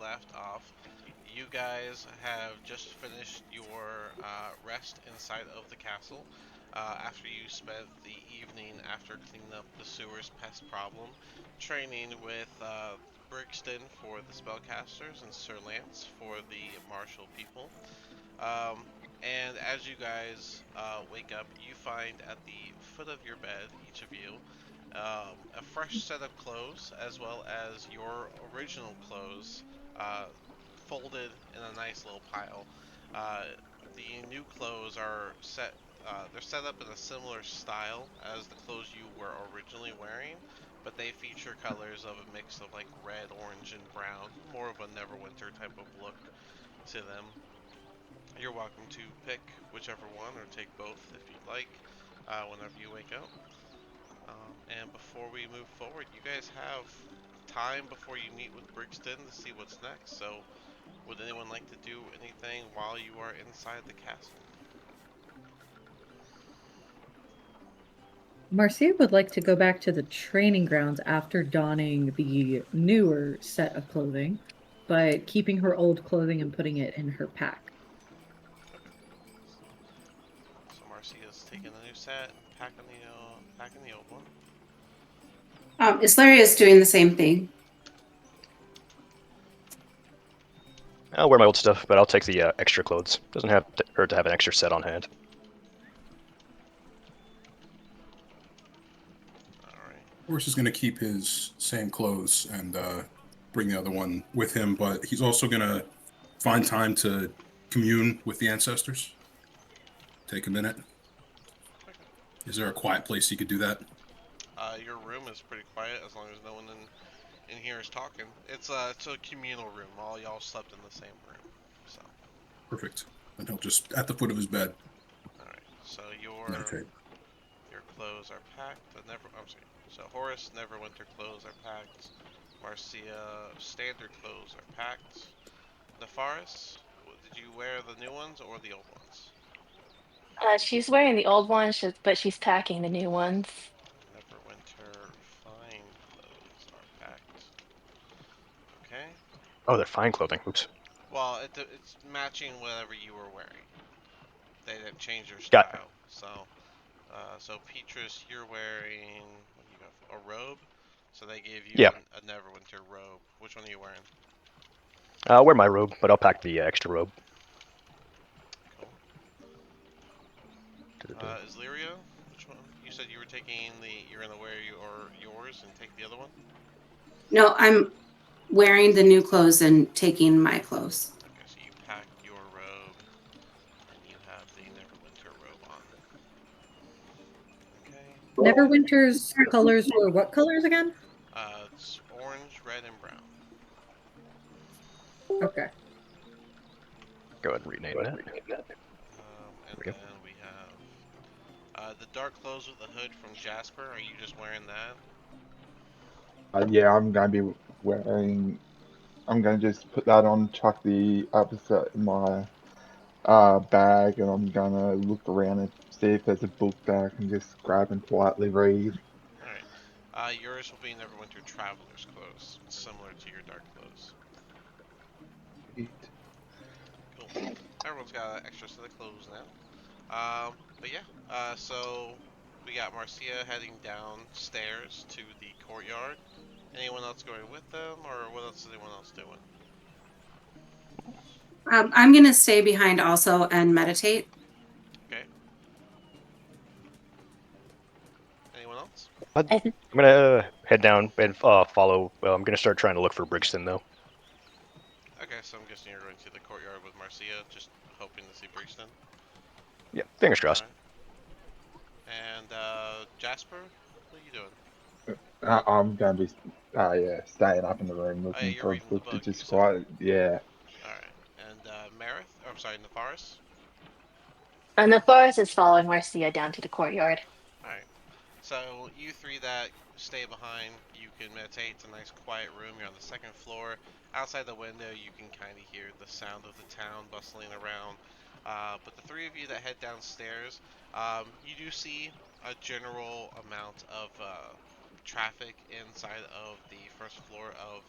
left off, you guys have just finished your rest inside of the castle after you spent the evening after cleaning up the sewers pest problem, training with Brixton for the spellcasters and Sir Lance for the martial people. Um, and as you guys wake up, you find at the foot of your bed, each of you, a fresh set of clothes, as well as your original clothes, folded in a nice little pile. Uh, the new clothes are set. They're set up in a similar style as the clothes you were originally wearing, but they feature colors of a mix of like red, orange, and brown, more of a Neverwinter type of look to them. You're welcome to pick whichever one or take both if you'd like whenever you wake up. And before we move forward, you guys have time before you meet with Brixton to see what's next. So, would anyone like to do anything while you are inside the castle? Marcia would like to go back to the training grounds after donning the newer set of clothing, but keeping her old clothing and putting it in her pack. Okay. So Marcia's taking the new set, packing the old one. Islaria's doing the same thing. I'll wear my old stuff, but I'll take the extra clothes. Doesn't have to hurt to have an extra set on hand. All right. Horse is going to keep his same clothes and bring the other one with him, but he's also going to find time to commune with the ancestors. Take a minute. Okay. Is there a quiet place you could do that? Your room is pretty quiet as long as no one in here is talking. It's a communal room. All y'all slept in the same room. So. Perfect. And he'll just, at the foot of his bed, All right. So your meditate. Your clothes are packed. I'm sorry. So Horus Neverwinter clothes are packed. Marcia standard clothes are packed. Nefaris, did you wear the new ones or the old ones? She's wearing the old ones, but she's packing the new ones. Neverwinter fine clothes are packed. Okay. Oh, they're fine clothing. Oops. Well, it's matching whatever you were wearing. They didn't change your Got style. So Petrus, you're wearing what do you got? A robe. So they gave you yeah. a Neverwinter robe. Which one are you wearing? I'll wear my robe, but I'll pack the extra robe. Cool. Is Lyria? Which one? You said you were taking the. You're gonna wear yours and take the other one. No, I'm wearing the new clothes and taking my clothes. Okay, so you packed your robe and you have the Neverwinter robe on. Okay. Neverwinter's colors were what colors again? It's orange, red, and brown. Okay. Go ahead and rename that. And There we then we have the dark clothes with the hood from Jasper. Are you just wearing that? Yeah, I'm going to be wearing. I'm going to just put that on, chuck the other set in my bag, and I'm going to look around and see if there's a book that I can just grab and quietly read. All right. Yours will be Neverwinter Traveler's clothes, similar to your dark clothes. Cool. Everyone's got an extra set of clothes now. But yeah, so we got Marcia heading downstairs to the courtyard. Anyone else going with them, or what else is anyone else doing? I'm going to stay behind also and meditate. Okay. Anyone else? I'm I th- gonna head down and follow. I'm gonna start trying to look for Brixton though. Okay, so I'm guessing you're going to the courtyard with Marcia, just hoping to see Brixton. Yeah, fingers All crossed. right. And Jasper, what are you doing? I'm going to be, yeah, staying up in the room Oh yeah, looking you're for a reading the book to book. You just said. quiet. Yeah. All right. And Marith, oh, I'm sorry, Nefaris. and the forest is following Marcia down to the courtyard. All right. So you three that stay behind, you can meditate. It's a nice quiet room. You're on the second floor. Outside the window, you can kind of hear the sound of the town bustling around. But the three of you that head downstairs, you do see a general amount of traffic inside of the first floor of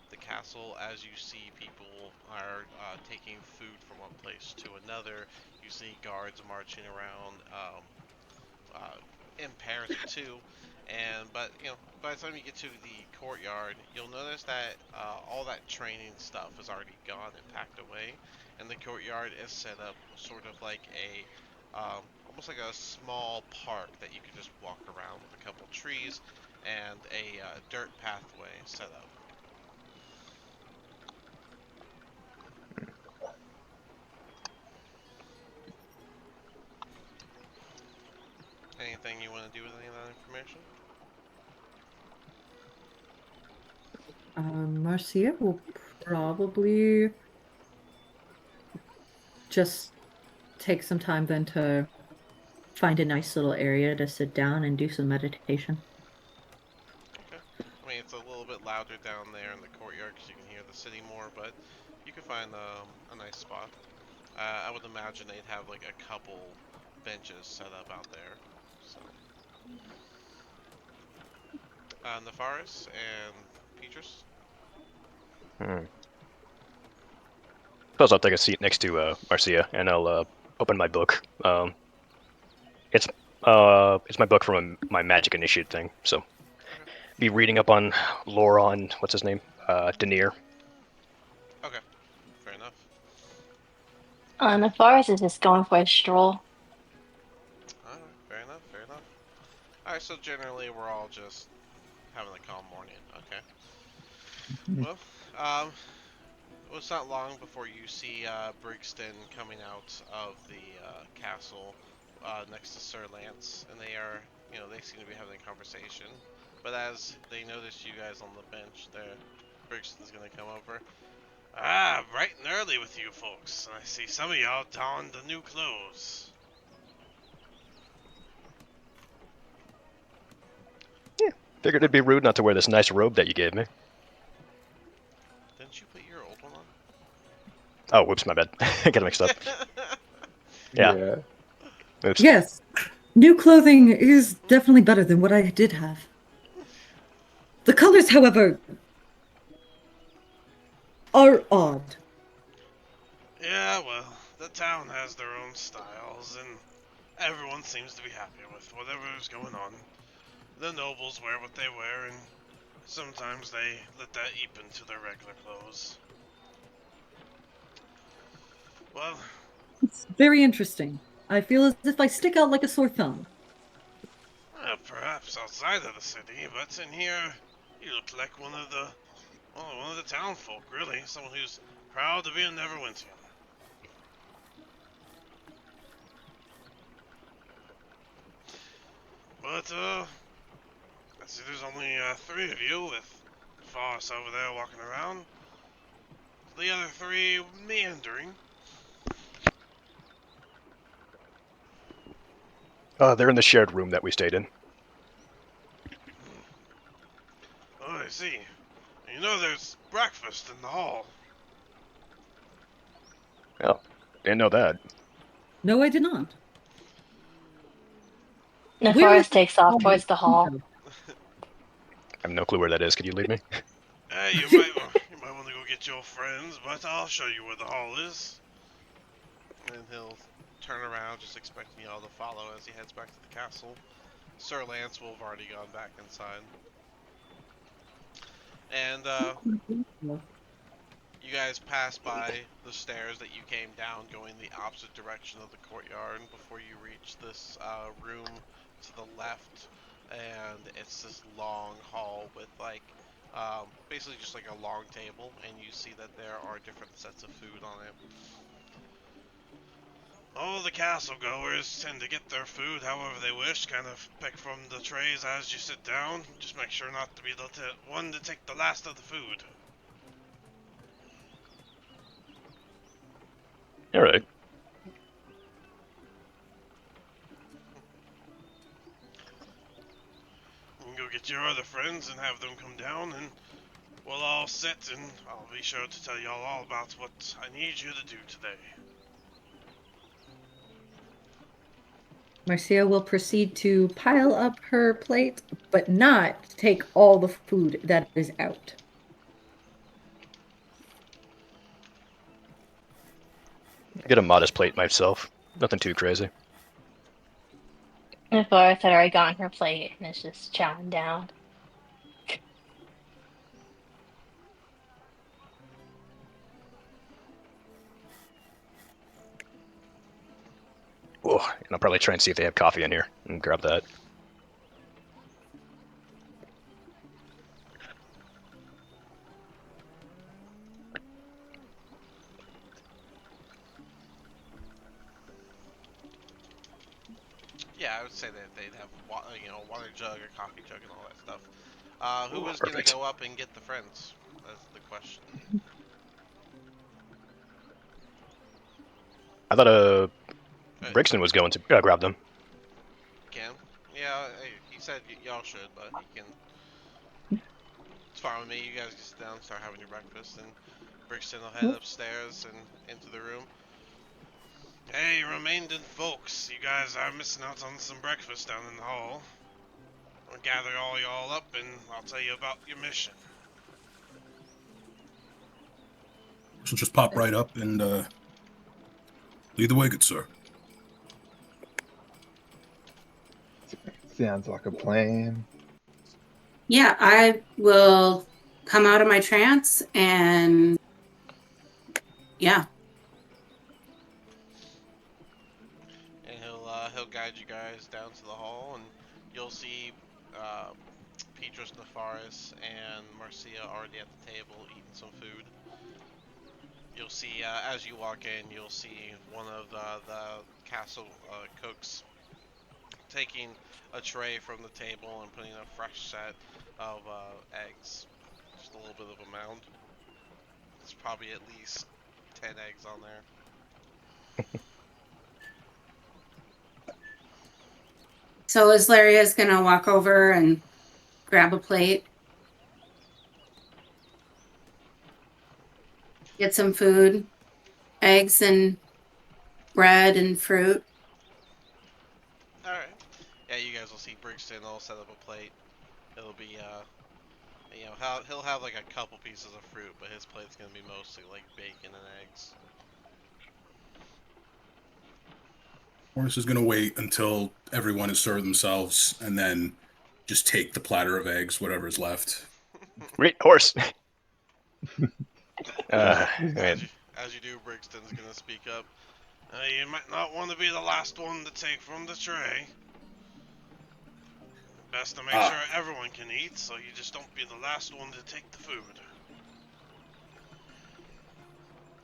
the castle. As you see, people are taking food from one place to another. You see guards marching around uh, in pairs of two. But by the time you get to the courtyard, you'll notice that all that training stuff is already gone and packed away, and the courtyard is set up sort of like a almost like a small park that you could just walk around with a couple trees and a dirt pathway set up. Anything you want to do with any of that information? Marcia will probably just take some time then to find a nice little area to sit down and do some meditation. Okay. I mean, it's a little bit louder down there in the courtyard because you can hear the city more, but you can find a nice spot. I would imagine they'd have like a couple benches set up out there. So, Nefaris and Petrus. Hmm. Suppose I'll take a seat next to Marcia, and I'll open my book. It's it's my book from my magic initiate thing, so Okay. be reading up on lore on what's his name, Denier. Okay. Fair enough. The forest is just going for a stroll. All right. Fair enough. Fair enough. All right. So generally, we're all just having a calm morning. Okay. Well, um, well, it's not long before you see Brixton coming out of the castle next to Sir Lance, and they seem to be having a conversation. But as they notice you guys on the bench, there, Brixton's gonna come over. Ah, bright and early with you folks. I see some of y'all donned the new clothes. Figured it'd be rude not to wear this nice robe that you gave me. Didn't you put your old one on? Oh, whoops, my bad. I got it mixed up. Yeah. Yeah. Oops. Yes, new clothing is definitely better than what I did have. The colors, however, are odd. Yeah, well, the town has their own styles, and everyone seems to be happy with whatever's going on. The nobles wear what they wear, and sometimes they let that eep into their regular clothes. Well, It's very interesting. I feel as if I stick out like a sore thumb. perhaps outside of the city, but in here, you look like one of the town folk, really. Someone who's proud to be a Neverwinterian. But, I see there's only three of you, with Foss over there walking around. The other three meandering. They're in the shared room that we stayed in. Oh, I see. You know there's breakfast in the hall. Oh, didn't know that. No, I did not. Where is Nefaris the takes off towards the hall. I have no clue where that is. Could you lead me? Hey, you might want to go get your friends, but I'll show you where the hall is. And he'll turn around, just expecting y'all to follow as he heads back to the castle. Sir Lance will have already gone back inside. And you guys pass by the stairs that you came down, going the opposite direction of the courtyard before you reach this room to the left. And it's this long hall with basically just like a long table, and you see that there are different sets of food on it. All the castle goers tend to get their food however they wish, kind of pick from the trays as you sit down. Just make sure not to be the one to take the last of the food. All right. You can go get your other friends and have them come down, and we'll all sit, and I'll be sure to tell y'all all about what I need you to do today. Marcia will proceed to pile up her plate, but not take all the food that is out. Get a modest plate myself. Nothing too crazy. And Boris had already gotten her plate and is just chowing down. Oh, and I'll probably try and see if they have coffee in here and grab that. Yeah, I would say that they'd have water jug or coffee jug and all that stuff. Who Ooh, was gonna perfect. go up and get the friends? That's the question. I thought Uh, Brixton was going to grab them. Can? Yeah, he said y'all should, but he can. It's fine with me. You guys just sit down, start having your breakfast, and Brixton will head upstairs and into the room. Hey, Remaindon folks, you guys are missing out on some breakfast down in the hall. I'll gather all y'all up and I'll tell you about your mission. So just pop right up and lead the way, good sir. Sounds like a plan. Yeah, I will come out of my trance and yeah. And he'll guide you guys down to the hall, and you'll see uh, Petros Nefaris and Marcia already at the table eating some food. You'll see as you walk in, you'll see one of the castle cooks taking a tray from the table and putting a fresh set of eggs. Just a little bit of a mound. There's probably at least 10 eggs on there. So is Laria's gonna walk over and grab a plate, get some food, eggs and bread and fruit. Alright. Yeah, you guys will see Brixton. I'll set up a plate. It'll be, he'll have like a couple pieces of fruit, but his plate's gonna be mostly like bacon and eggs. Morris is going to wait until everyone has served themselves and then just take the platter of eggs, whatever's left. Great horse. As Man. you do, Brixton's gonna speak up. You might not want to be the last one to take from the tray. Best to make sure Ah, everyone can eat, so you just don't be the last one to take the food.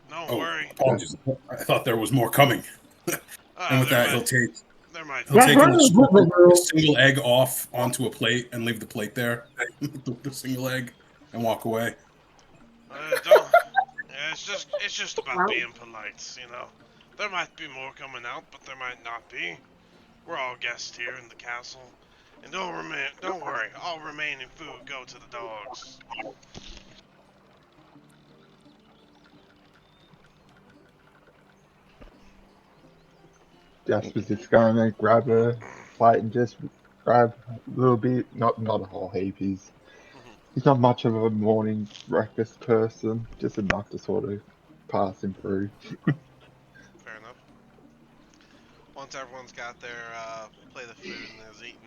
Don't oh, worry. apologies. I thought there was more coming. And with There that, might there might he'll be. That take and happens scoop with the a girl. single egg off onto a plate and leave the plate there, the single egg, and walk away. Don't. Yeah, it's just about Wow. being polite, you know. There might be more coming out, but there might not be. We're all guests here in the castle, and don't worry. All remaining food go to the dogs. Jasper's just going to grab a plate and just grab a little bit, not a whole heap. He's not much of a morning breakfast person, just enough to sort of pass him through. Fair enough. Once everyone's got their plate of food and is eaten,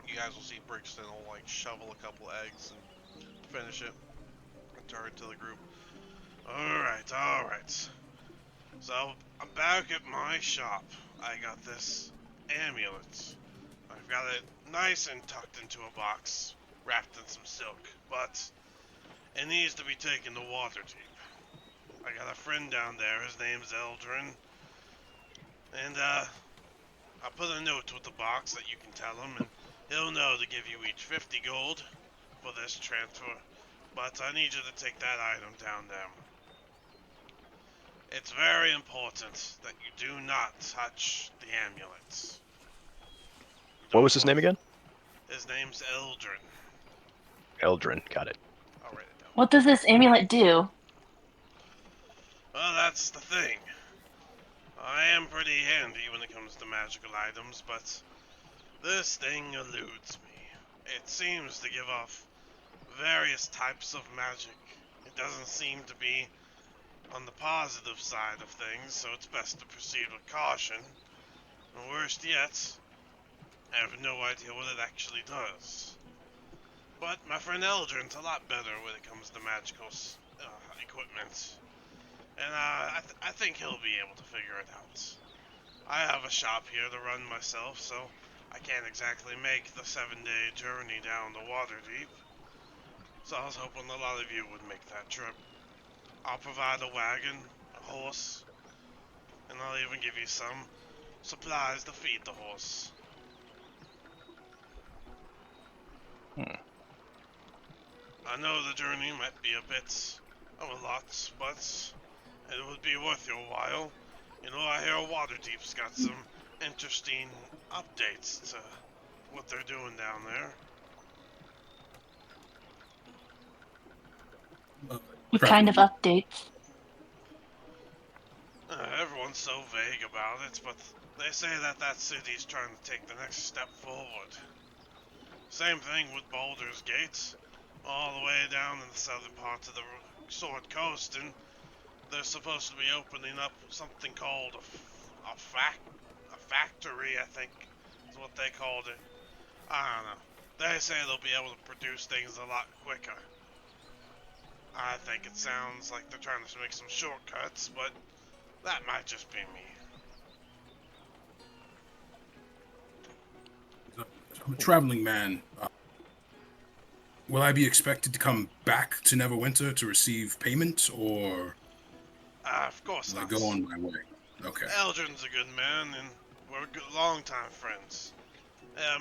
you guys will see Brixton will like shovel a couple eggs and finish it and turn to the group. All right. So I'm back at my shop. I got this amulet. I've got it nice and tucked into a box, wrapped in some silk, but it needs to be taken to Waterdeep. I got a friend down there. His name's Eldrin, and I put a note with the box that you can tell him, and he'll know to give you each 50 gold for this transfer. But I need you to take that item down there. It's very important that you do not touch the amulets. You What was don't his want. name again? His name's Eldrin. Eldrin. Got it. I'll write it down. What does this amulet do? Well, that's the thing. I am pretty handy when it comes to magical items, but this thing eludes me. It seems to give off various types of magic. It doesn't seem to be on the positive side of things, so it's best to proceed with caution. And worst yet, I have no idea what it actually does. But my friend Eldrin's a lot better when it comes to magical equipment. And I think he'll be able to figure it out. I have a shop here to run myself, so I can't exactly make the 7-day journey down the Waterdeep. So I was hoping a lot of you would make that trip. I'll provide a wagon, a horse, and I'll even give you some supplies to feed the horse. I know the journey might be a bit of a lot, but it would be worth your while. You know, I hear Waterdeep's got some interesting updates to what they're doing down there. What kind Traveling of man. updates? Everyone's so vague about it, but they say that that city's trying to take the next step forward. Same thing with Baldur's Gate, all the way down in the southern parts of the Sword Coast, and they're supposed to be opening up something called a factory, I think is what they called it. I don't know. They say they'll be able to produce things a lot quicker. I think it sounds like they're trying to make some shortcuts, but that might just be me. I'm a traveling man. Will I be expected to come back to Neverwinter to receive payment, or Of course will I not. go on my way? Okay. Eldrin's a good man, and we're good, long-time friends.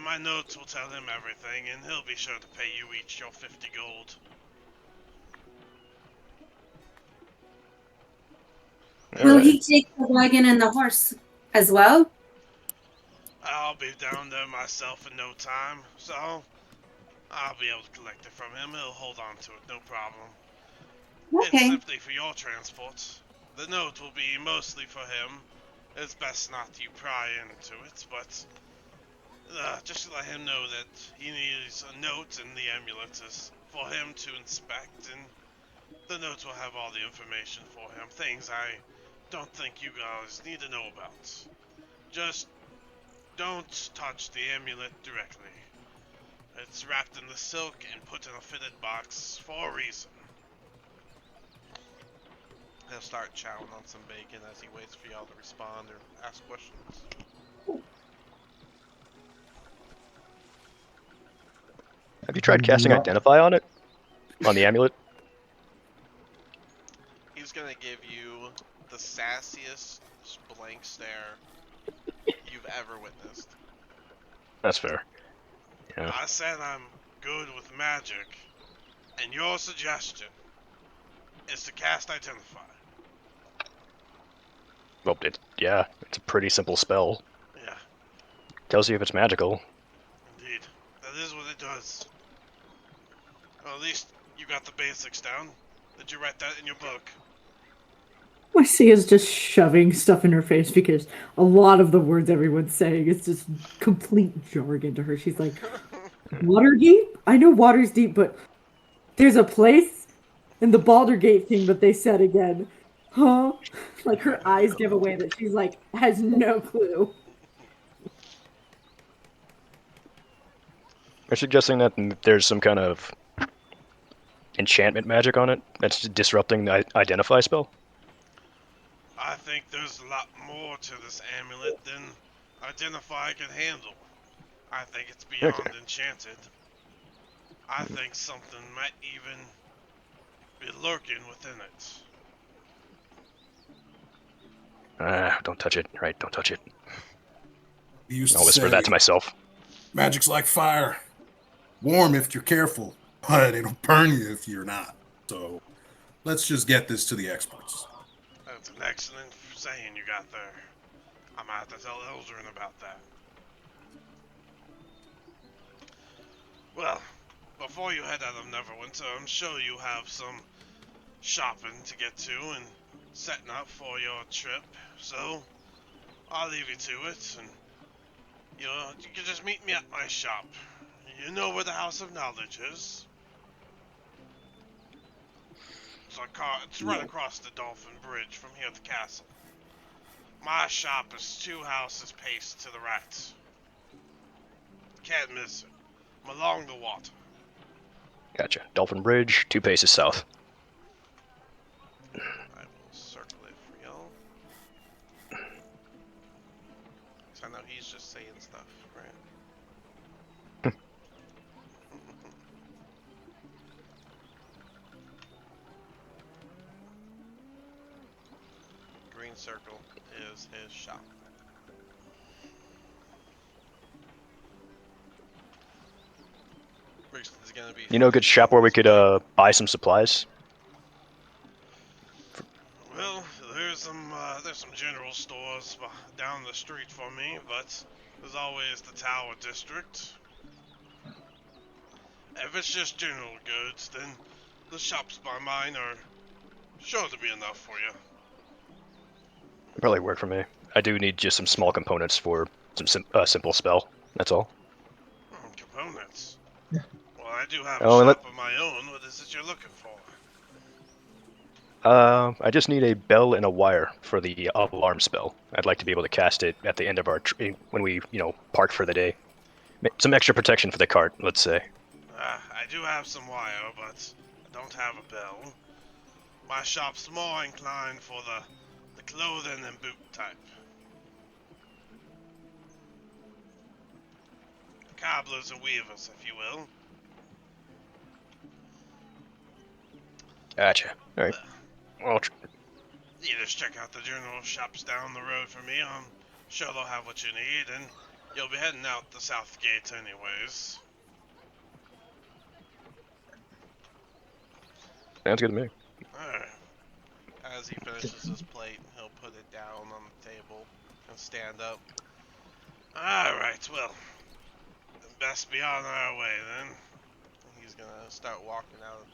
My notes will tell him everything, and he'll be sure to pay you each your 50 gold. Will Alright. he take the wagon and the horse as well? I'll be down there myself in no time, so I'll be able to collect it from him. He'll hold on to it, no problem. It's Okay. simply for your transport. The note will be mostly for him. It's best not to pry into it, but just to let him know that he needs a note and the amulet is for him to inspect, and the notes will have all the information for him. Things I don't think you guys need to know about. Just don't touch the amulet directly. It's wrapped in the silk and put in a fitted box for a reason. He'll start chowing on some bacon as he waits for y'all to respond or ask questions. Have you tried casting Not, Identify on it? On the amulet? He's gonna give you the sassiest blank stare you've ever witnessed. That's fair. Yeah. I said I'm good with magic, and your suggestion is to cast Identify. Well, it's a pretty simple spell. Yeah, Tells you if it's magical. indeed. That is what it does. Well, at least you got the basics down. Did you write that in your book? Marcia's just shoving stuff in her face because a lot of the words everyone's saying is just complete jargon to her. She's like, water deep? I know water's deep, but there's a place in the Baldur Gate thing that they said again. Huh? Like her eyes give away that she's like has no clue. You're suggesting that there's some kind of enchantment magic on it that's disrupting the Identify spell? I think there's a lot more to this amulet than Identify can handle. I think it's beyond Okay. enchanted. I think something might even be lurking within it. Don't touch it. Right, don't touch it. We used I'll to whisper say that to myself. magic's like fire, warm if you're careful, but it'll burn you if you're not. So let's just get this to the experts. That's an excellent saying you got there. I might have to tell Eldrin about that. Well, before you head out of Neverwinter, I'm sure you have some shopping to get to and setting up for your trip. So I'll leave you to it, and you can just meet me at my shop. You know where the House of Knowledge is. It's right across the Dolphin Bridge from here at the castle. My shop is 2 houses paced to the right. Can't miss it. I'm along the water. Gotcha. Dolphin Bridge, 2 paces south. I will circle it for y'all. So I know he's just saying stuff, right? Green circle is his shop. Brixton's gonna be. You know a good shop where we could buy some supplies? Well, there's some general stores down the street from me, but there's always the Tower District. If it's just general goods, then the shops by mine are sure to be enough for you. Probably work for me. I do need just some small components for some simple spell. That's all. Components. Well, I do have a Oh, and shop of my own. What is it you're looking for? I just need a bell and a wire for the alarm spell. I'd like to be able to cast it at the end of our when we, park for the day. Some extra protection for the cart, let's say. I do have some wire, but I don't have a bell. My shop's more inclined for the clothing and boot type. Cobblers and weavers, if you will. Gotcha. All right. Well, You just check out the general shops down the road from me. I'm sure they'll have what you need, and you'll be heading out the south gate anyways. sounds good to me. Alright. As he finishes his plate, he'll put it down on the table and stand up. Alright, well, best be on our way then. He's gonna start walking out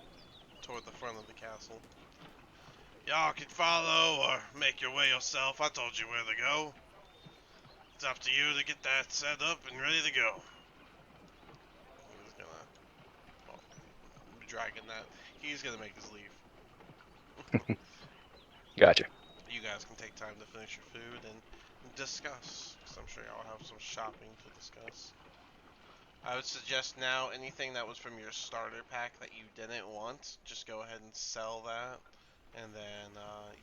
toward the front of the castle. Y'all can follow or make your way yourself. I told you where to go. It's up to you to get that set up and ready to go. He's gonna, well, dragging that. He's gonna make his leave. Gotcha. You guys can take time to finish your food and discuss, because I'm sure y'all have some shopping to discuss. I would suggest now anything that was from your starter pack that you didn't want, just go ahead and sell that, and then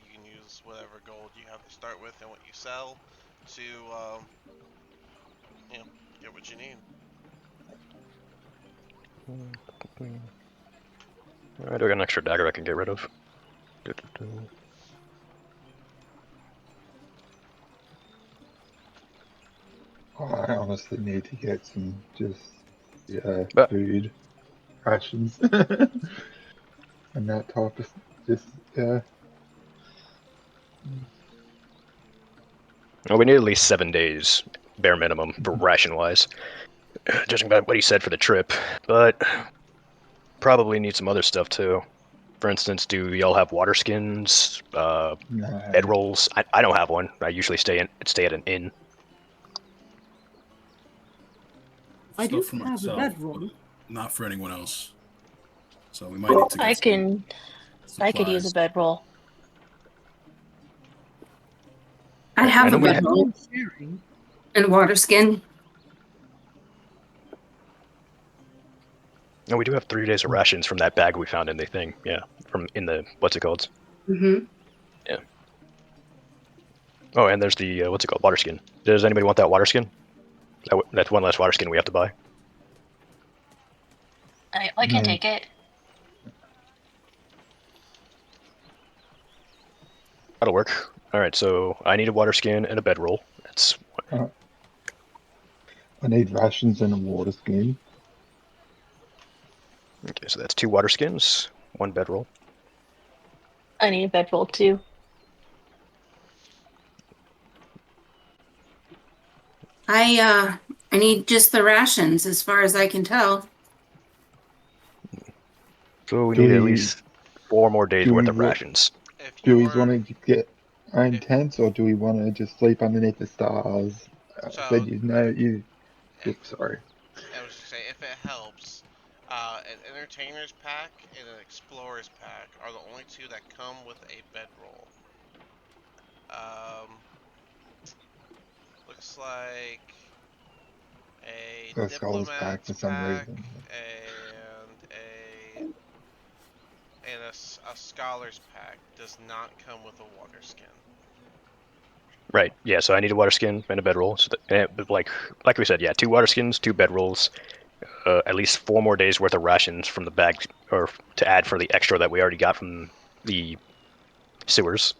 you can use whatever gold you have to start with and what you sell to, get what you need. Alright, I got an extra dagger I can get rid of. I honestly need to get some But- food rations and that type of yeah. Well, we need at least 7 days, bare minimum, for ration-wise. Judging by what he said for the trip. But probably need some other stuff, too. For instance, do y'all have water skins, No. bedrolls? I don't have one. I usually stay at an inn. I do Stuff for have a myself, bedroll. not for anyone else. So we might need to get I some I could use a supplies. bedroll. I have I know a we- bedroll Sharing. and water skin. No, we do have 3 days of rations from that bag we found in the thing. Yeah, in the what's it called? Mm-hmm. Oh, and there's the what's it called? Water skin. Does anybody want that water skin? That's one less water skin we have to buy. I can take it. That'll work. All right, so I need a water skin and a bedroll. That's I need rations and a water skin. okay. So that's 2 water skins, 1 bedroll. I need a bedroll too. I need just the rations as far as I can tell. So we Do need at we- least 4 more days do worth we of wa- rations. If Do we you're, want to get our own tents, or do we want to just sleep underneath the stars? So, Said you know you. Oops, sorry. I was just saying, if it helps, an Entertainer's Pack and an Explorer's Pack are the only two that come with a bedroll. Um, looks like a The Scholars Pack Diplomat's for some Pack reason. and a Scholar's Pack does not come with a water skin. Right. Yeah. So I need a water skin and a bedroll. So like we said, yeah, 2 water skins, 2 bedrolls, at least 4 more days worth of rations from the bag, or to add for the extra that we already got from the sewers.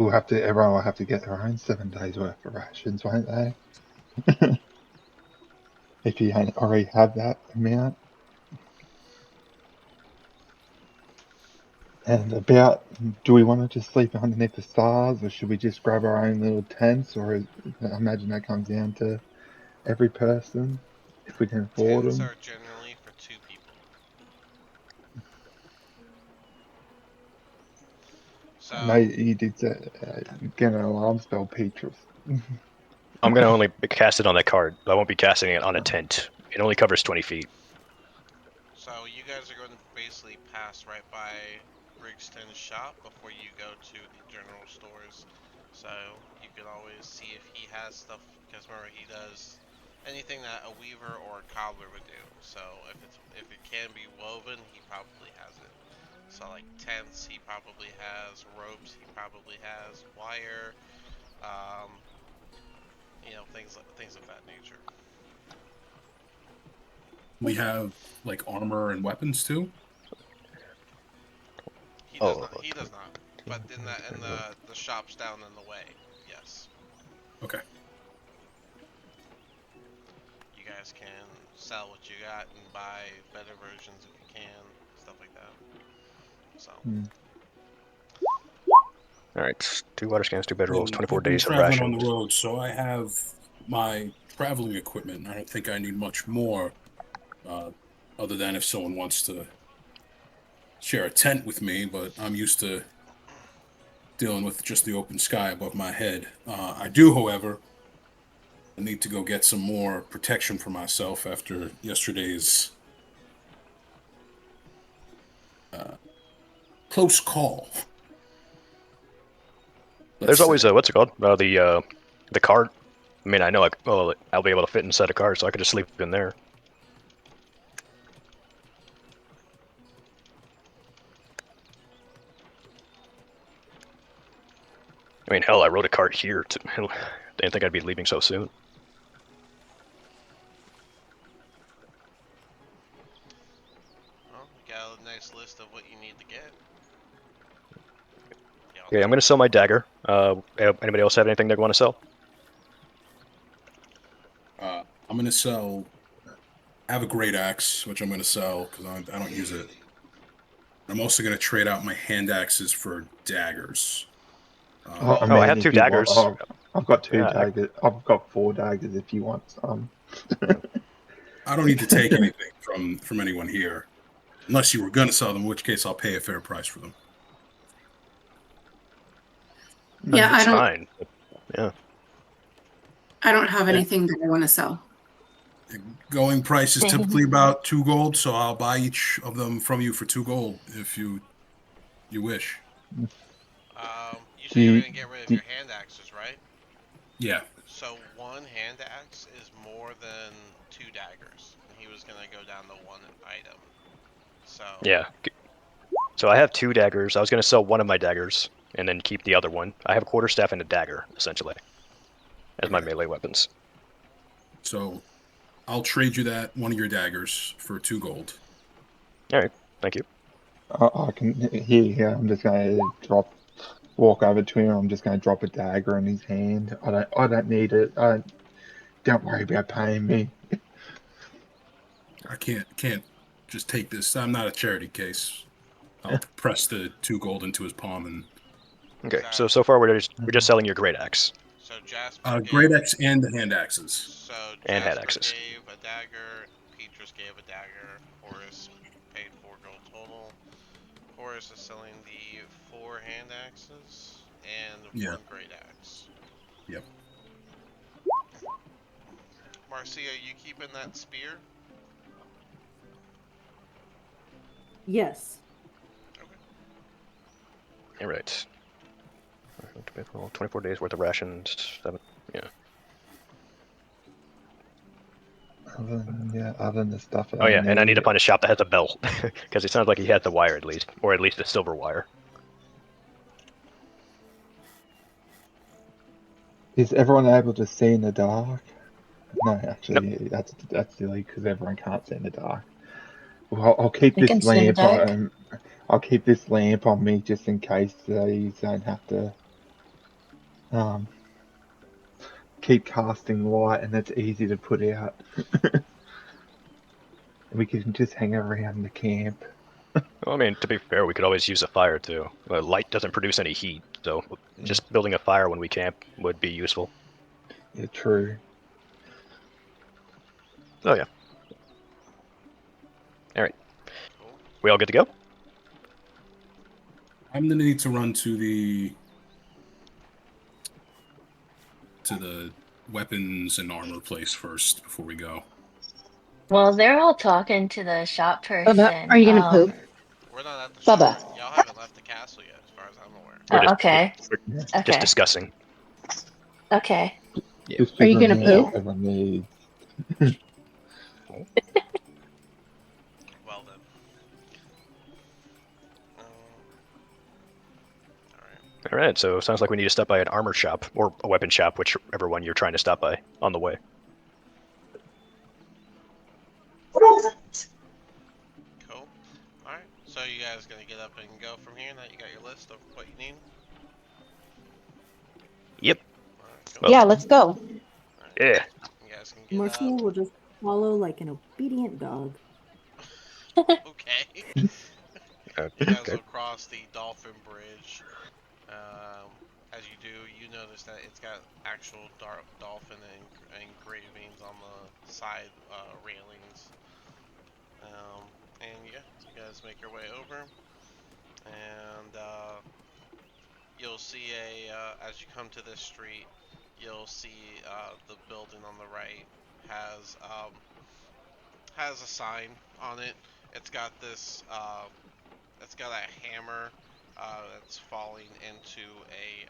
Everyone will have to get their own 7 days worth of rations, won't they? If you ain't already have that amount. And about, do we want to just sleep underneath the stars, or should we just grab our own little tents? I imagine that comes down to every person, if we can afford Tents them. are generally for 2 people. So, I know you did say, get an alarm spell, Petrus. I'm gonna only cast it on that card. I won't be casting it on a tent. It only covers 20 feet. so you guys are going to basically pass right by Briggston's shop before you go to the general stores. So you can always see if he has stuff, because remember he does anything that a weaver or a cobbler would do. So if it can be woven, he probably has it. So like tents, he probably has ropes. He probably has wire. Um, things of that nature. We have like armor and weapons too. He does Oh, not. He does not. But in the shops down in the way, yes, Okay. you guys can sell what you got and buy better versions if you can, stuff like that. So Hmm. all right. 2 water skins, 2 bedrolls, And 24 I've been days of traveling on the rations. road, so I have my traveling equipment. I don't think I need much more, uh, other than if someone wants to share a tent with me. But I'm used to dealing with just the open sky above my head. I do, however, need to go get some more protection for myself after yesterday's uh, close call. Let's There's always say. a what's it called? The cart. I mean, I know I'll be able to fit inside a cart, so I could just sleep in there. I mean, hell, I rode a cart here. Didn't think I'd be leaving so soon. well, you got a nice list of what you need to get. Okay, I'm gonna sell my dagger. Anybody else have anything they want to sell? I'm going to sell. I have a great axe, which I'm going to sell because I don't use it. I'm also going to trade out my hand axes for daggers. Oh, I Well, Oh, I mean, have 2 if you want, daggers. I've got two Yeah, daggers. I've got 4 daggers if you want some. I don't need to take anything from anyone here, unless you were going to sell them, in which case I'll pay a fair price for them. Yeah, it's fine. Yeah. I don't have Yeah. anything that I want to sell. Going price is typically about 2 gold, so I'll buy each of them from you for 2 gold if you wish. you Do say you're you, gonna get rid of do, your hand axes, right? Yeah. So one hand axe is more than 2 daggers, and he was gonna go down to one item. So Yeah. So I have 2 daggers. I was gonna sell one of my daggers and then keep the other one. I have a quarterstaff and a dagger essentially as my Okay. melee weapons. So I'll trade you that one of your daggers for 2 gold. All right. Thank you. I can here. I'm just going to walk over to him. I'm just going to drop a dagger in his hand. I don't need it. Don't worry about paying me. I can't just take this. I'm not a charity case. I'll press the 2 gold into his palm and Okay. that So far we're just selling your great axe so Jasper gave great axe and the hand axes. so and head Jasper axes. gave a dagger, Petrus gave a dagger, Horace paid 4 gold total. Horace is selling the 4 hand axes and Yeah. one great axe. Yep. Marcia, you keeping that spear? Yes. Okay. All right. 24 days worth of rations. 7. Yeah. Other than the stuff that Oh I yeah, and I need to need, find a shop that has a bell, because it sounds like he has the wire at least, or at least the silver wire. is everyone able to see in the dark? No, Nope. actually, that's silly because everyone can't see in the dark. Well, I'll keep We can this see in the lamp dark. on. I'll keep this lamp on me just in case they don't have to um, keep casting light, and it's easy to put out. We can just hang around the camp. Well, I mean, to be fair, we could always use a fire too. Light doesn't produce any heat, so just building a fire when we camp would be useful. Yeah, true. Oh yeah. All right. Cool. We all good to go? I'm gonna need to run to the weapons and armor place first before we go. Well, they're all talking to the shop Bubba, are person. you gonna poop? We're not at the shop. Bubba. Y'all haven't left the castle yet, as far as I'm aware. We're just Okay. Yeah. just Okay. discussing. Okay. Yeah. Just Are you figuring gonna out Yeah. poop? what everyone needs. Well then. All right. All right. So sounds like we need to stop by an armor shop or a weapon shop, whichever one you're trying to stop by on the way. Cool. All right. So you guys gonna get up and go from here? Now you got your list of what you need. Yep. All right. Cool. Well, Yeah, let's go. All right. yeah. You guys can get up. Marshall will just follow like an obedient dog. Okay. Uh, You guys okay. will cross the Dolphin Bridge. Um, as you do, you notice that it's got actual dolphin engravings on the side railings. And yeah, you guys make your way over, and you'll see as you come to this street, you'll see the building on the right has has a sign on it. It's got this it's got a hammer that's falling into a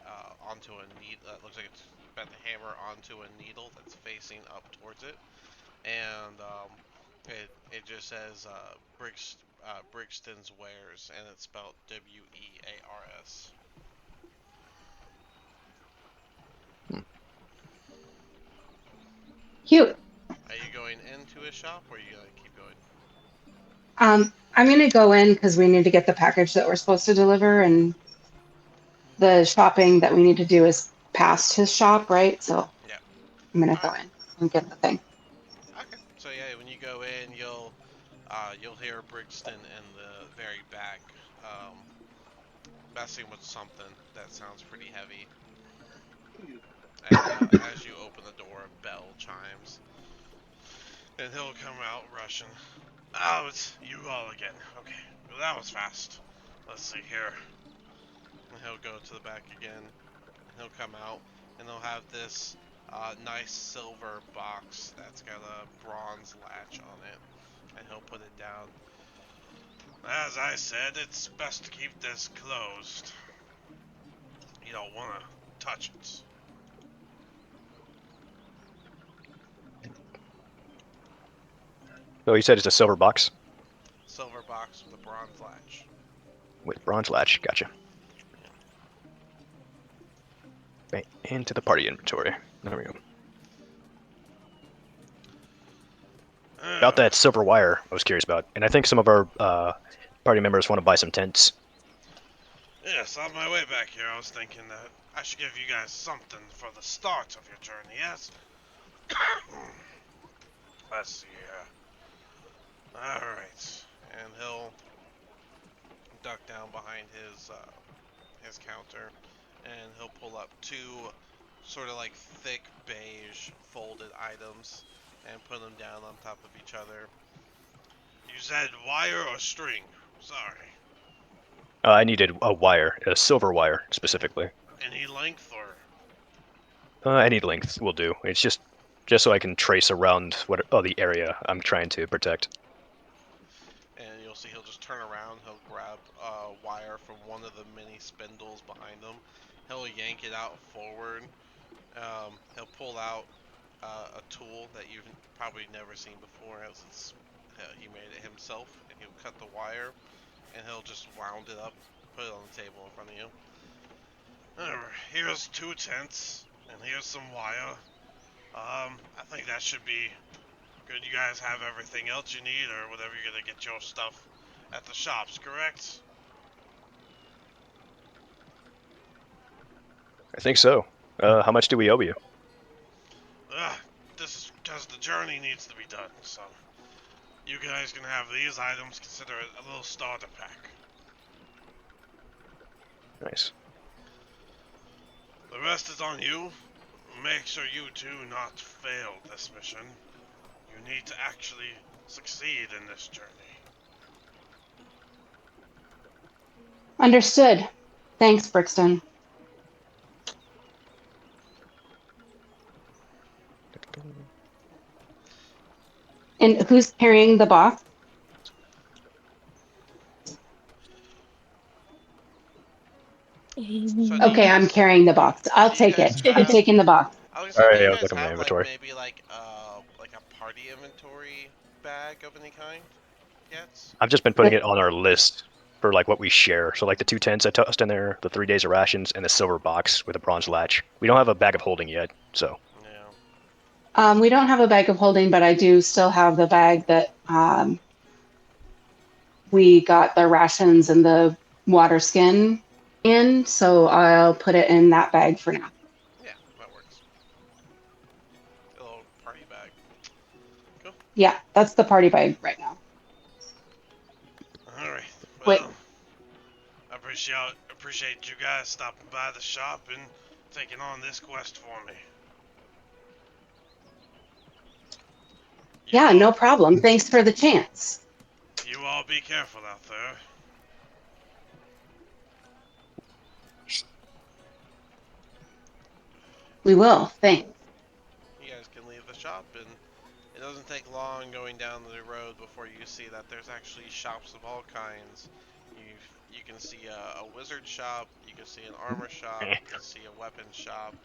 onto a needle. Looks like it's bent the hammer onto a needle that's facing up towards it, and it just says Brixton's Wares, and it's spelled Wears. Cute. Are you going into a shop, or are you gonna keep going? I'm gonna go in because we need to get the package that we're supposed to deliver, and the shopping that we need to do is past his shop, right? So Yeah. I'm gonna All go right. in and get the thing. Okay. So yeah, when you go in, you'll hear Brixton in the very back, um, messing with something that sounds pretty heavy. And as you open the door, a bell chimes, and he'll come out rushing. Oh, it's you all again. Okay, well, that was fast. Let's see here. And he'll go to the back again, and he'll come out, and he'll have this nice silver box that's got a bronze latch on it, and he'll put it down. As I said, it's best to keep this closed. You don't want to touch it. So you said it's a silver box Silver box with a bronze latch. with bronze latch. Gotcha. Right into the party inventory. There we go. About that silver wire, I was curious about, and I think some of our party members want to buy some tents. Yes, on my way back here, I was thinking that I should give you guys something for the start of your journey, yes? Let's see here. Alright. And he'll duck down behind his counter, and he'll pull up two sort of like thick beige folded items and put them down on top of each other. You said wire or string? Sorry. I needed a wire, a silver wire specifically. Any length or? Any length will do. It's just so I can trace around the area I'm trying to protect. And you'll see he'll just turn around. He'll grab wire from one of the many spindles behind him. He'll yank it out forward. He'll pull out a tool that you've probably never seen before, as he made it himself, and he'll cut the wire, and he'll just wound it up, put it on the table in front of you. Here's 2 tents, and here's some wire. I think that should be good. You guys have everything else you need, or whatever you're gonna get your stuff at the shops, correct? I think so. How much do we owe you? This is because the journey needs to be done, so you guys can have these items. Consider it a little starter pack. Nice. The rest is on you. Make sure you do not fail this mission. You need to actually succeed in this journey. Understood. Thanks, Brixton. And who's carrying the box? So do you Okay, I'm guys carrying the box. I'll do you take it. guys I'm have? taking the box. I was All gonna say, right, do you I was guys looking at my have like inventory. maybe like a party inventory bag of any kind yet? I've just been putting it on our list for like what we share. So like the 2 tents I tossed in there, the 3 days of rations, and the silver box with a bronze latch. We don't have a bag of holding yet, so Yeah. We don't have a bag of holding, but I do still have the bag that we got the rations and the water skin in. So I'll put it in that bag for now. Yeah, that works. A little party bag. Cool. Yeah, that's the party bag right now. Alright, Wait, well, I appreciate you guys stopping by the shop and taking on this quest for me. You yeah, all, no problem. Thanks for the chance. you all be careful out there. We will. Thanks. You guys can leave the shop, and it doesn't take long going down the road before you see that there's actually shops of all kinds. You can see a wizard shop, you can see an armor shop, eh. you can see a weapon shop,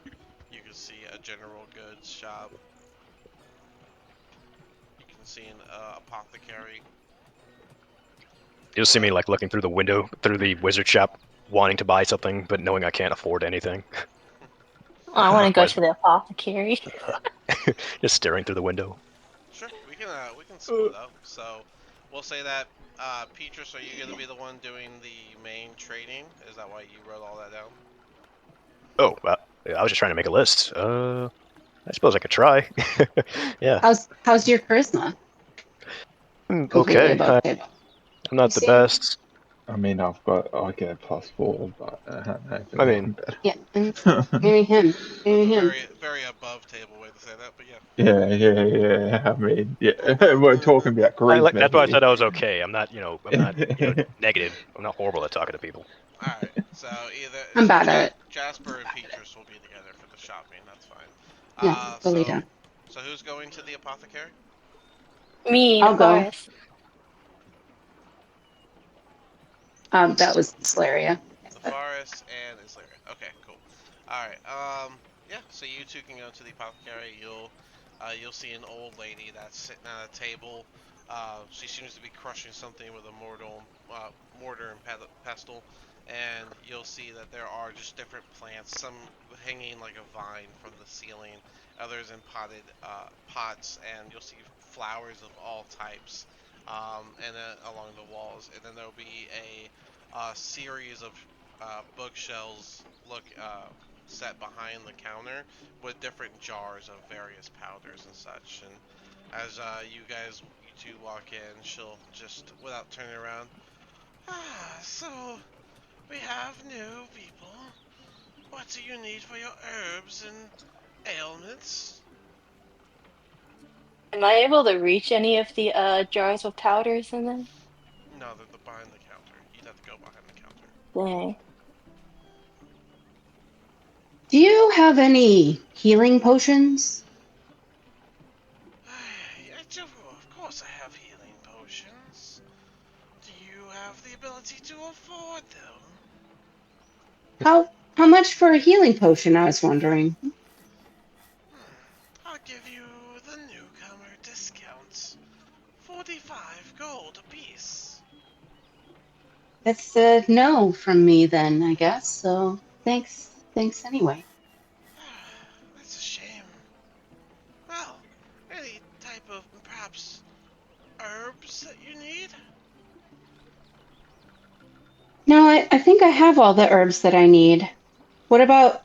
you can see a general goods shop, you can see an apothecary. You'll see me But like looking through the window through the wizard shop, wanting to buy something, but knowing I can't afford anything. Oh, I want to go Wise- to the apothecary. just staring through the window. sure, we can split up. So we'll say that Petrus, are you gonna be the one doing the main trading? Is that why you wrote all that down? Oh, I was just trying to make a list. I suppose I could try. Yeah. How's your charisma? Completely Okay. above table. I'm You not the see? best. I mean, I get a +4, but I don't know if I mean, anyone Yeah. better. Maybe him. That's Maybe a him. very above table way to say that, but yeah. Yeah. I mean, yeah, we're talking about charisma that's why I here. said I was okay. I'm not, negative. I'm not horrible at talking to people. All right. So I'm bad at it. Jasper and Petrus will be together for the shopping. That's fine. Yeah, Uh, fully so done. so who's going to the apothecary? Me, the I'll go. forest. That was Slaria. The forest and Islyria. Okay, cool. All right. Yeah. So you two can go to the apothecary. You'll see an old lady that's sitting at a table. She seems to be crushing something with a mortar and pestle, and you'll see that there are just different plants. Some hanging like a vine from the ceiling, others in potted pots, and you'll see flowers of all types. And then along the walls, and then there'll be a series of bookshelves set behind the counter with different jars of various powders and such. And as you two walk in, she'll just, without turning around, so we have new people. What do you need for your herbs and ailments? Am I able to reach any of the jars with powders in them? No, they're behind the counter. You'd have to go behind the counter. Dang. Do you have any healing potions? Of course I have healing potions. Do you easy to afford, though. How much for a healing potion? I was wondering. I'll give you the newcomer discount. 45 gold apiece. That's a no from me then, I guess. So thanks anyway. That's a shame. Well, any type of perhaps herbs that you need? No, I think I have all the herbs that I need. What about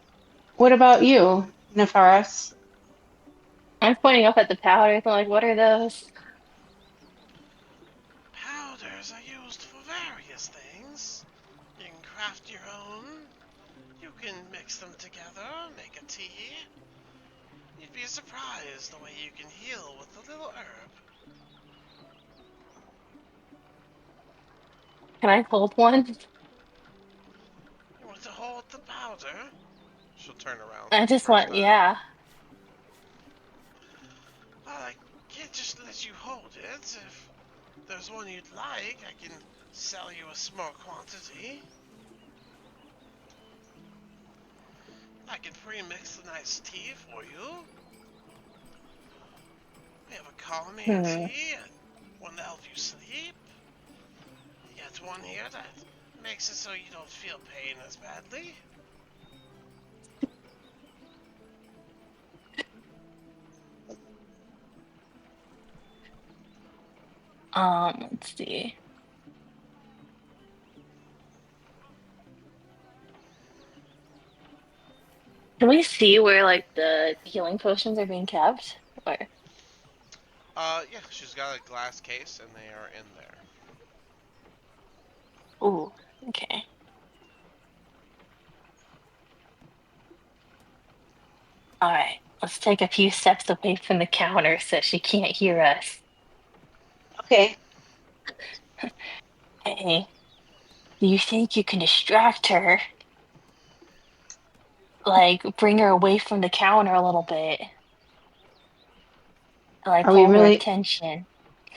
you, Nefaris? I'm pointing up at the powders. I'm like, what are those? Powders are used for various things. You can craft your own. You can mix them together, make a tea. You'd be surprised the way you can heal with a little herb. Can I hold one? You want to hold the powder? She'll turn around for I the just first want, time. yeah. Well, I can't just let you hold it. If there's one you'd like, I can sell you a small quantity. I can pre-mix a nice tea for you. We have a calming Hmm. tea and one to help you sleep. You get one here that makes it so you don't feel pain as badly. Let's see. Can we see where like the healing potions are being kept? Or Yeah, she's got a glass case and they are in there. ooh, okay. All right. Let's take a few steps away from the counter so she can't hear us. Okay. Hey, do you think you can distract her? Like bring her away from the counter a little bit, like Are we pull her really attention.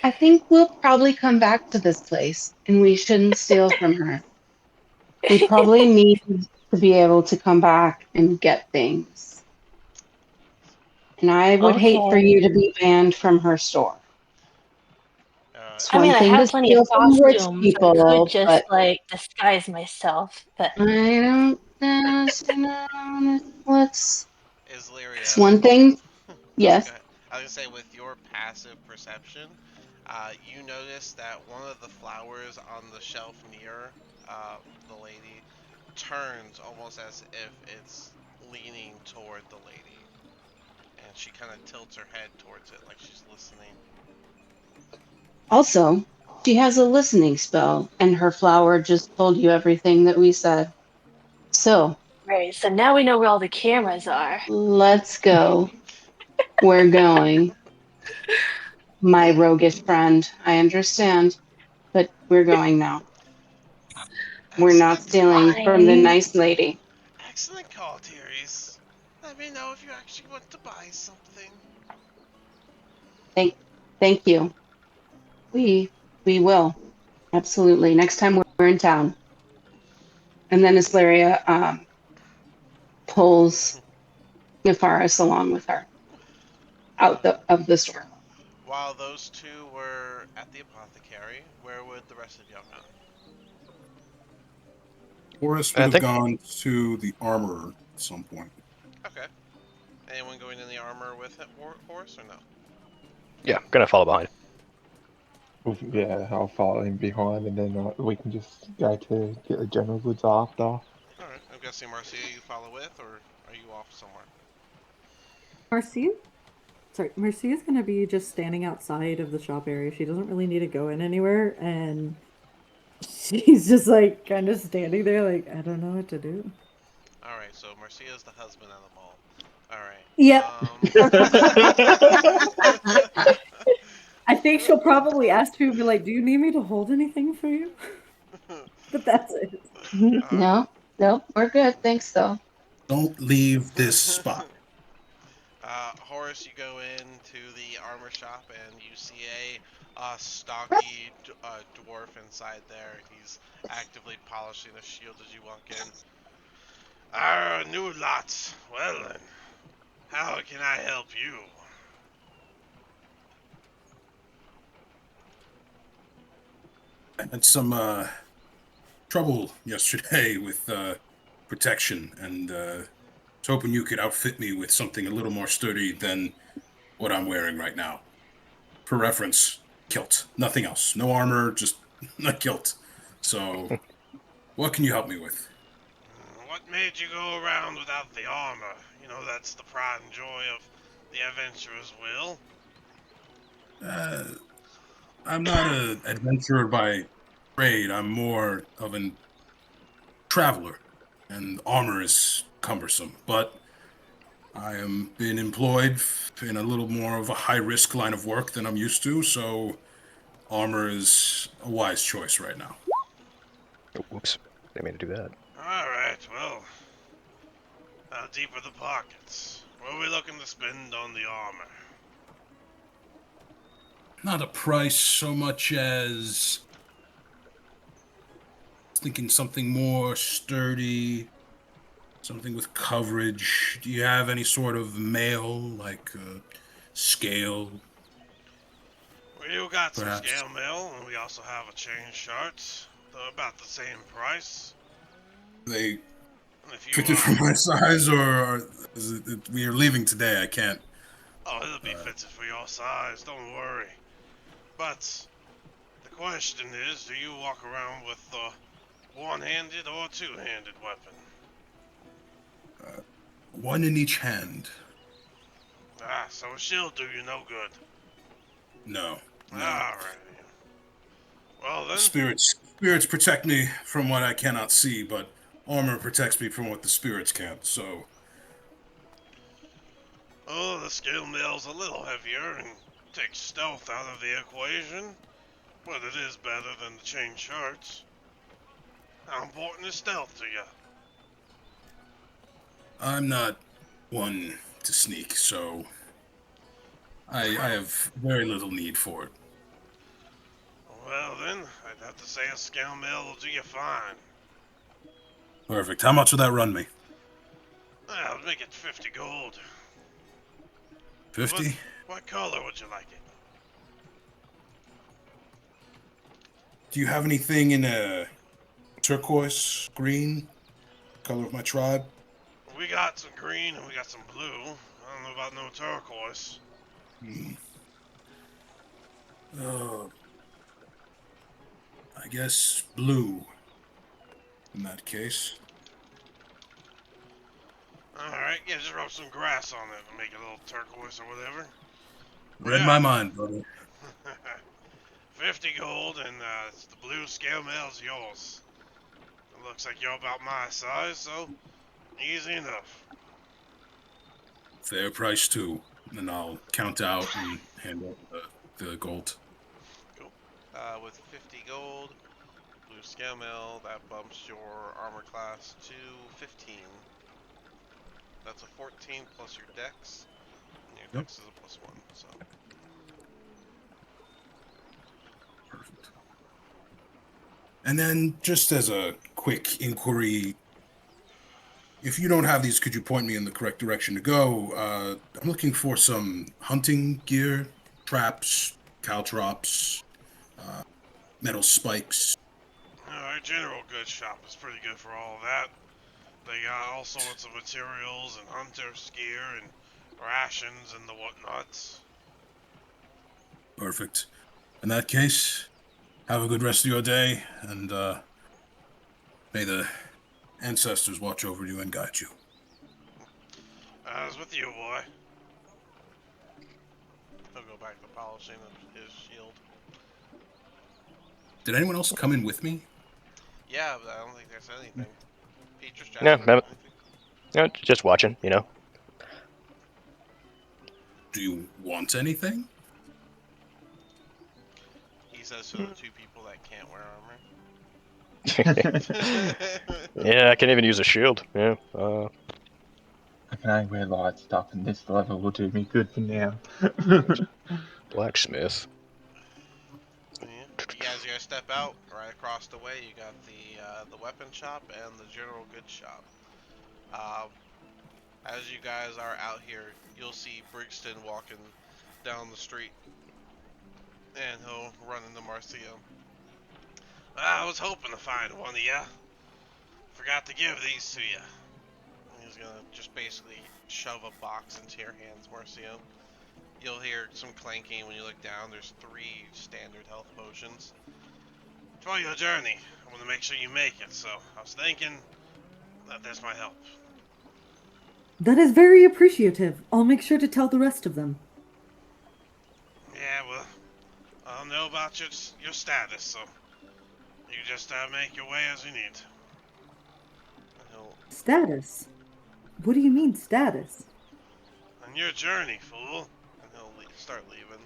I think we'll probably come back to this place and we shouldn't steal from her. We probably need to be able to come back and get things. And I would hate for Okay. you to be banned from her store. Uh, It's I mean, one I thing to have plenty of steal from rich costumes. I could people, just but like disguise myself, but I don't know. Let's. is It's Lyria. one thing. Oh, Yes. go ahead. I was gonna say, with your passive perception, you notice that one of the flowers on the shelf near the lady turns almost as if it's leaning toward the lady, and she kind of tilts her head towards it like she's listening. Also, she has a listening spell, and her flower just told you everything that we said. So right. So now we know where all the cameras are. let's go. We're going. My roguish friend. I understand, but we're going now. We're not Excellent stealing call. from the Fine. nice lady. Excellent call, dearies. Let me know if you actually want to buy something. Thank, thank you. We we will absolutely next time we're in town. And then Isleria pulls Nefaris along with her Uh, out of the store. while those two were at the apothecary, where would the rest of y'all go? Horace would I have think, gone to the armorer at some point. Okay. Anyone going in the armor with it, horse or no? yeah, gonna follow behind. Yeah, I'll follow him behind, and then we can just go to get the general goods after. All right. I'm guessing Marcia, you follow with, or are you off somewhere? Marcia? Sorry, Marcia's gonna be just standing outside of the shop area. She doesn't really need to go in anywhere, and she's just like kind of standing there, like, I don't know what to do. All right. So Marcia's the husband of them all. All right. Yep. I think she'll probably ask you, be like, "Do you need me to hold anything for you?" But that's it. uh, No, no, we're good. Thanks, though. Don't leave this spot. Horace, you go into the armor shop and you see a stocky dwarf inside there. He's actively polishing a shield as you walk in. New lots. Well then, how can I help you? I had some trouble yesterday with protection, and was hoping you could outfit me with something a little more sturdy than what I'm wearing right now. For reference, kilt. Nothing else. No armor, just a kilt. So, what can you help me with? What made you go around without the armor? You know, that's the pride and joy of the adventurer's will. Uh, I'm not an adventurer by trade. I'm more of an traveler, and armor is cumbersome. But I am being employed in a little more of a high risk line of work than I'm used to, so armor is a wise choice right now. Oh, whoops. They made me do that. Alright, well, how deep are the pockets? What are we looking to spend on the armor? Not a price so much as thinking something more sturdy, something with coverage. Do you have any sort of mail, like scale, We do got some perhaps? scale mail, and we also have a chain shirt. They're about the same price. They And if you, fitted for my size, or is we are leaving today? I can't. oh, it'll be Uh, fitted for your size, don't worry. But the question is, do you walk around with a one-handed or two-handed weapon? one in each hand. Ah, so a shield do you no good. No, no. Alright. Well then, Spirits protect me from what I cannot see, but armor protects me from what the spirits can't. So oh, the scale mail's a little heavier and takes stealth out of the equation, but it is better than the chain shirts. How important is stealth to you? I'm not one to sneak, so I have very little need for it. Well then, I'd have to say a scale mail will do you fine. Perfect. How much will that run me? I'll make it 50 gold. What 50? what color would you like it? Do you have anything in a turquoise, green, color of my tribe? We got some green and we got some blue. I don't know about no turquoise. Hmm. Oh, I guess blue in that case. Alright, yeah, just rub some grass on it and make it a little turquoise or whatever. Well, Read yeah. my mind, brother. 50 gold and the blue scale mail's yours. It looks like you're about my size, so easy enough. Fair price too. And I'll count out and hand out the gold. Cool. With 50 gold, blue scale mail, that bumps your armor class to 15. That's a 14 plus your dex, and your Yep. dex is a plus 1, so. Perfect. And then, just as a quick inquiry, if you don't have these, could you point me in the correct direction to go? I'm looking for some hunting gear, traps, caltrops, uh, metal spikes. Alright, General Goods Shop is pretty good for all of that. They got all sorts of materials and hunter's gear and rations and the whatnots. Perfect. In that case, have a good rest of your day, and may the ancestors watch over you and guide you. I was with you, boy. He'll go back to polishing of his shield. Did anyone else come in with me? Yeah, but I don't think there's anything. Petrus, No, Jasper, no, anything? no, just watching, you know. Do you want anything? He says to the two people that can't wear armor. Yeah, I can't even use a shield. Yeah. I can only wear light stuff, and this level will do me good for now. Blacksmith. Yeah. You guys step out right across the way. You got the weapon shop and the general goods shop. Um, as you guys are out here, you'll see Brixton walking down the street, and he'll run into Marcia. I was hoping to find one of ya. Forgot to give these to ya. He's gonna just basically shove a box into your hands, Marcia. You'll hear some clanking when you look down. There's 3 standard health potions. For your journey, I want to make sure you make it, so I was thinking that this might help. That is very appreciative. I'll make sure to tell the rest of them. Yeah, well, I don't know about your status, so you just make your way as you need. And he'll Status? What do you mean, status? On your journey, fool. and he'll start leaving.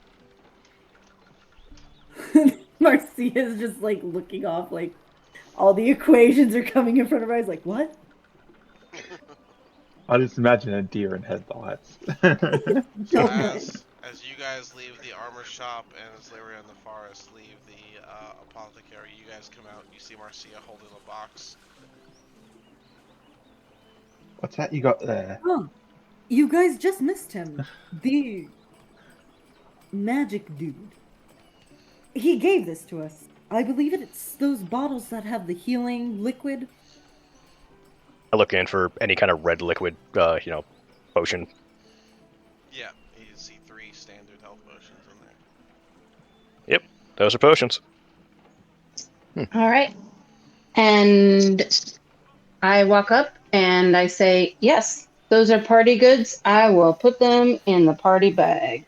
Marcia is just like looking off, like all the equations are coming in front of her eyes, like, what? I just imagine a deer in headlights. So Okay. as you guys leave the armor shop and as Larry and the Forest leave the apothecary, you guys come out. You see Marcia holding a box. What's that you got there? Oh, you guys just missed him. The magic dude. He gave this to us. I believe it's those bottles that have the healing liquid. I look in for any kind of red liquid, potion. Yeah, you see 3 standard health potions in there. Yep, those are potions. All right. And I walk up and I say, yes, those are party goods. I will put them in the party bag.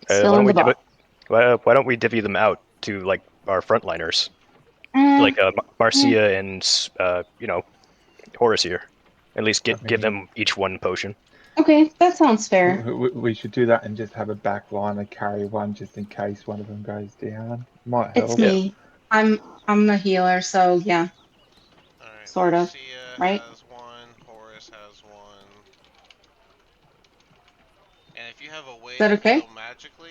Why Still don't in we the box. why don't we divvy them out to like our frontliners, Uh, like Marcia and Horace here. At least I give mean, them each one potion. okay, that sounds fair. we should do that and just have a back line and carry one just in case one of them goes down. Might It's help. Yeah, me. I'm a healer, so yeah, Alright, sort of, Marcia right? has one, Horace has one. And if you have a Is way that to okay? heal magically,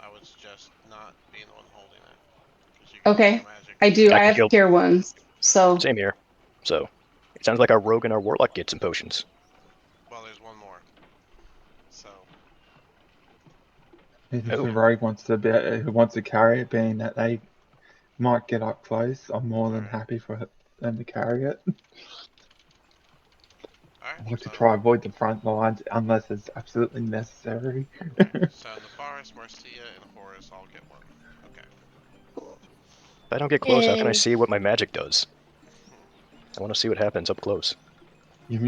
I would suggest not being the one holding it. Because you can heal Okay. magic. I do. I I can have heal. cure wounds. So, Same here. So it sounds like our rogue and our warlock get some potions. Well, there's one more. So, If Oh, the rogue who wants to carry it, being that they might get up close, I'm more than alright. happy for them to carry it. Alright, I like so, to try avoid the front lines unless it's absolutely necessary. alright. So in the forest, Marcia and Horace all get one. Okay. if I don't get close, how can I Yay. see what my magic does? I want to see what happens up close. You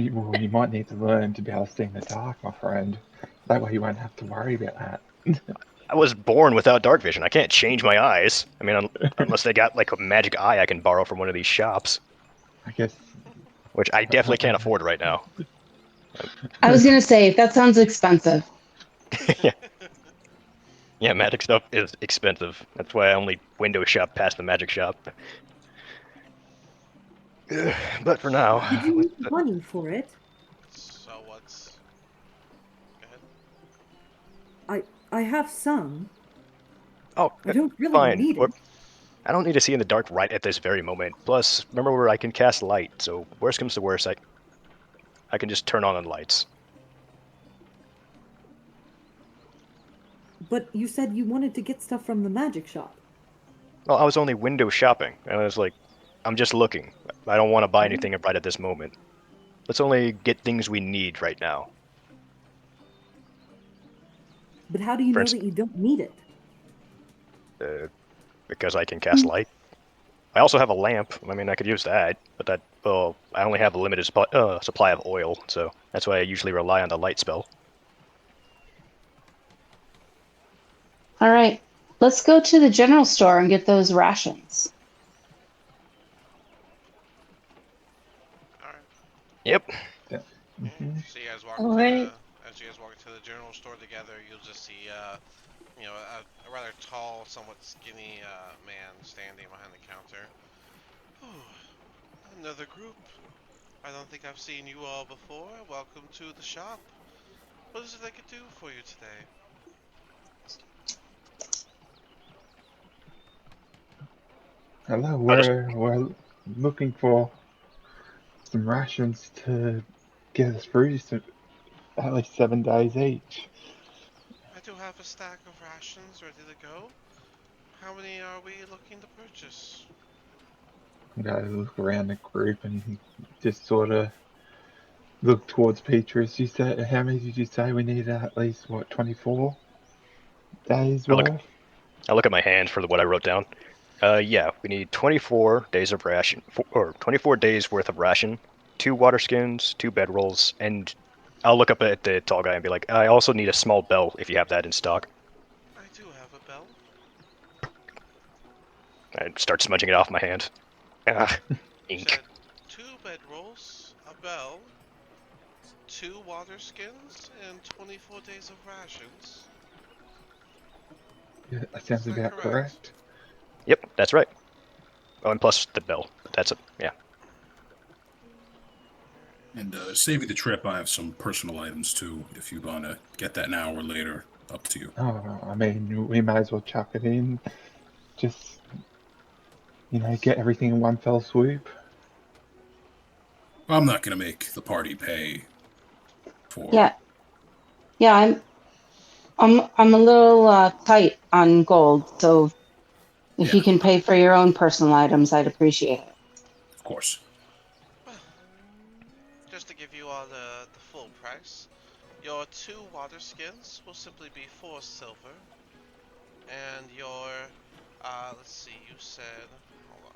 might need to learn to be able to see in the dark, my friend. That way you won't have to worry about that. I was born without dark vision. I can't change my eyes. I mean, unless they got like a magic eye I can borrow from one of these shops, I guess. which I definitely can't afford right now. I was gonna say that sounds expensive. Yeah, yeah, magic stuff is expensive. That's why I only window shop past the magic shop. But for now, Did you need money for it? So what's... Go ahead. I I have some. oh, I don't really fine. need it. I don't need to see in the dark right at this very moment. Plus, remember where I can cast light, so worst comes to worst, I can just turn on the lights. But you said you wanted to get stuff from the magic shop. Well, I was only window shopping, and I was like, I'm just looking. I don't want to buy Mhm. anything right at this moment. Let's only get things we need right now. But how do you For know that instance, you don't need it? because I can cast light. I also have a lamp. I mean, I could use that, but I only have a limited supply of oil, so that's why I usually rely on the light spell. All right. Let's go to the general store and get those rations. Alright. Yep. Yeah. Yeah. Hmm. So you guys walk All to right. as you guys walk into the general store together, you'll just see a rather tall, somewhat skinny man standing behind the counter. Oh, another group. I don't think I've seen you all before. Welcome to the shop. What is it I could do for you today? Hello, I just we're looking for some rations to get us through at least 7 days each. I do have a stack of rations ready to go. How many are we looking to purchase? I'm gonna look around the group and just sort of look towards Petrus. You said, how many did you say we needed? At least, what, 24 days I look worth? I look at my hand for what I wrote down. Yeah, we need 24 days of ration, or 24 days worth of ration, 2 water skins, 2 bedrolls, and I'll look up at the tall guy and be like, I also need a small bell if you have that in stock. I do have a bell. I start smudging it off my hand. Ah, You ink. said 2 bedrolls, a bell, 2 water skins, and 24 days of rations. Yeah, that Is sounds that about correct? correct. Yep, that's right. Oh, and plus the bell. But that's it. Yeah. And save you the trip, I have some personal items too. If you want to get that now or later, up to you. Oh, I mean, we may as well chuck it in. Just, get everything in one fell swoop. I'm not going to make the party pay for. Yeah, yeah, I'm a little tight on gold, so if Yeah, you can pay for your own personal items, I'd appreciate it. of course. Well, just to give you all the full price, your 2 water skins will simply be 4 silver, and your, let's see, you said, hold on,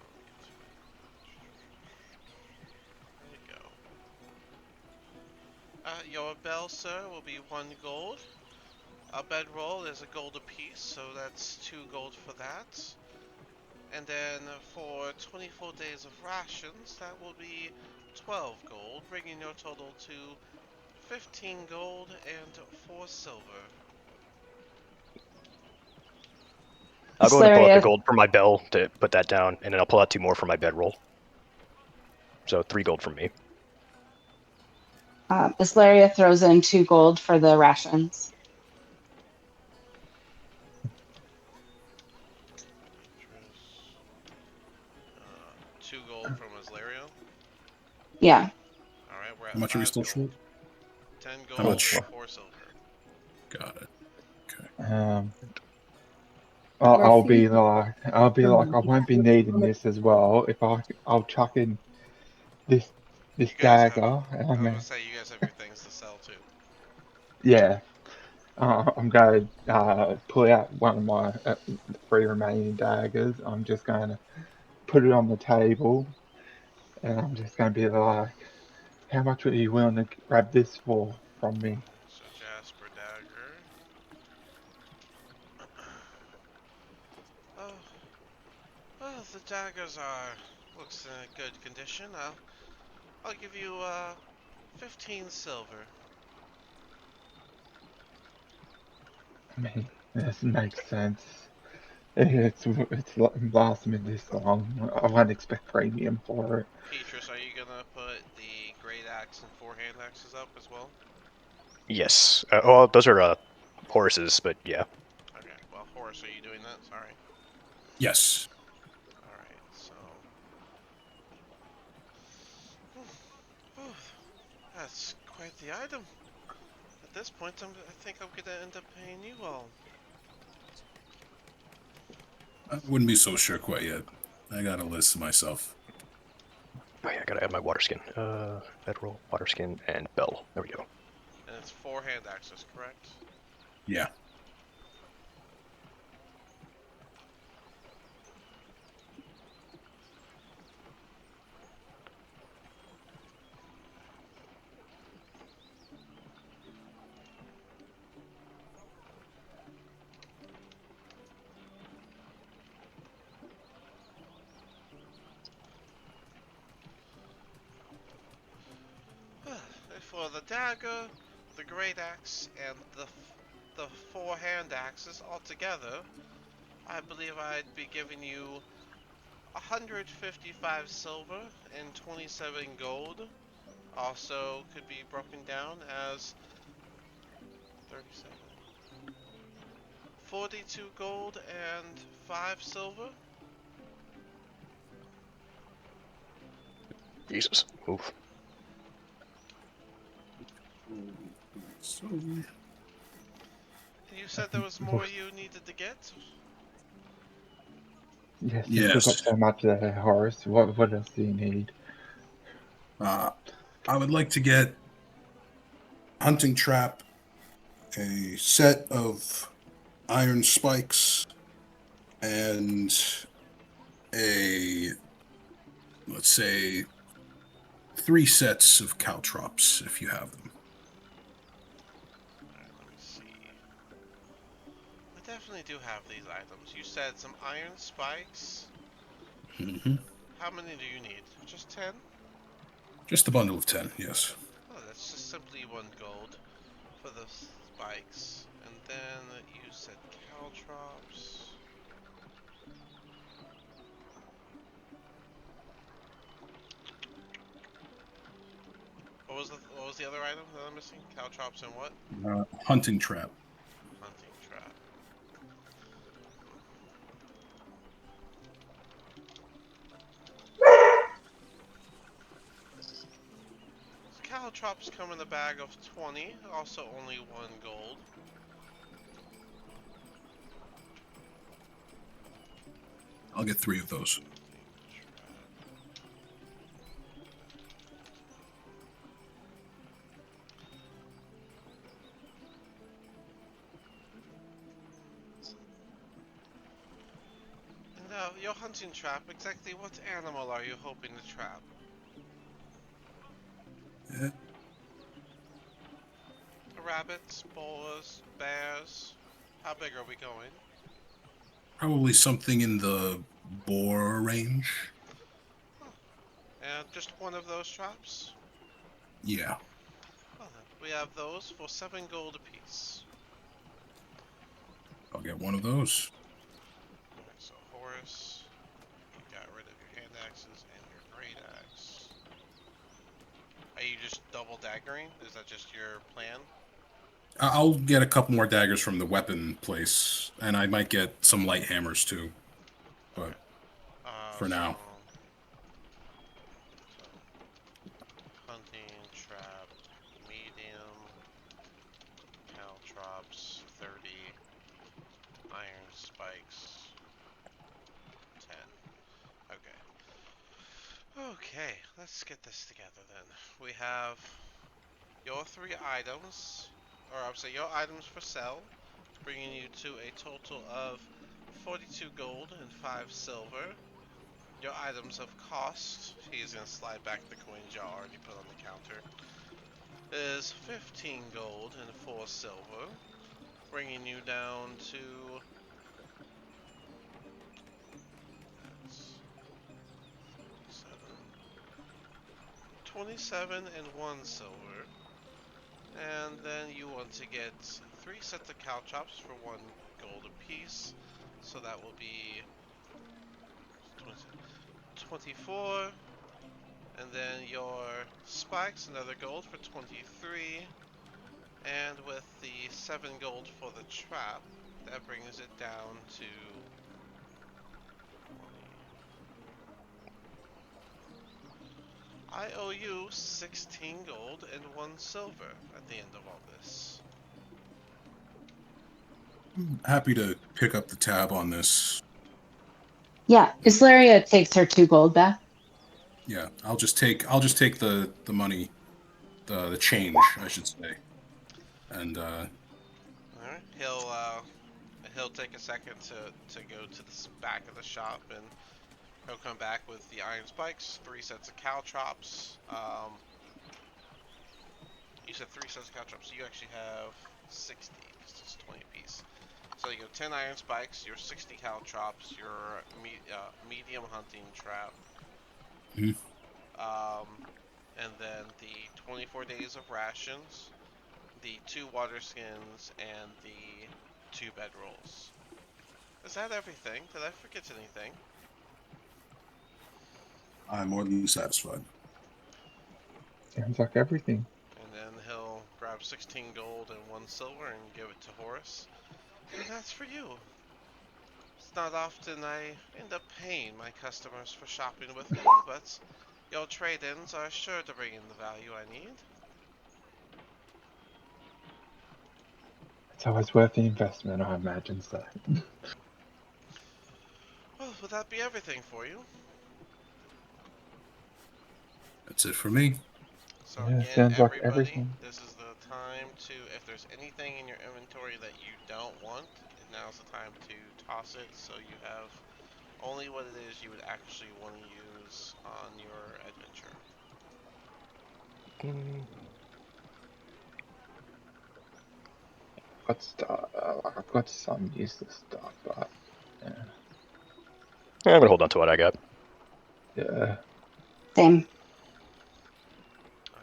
let me get to it. There you go. Your bell, sir, will be 1 gold. A bedroll is a gold apiece, so that's 2 gold for that. And then for 24 days of rations, that will be 12 gold, bringing your total to 15 gold and 4 silver. I'll go in and pull out the Islaria, gold for my bell to put that down, and then I'll pull out 2 more for my bedroll. So 3 gold from me. Islaria throws in 2 gold for the rations. Beatrice. 2 gold from Aslario. Yeah. Alright, we're How at much are we 5 still gold. short? 10 How gold much? and Oh, 4 silver. Got it. Okay. um, Marcy, I'll be like, um, I won't be needing this as well. I'll chuck in this You this guys have, dagger. I was gonna say, you guys have your things to sell too. Yeah, I'm going to pull out one of my 3 remaining daggers. I'm just going to put it on the table, and I'm just going to be like, "How much are you willing to grab this for from me?" So Jasper Dagger. Oh, well, the daggers are, looks in good condition. I'll give you, 15 silver. I mean, this makes sense. It's lasted me this long. I won't expect premium for it. Petrus, are you gonna put the great axe and 4 hand axes up as well? Yes. Oh, those are horses, but yeah. Okay, well, Horace, are you doing that? Sorry. Yes. Alright, so. Whew, that's quite the item. At this point, I think I'm gonna end up paying you all. I wouldn't be so sure quite yet. I got a list myself. Oh yeah, I gotta add my water skin. Bedroll, water skin, and bell. There we go. And it's 4 hand axes, correct? Yeah. For the dagger, the great axe, and the 4 hand axes altogether, I believe I'd be giving you 155 silver and 27 gold. Also could be broken down as 37, 42 gold and 5 silver. Jesus. Oof. So, And you said there was more you needed to get? Yes, you've got yes. so much there, Horace. What else do you need? I would like to get hunting trap, a set of iron spikes, and a, let's say, 3 sets of caltrops, if you have them. Alright, let me see. I definitely do have these items. You said some iron spikes. Hmm. How many do you need? Just 10? Just a bundle of 10, yes. Oh, that's just simply 1 gold for the spikes. And then you said caltrops. What was the other item that I'm missing? Caltrops and what? Hunting trap. Hunting trap. So caltrops come in a bag of 20, also only 1 gold. I'll get 3 of those. Hunting trap. And your hunting trap, exactly what animal are you hoping to trap? Eh, Rabbits, boars, bears? How big are we going? Probably something in the boar range. Huh. And just one of those traps? Yeah, Well then, we have those for 7 gold apiece. I'll get one of those. Alright, so Horus, you got rid of your hand axes and your great axe. Are you just double daggering? Is that just your plan? I'll get a couple more daggers from the weapon place, and I might get some light hammers too. But Okay. for now, So hunting trap, medium, caltrops, 30, iron spikes, 10. Okay. Okay, let's get this together then. We have your 3 items, or I would say your items for sale, bringing you to a total of 42 gold and 5 silver. Your items of cost, he's going to slide back the coin jar already put on the counter, is 15 gold and 4 silver, bringing you down to, that's 27 and 1 silver. And then you want to get 3 sets of caltrops for 1 gold apiece. So that will be 24. And then your spikes, another gold for 23. And with the 7 gold for the trap, that brings it down to 20. I owe you 16 gold and 1 silver at the end of all this. happy to pick up the tab on this. Yeah, Islaria takes her 2 gold back. Yeah, I'll just take the money, the change, I should say, and Alright, he'll take a second to go to the back of the shop, and he'll come back with the iron spikes, 3 sets of caltrops. You said 3 sets of caltrops, so you actually have 60 because it's 20 apiece. So you go 10 iron spikes, your 60 caltrops, your medium hunting trap, Mhm. and then the 24 days of rations, the 2 water skins, and the 2 bedrolls. Is that everything? Did I forget anything? I'm more than satisfied. Sounds like everything. And then he'll grab 16 gold and 1 silver and give it to Horace. And that's for you. It's not often I end up paying my customers for shopping with me, but your trade-ins are sure to bring in the value I need. It's always worth the investment, I imagine so. Well, would that be everything for you? That's it for me. So Yeah, again, sounds like everybody, everything. this is the time to, if there's anything in your inventory that you don't want, now's the time to toss it so you have only what it is you would actually want to use on your adventure. Got stuff. I've got some useless stuff, but yeah, I'm gonna hold on to what I got. yeah, Same. Okay.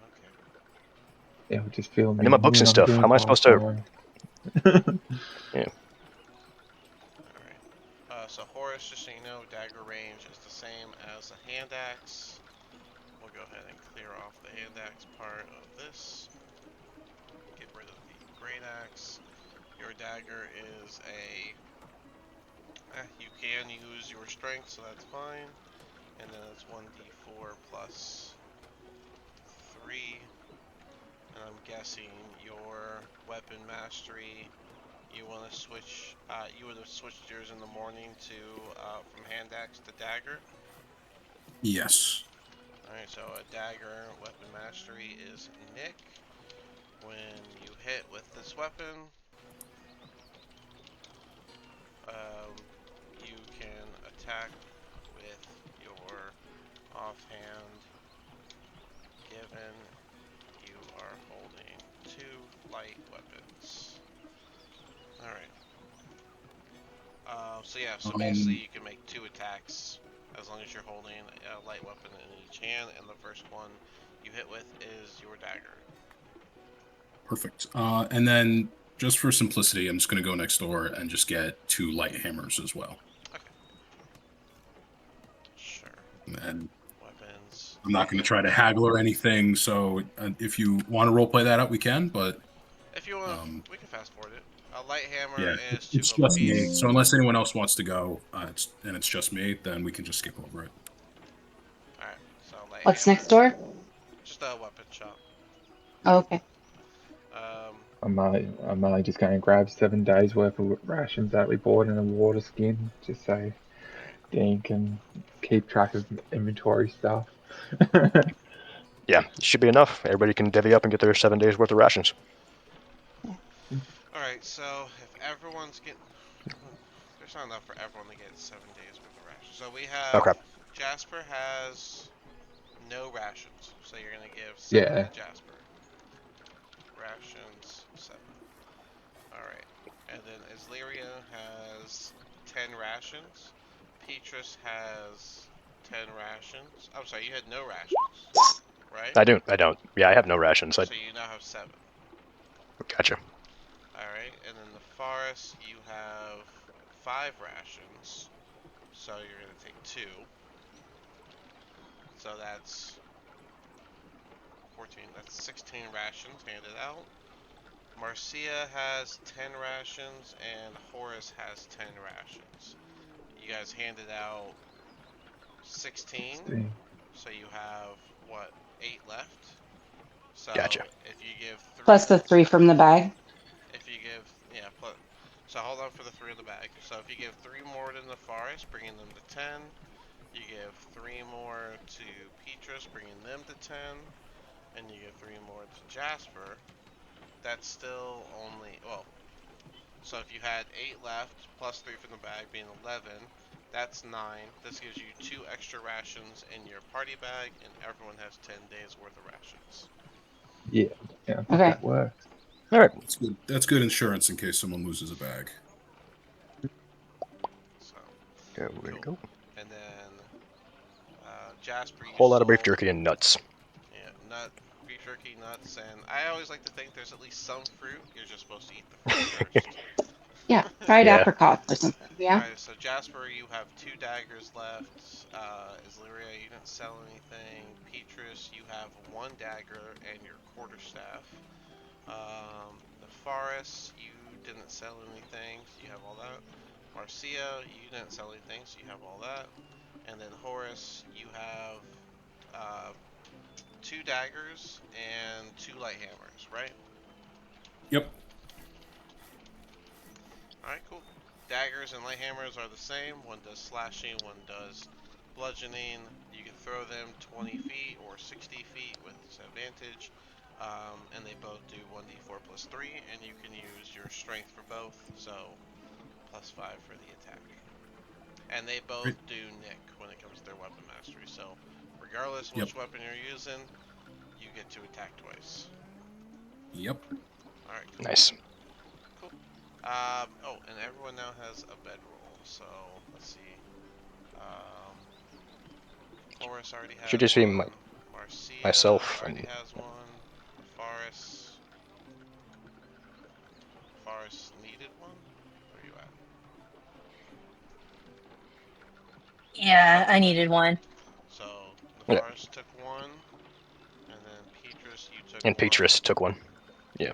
yeah. Just fill And me then my books in. and I'm stuff. How doing am I part supposed to? time. Yeah. Alright. So Horace, just so you know, dagger range is the same as a hand axe. We'll go ahead and clear off the hand axe part of this. Get rid of the great axe. Your dagger is a... you can use your strength, so that's fine. And then it's 1d4 plus 3. And I'm guessing your weapon mastery, you want to switch, you would have switched yours in the morning to, from hand axe to dagger. Yes. Alright, so a dagger weapon mastery is Nick. When you hit with this weapon, you can attack with your offhand, given you are holding 2 light weapons. Alright. So yeah, so basically you can make 2 attacks as long as you're holding a light weapon in each hand, and the first one you hit with is your dagger. Perfect. And then just for simplicity, I'm just going to go next door and just get 2 light hammers as well. Okay. Sure. And Weapons. I'm not going to try to haggle or anything. So if you want to roleplay that out, we can. But If you want, we can fast forward it. A light hammer yeah, is 2 it's gold just me. apiece. So unless anyone else wants to go, and it's just me, then we can just skip over it. Alright, so light What's hammer. next door? Just a weapon shop. Oh, okay. I'm just going to grab 7 days worth of rations that we bought in a water skin, just so Dean can keep track of inventory stuff. Yeah, it should be enough. Everybody can divvy up and get their 7 days worth of rations. Alright, so if everyone's getting... There's not enough for everyone to get 7 days worth of rations. So we have... Okay. Jasper has no rations, so you're going to give 7 Yeah. to Jasper. Rations, 7. Alright. And then Isleria has 10 rations. Petrus has 10 rations. I'm sorry, you had no rations, right? I don't. Yeah, I have no rations. So you now have 7. Gotcha. Alright, and then the forest, you have 5 rations. So you're going to take 2. So that's 14, that's 16 rations handed out. Marcia has 10 rations, and Horace has 10 rations. You guys handed out 16, so you have, what, 8 left? So Gotcha. if you give 3... Plus the 3 from the bag. If you give, yeah, so hold on for the 3 in the bag. So if you give 3 more to the forest, bringing them to 10. You give 3 more to Petrus, bringing them to 10. And you give 3 more to Jasper. That's still only, well, so if you had 8 left, plus 3 from the bag being 11, that's 9. This gives you 2 extra rations in your party bag, and everyone has 10 days worth of rations. Yeah, I think Okay. that works. All right. That's good. That's good insurance in case someone loses a bag. So, There we go. and then Jasper, you Whole lot of beef sold, jerky and nuts. yeah, beef jerky, nuts, and I always like to think there's at least some fruit. You're just supposed to eat the fruit first. Yeah, fried Yeah. apricots or something. Yeah. Alright, so Jasper, you have 2 daggers left. Islyria, you didn't sell anything. Petrus, you have 1 dagger and your quarterstaff. The Forest, you didn't sell anything, so you have all that. Marcia, you didn't sell anything, so you have all that. And then Horace, you have uh, 2 daggers and 2 light hammers, right? Yep. Alright, cool. Daggers and light hammers are the same. One does slashing, one does bludgeoning. You can throw them 20 feet or 60 feet with disadvantage. And they both do 1d4 plus 3, and you can use your strength for both, so plus 5 for the attack. And they both Great. do nick when it comes to their weapon mastery, so regardless of Yep. which weapon you're using, you get to attack twice. Yep. Alright, cool. Nice. Cool. Oh, and everyone now has a bedroll, so let's see. Horace already Should had just be one. Marcia myself already and has one. Faris. Faris needed one? Where are you at? Yeah, Oh, I okay. needed one. So, yeah, Nefaris took one, and then Petrus, you took and one. Petrus took one. Yeah.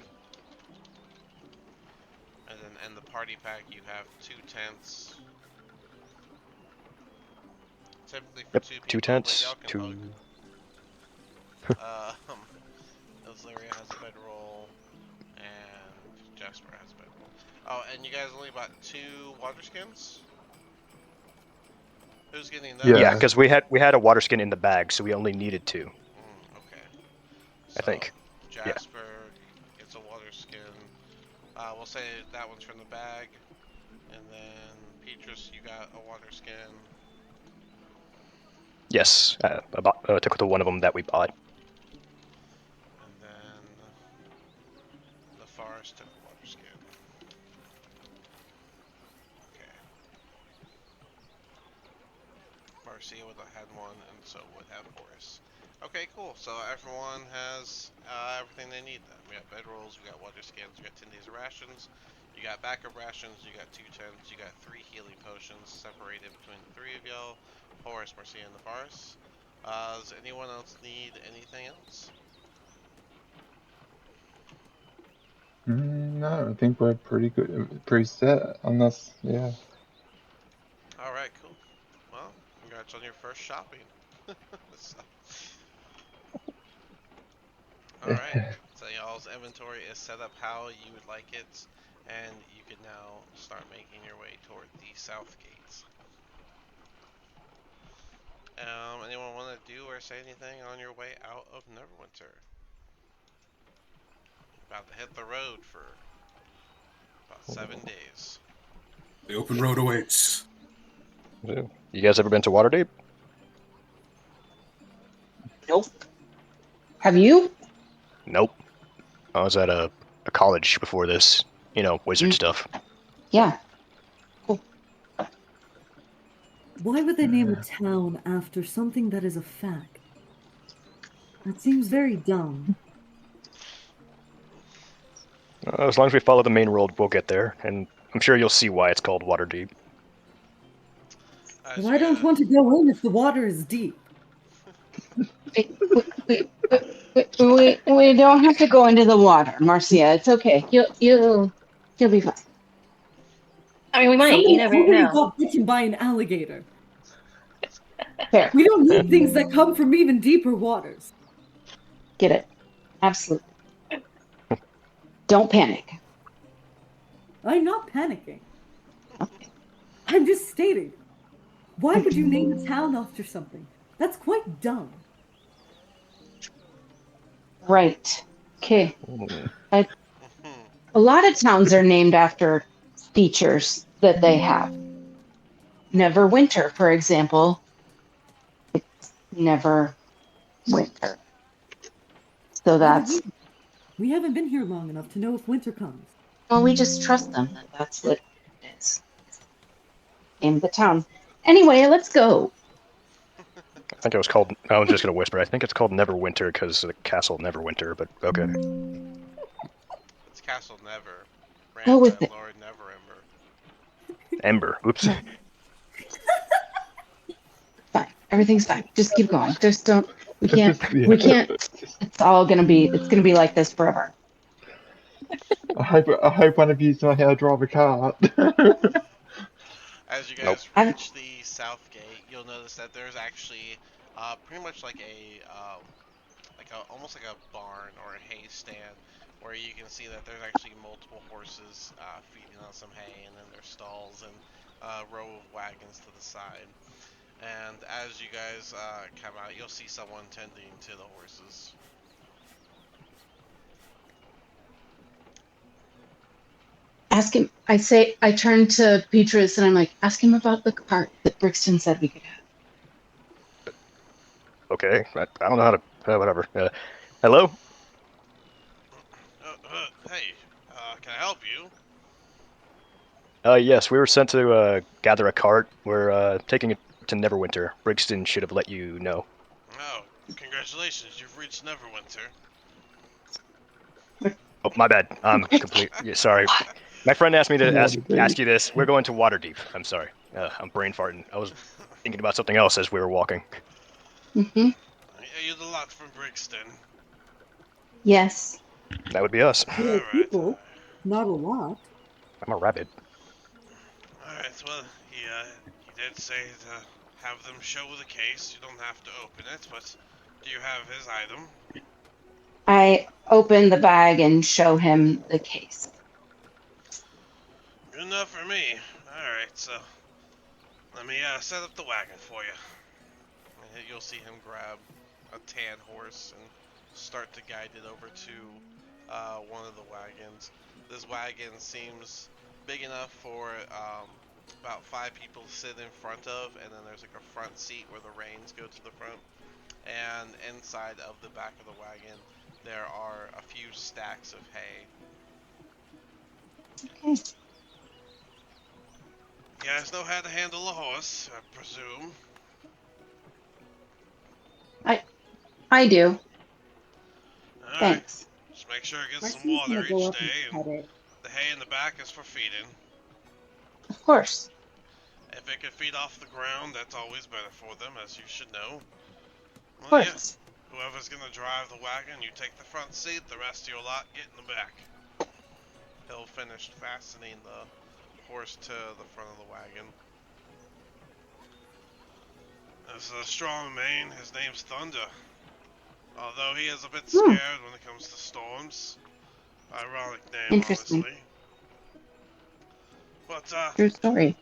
And then in the party pack, you have 2 tents. Typically for Yep. 2 2 people, but y'all tents. can hug. 2. Illyria has a bedroll, and Jasper has a bedroll. Oh, and you guys only bought 2 water skins? Who's getting Yeah, Yeah. those? because we had a water skin in the bag, so we only needed 2. Okay. I So, think. Yeah. Jasper gets a water skin. We'll say that one's from the bag. And then, Petrus, you got a water skin. Yes. Took the one of them that we bought. And then, the forest took a water skin. Okay. Marcia would have had one, and so would have Horace. Okay, cool. So everyone has everything they need then. We got bedrolls, we got water skins, we got 10 days of rations, you got backup rations, you got 2 tents, you got 3 healing potions separated between the 3 of y'all, Horace, Marcia, and the Forest. Does anyone else need anything else? No, I think we're pretty good, pretty set. Unless, yeah. Alright, cool. Well, congrats on your first shopping. So, alright. So y'all's inventory is set up how you would like it, and you can now start making your way toward the south gates. Anyone want to do or say anything on your way out of Neverwinter? About to hit the road for about 7 days. The open road awaits. You guys ever been to Waterdeep? Nope. Have you? Nope. I was at a college before this. Wizard stuff. Yeah. Why would they name a town after something that is a fact? That seems very dumb. As long as we follow the main road, we'll get there, and I'm sure you'll see why it's called Waterdeep. As But you I don't guys, want to go in if the water is deep. We don't have to go into the water, Marcia. It's okay. You'll be fine. I mean, we might. You Somebody never already know. got bitten by an alligator. Fair. We don't need things that come from even deeper waters. Get it. Absolutely. Don't panic. I'm not panicking. I'm just stating. Why would you name a town after something? That's quite dumb. Right. Okay. Mm. A lot of towns are named after features that they have. Neverwinter, for example. Never winter. So Why would that's, we haven't been here long enough to know if winter comes. well, we just trust them that that's what it is. Name the town. Anyway, let's go. I think it was called. I was just gonna whisper. I think it's called Neverwinter because the castle Neverwinter. But okay. it's Castle Never. Go ran by with it. Lord Neverember. Ember. Oops. No. Fine. Everything's fine. Just keep going. Just don't. We It's can't. just, yeah. We can't. It's just, It's all gonna be. It's gonna be like this forever. I hope one of you know how to drive a car. As you Nope. guys I've. reach the south gate, you'll notice that there's actually pretty much like a almost like a barn or a hay stand where you can see that there's actually multiple horses feeding on some hay, and then there's stalls and a row of wagons to the side. And as you guys come out, you'll see someone tending to the horses. Ask him. I say. I turn to Petrus and I'm like, ask him about the cart that Brixton said we could have. Okay. I don't know how to. Whatever. Hello. Hey, can I help you? Yes, we were sent to gather a cart. We're taking it to Neverwinter. Brixton should have let you know. Oh, congratulations, you've reached Neverwinter. Oh, my bad. I'm complete. Yeah, sorry. My friend asked me to ask Waterdeep. you this. We're going to Waterdeep. I'm sorry. I'm brain farting. I was thinking about something else as we were walking. Mm-hmm. Are you the lot from Brixton? Yes. That would be us. There are Alright, people, not a lot. I'm a rabbit. alright, well, he did say to have them show the case. You don't have to open it, but do you have his item? I open the bag and show him the case. Good enough for me. Alright, so let me set up the wagon for you. And you'll see him grab a tan horse and start to guide it over to one of the wagons. This wagon seems big enough for about 5 people to sit in front of, and then there's like a front seat where the reins go to the front. And inside of the back of the wagon, there are a few stacks of hay. Okay. You guys know how to handle a horse, I presume. I do. Alright, Thanks. just make sure it gets some Marcy's water gonna go each up and day, and pet it. the hay in the back is for feeding. Of course. If it can feed off the ground, that's always better for them, as you should know. Of Well, yeah, course. whoever's gonna drive the wagon, you take the front seat, the rest of your lot get in the back. He'll finish fastening the horse to the front of the wagon. This is a strong mane, his name's Thunder. Although he is a bit Hmm. scared when it comes to storms. Ironic name, Interesting. honestly. But, True story.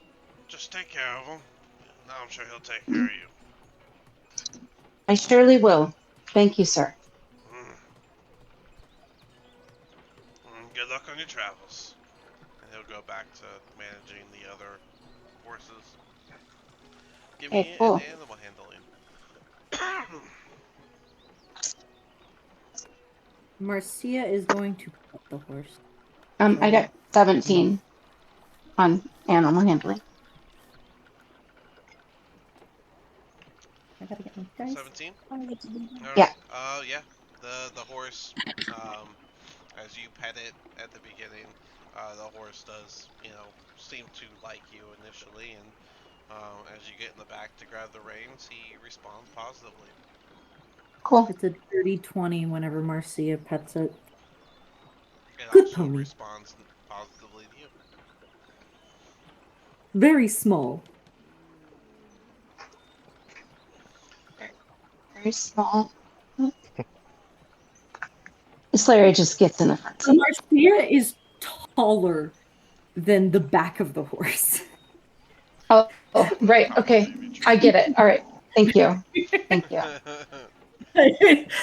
just take care of him. Now I'm sure he'll take care of you. I surely will. Thank you, sir. Mm. Good luck on your travels. And he'll go back to managing the other horses. Give Okay, me an cool. animal handling. Marcia is going to pet the horse. I got 17 on animal handling. I gotta get my dice. 17? Yeah. Alright. Yeah. The horse, as you pet it at the beginning, the horse does, seem to like you initially, and as you get in the back to grab the reins, he responds positively. Cool. It's a dirty 20 whenever Marcia pets it. It Good also pony. responds positively to you. Very small. Very small. Slayer just gets in the front So seat. Marcia is taller than the back of the horse. Oh, right. Okay. I get it. All right. Thank you. Thank you.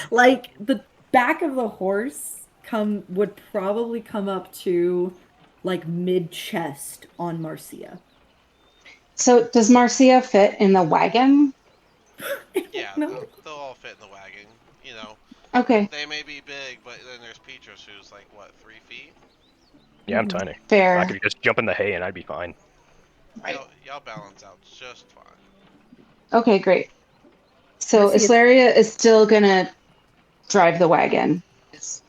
Like the back of the horse would probably come up to like mid chest on Marcia. So does Marcia fit in the wagon? Yeah, No. they'll all fit in the wagon. You know, Okay. they may be big, but then there's Petrus, who's like, what, 3 feet? Yeah, I'm tiny. I Fair. could just jump in the hay and I'd be fine. Right. Y'all balance out just fine. Okay, great. So Marcia, Islaria is still gonna drive the wagon. It's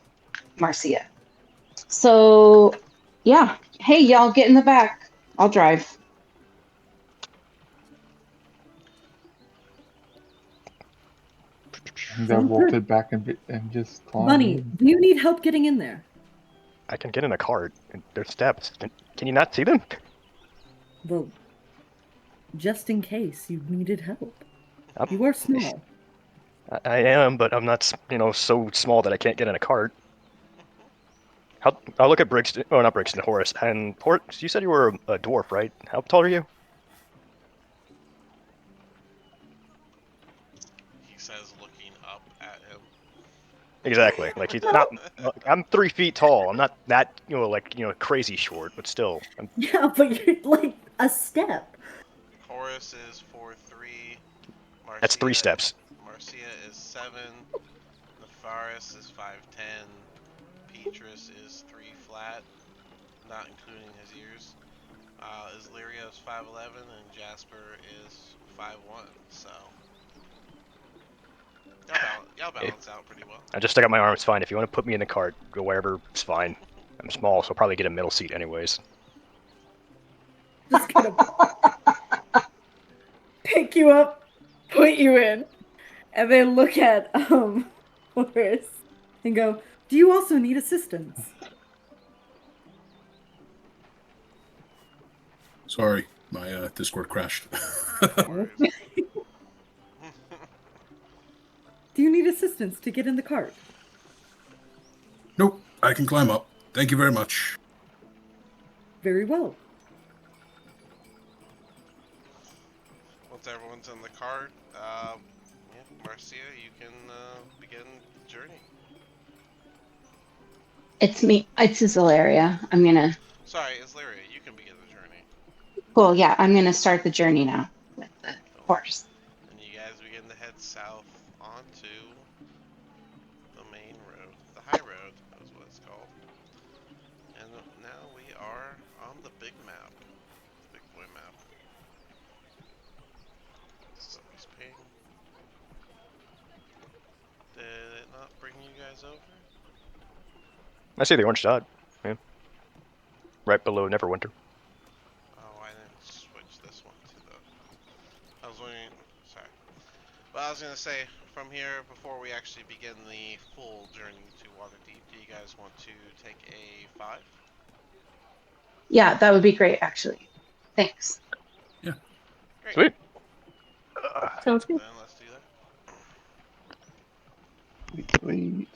Marcia. So Yeah. Hey, y'all, get in the back. I'll drive. I think I Sounds walk to the good. back and just climb Bunny, in. do you need help getting in there? I can get in a cart. And there's steps. Can you not see them? Well, just in case you needed help. I'm, You are small. I am, but I'm not, so small that I can't get in a cart. I'll look at Brixton. Oh, not Brixton, Horace. And Horace, you said you were a dwarf, right? How tall are you? He says, looking up at him. Exactly. Like he's not. I'm 3 feet tall. I'm not that, crazy short, but still. Yeah, but you're like a step. Horace is 4'3". That's 3 Marcia steps. Marcia is 7. Nefaris is 5'10". Petrus is 3 flat, not including his ears. Islyria is 5'11", and Jasper is 5'1". So y'all If balance out pretty well. I just stick out my arm, it's fine. If you want to put me in the cart, go wherever, it's fine. I'm small, so I'll probably get a middle seat anyways. Just gonna pick you up, put you in, and then look at Horace and go, "Do you also need assistance?" Sorry, my Discord crashed. No worries. Do you need assistance to get in the cart? Nope, I can climb up. Thank you very much. Very well. Once everyone's in the cart, yeah, Marcia, you can begin the journey. It's me. It's Zalaria. I'm gonna. Sorry, Islyria, you can begin the journey. Cool. Yeah, I'm gonna start the journey now with the Cool. horse. And you guys begin to head south onto the main road. The high road is what it's called. And now we are on the big map. The big boy map. Focus ping. Did it not bring you guys over? I see the orange dot. Yeah. Right below Neverwinter. Oh, I didn't switch this one to the... I was wondering... Sorry. Well, I was going to say, from here, before we actually begin the full journey to Waterdeep, do you guys want to take a 5? Yeah, that would be great, actually. Thanks. Yeah. Great. Sweet. Sounds good. Then let's do that. Sweet.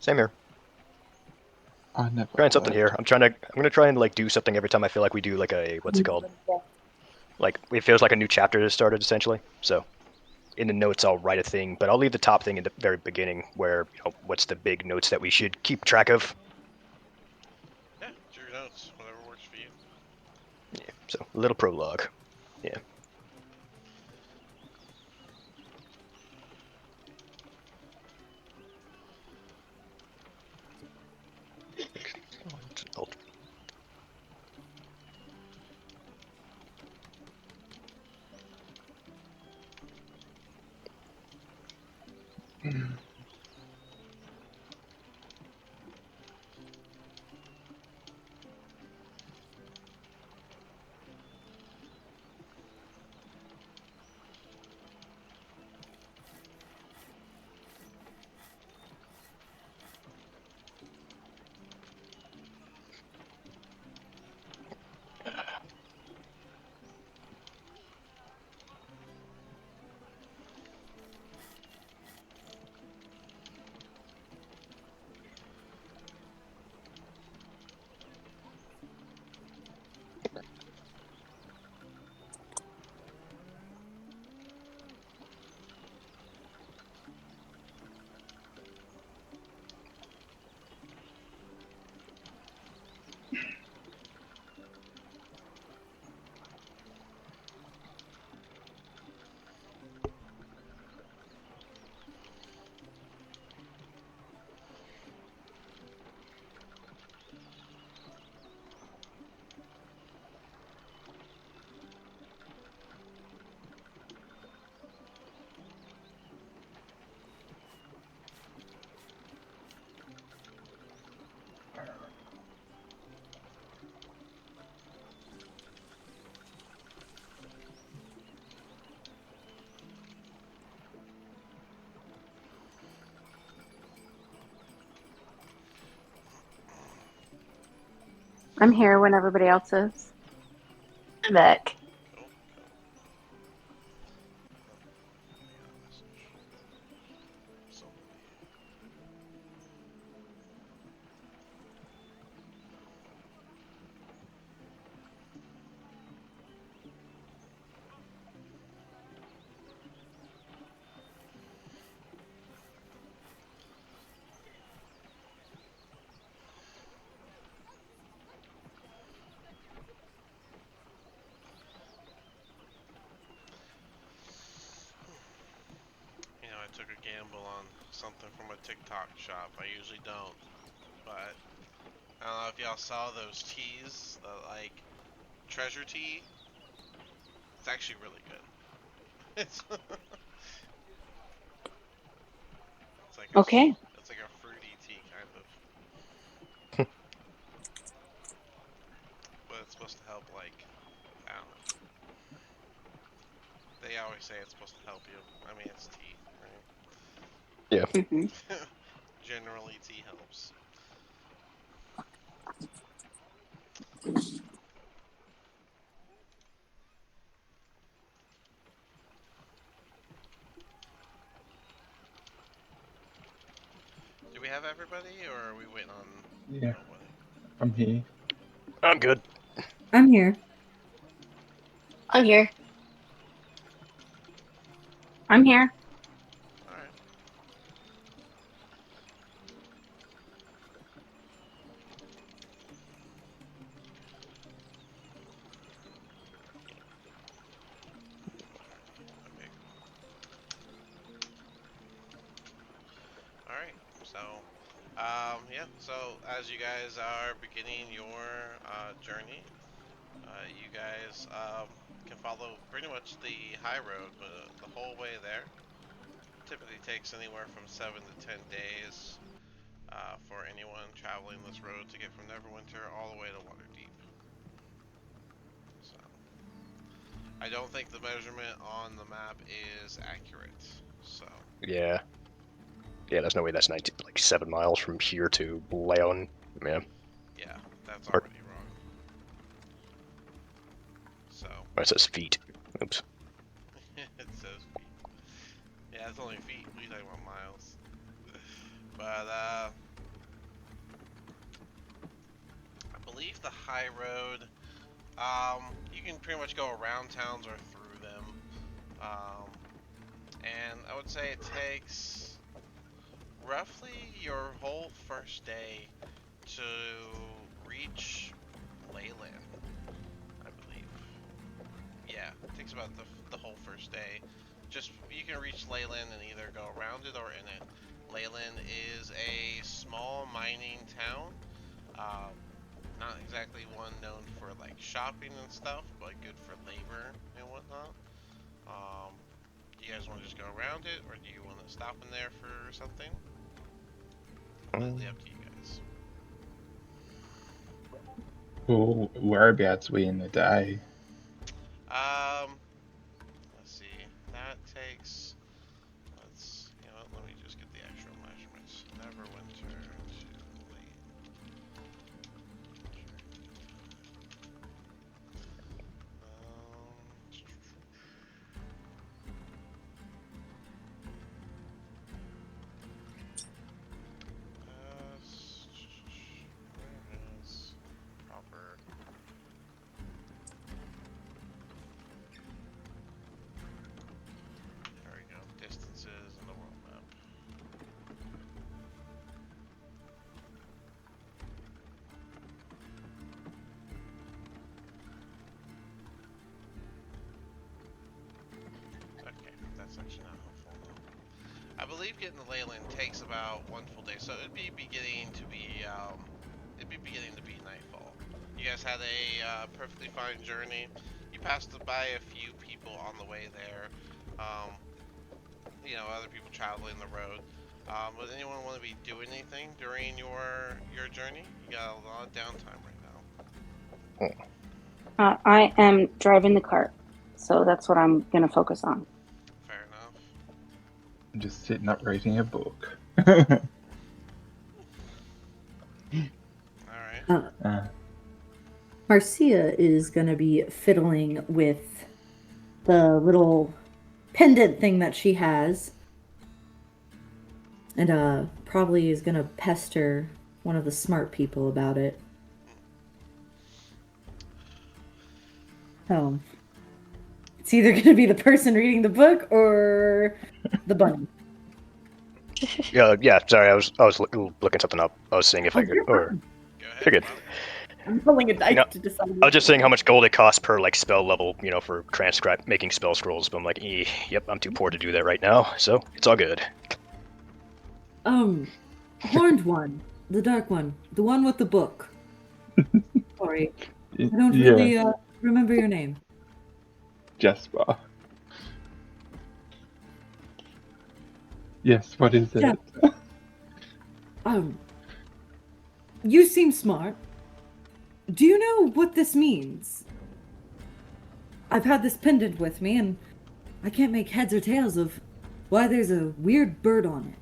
Same here. I never Trying something left. here. I'm gonna try and like do something every time I feel like we do like a what's it called? Like it feels like a new chapter has started essentially. So in the notes I'll write a thing, but I'll leave the top thing in the very beginning where what's the big notes that we should keep track of. Yeah, it's your notes, whatever works for you. Yeah. So a little prologue. Yeah. I'm here when everybody else is. I'm back. Cool, cool. Oh, I got a message. Somebody. I took a gamble on something from a TikTok shop. I usually don't, but I don't know if y'all saw those teas, the like treasure tea. It's actually really good. It's it's like a Okay. it's like a fruity tea kind of, but it's supposed to help like I don't know. They always say it's supposed to help you. I mean, it's tea, Yeah. Hmm. right? Generally, tea helps. Do we have everybody, or are we waiting on Yeah, nobody? I'm here. I'm good. I'm here. I'm here. I'm here. All right. Okay. Cool. All right. So, yeah. So as you guys are beginning your journey, you guys can follow pretty much the high road, but the whole way there typically takes anywhere from 7 to 10 days for anyone traveling this road to get from Neverwinter all the way to Waterdeep. So I don't think the measurement on the map is accurate. So Yeah. Yeah, there's no way that's 19, like 7 miles from here to Leon. Yeah. yeah, that's Or already wrong. So it says feet. Oops. it says feet. Yeah, it's only feet. We talking about miles. But believe the high road, you can pretty much go around towns or through them. Um, and I would say it takes roughly your whole first day to reach Leyland, I believe. Yeah, it takes about the whole first day. Just you can reach Leyland and either go around it or in it. Leyland is a small mining town. Uh, Not exactly one known for like shopping and stuff, but good for labor and whatnot. Um, do you guys want to just go around it, or do you want to stop in there for something? Completely up to you guys. Well, whereabouts we in the day? Um, let's see. That takes. You know what? Let me just get the actual measurements. Neverwinter to late. Where is proper? There we go. Distances in the world map. Okay, that's actually not helpful. I believe getting to Leyland takes about one full day, so it'd be beginning to be nightfall. You guys had a perfectly fine journey. You passed by a few people on the way there. Um, other people traveling the road. Would anyone want to be doing anything during your journey? You got a lot of downtime right now. I am driving the cart, so that's what I'm gonna focus on. Fair enough. I'm just sitting up reading a book. All right. Marcia is going to be fiddling with the little pendant thing that she has. And probably is going to pester one of the smart people about it. So it's either going to be the person reading the book or the bunny. Yeah. Sorry, I was looking something up. I was seeing if I could, or Go ahead. you're good. I'm pulling a dice No, to decide. I was just saying how much gold it costs per like spell level, for making spell scrolls. But I'm like, yep, I'm too poor to do that right now, so it's all good. Horned one, the dark one, the one with the book. Sorry, I don't Yeah, really remember your name. Jasper. Yes, what is it? Yeah. You seem smart. Do you know what this means? I've had this pendant with me, and I can't make heads or tails of why there's a weird bird on it.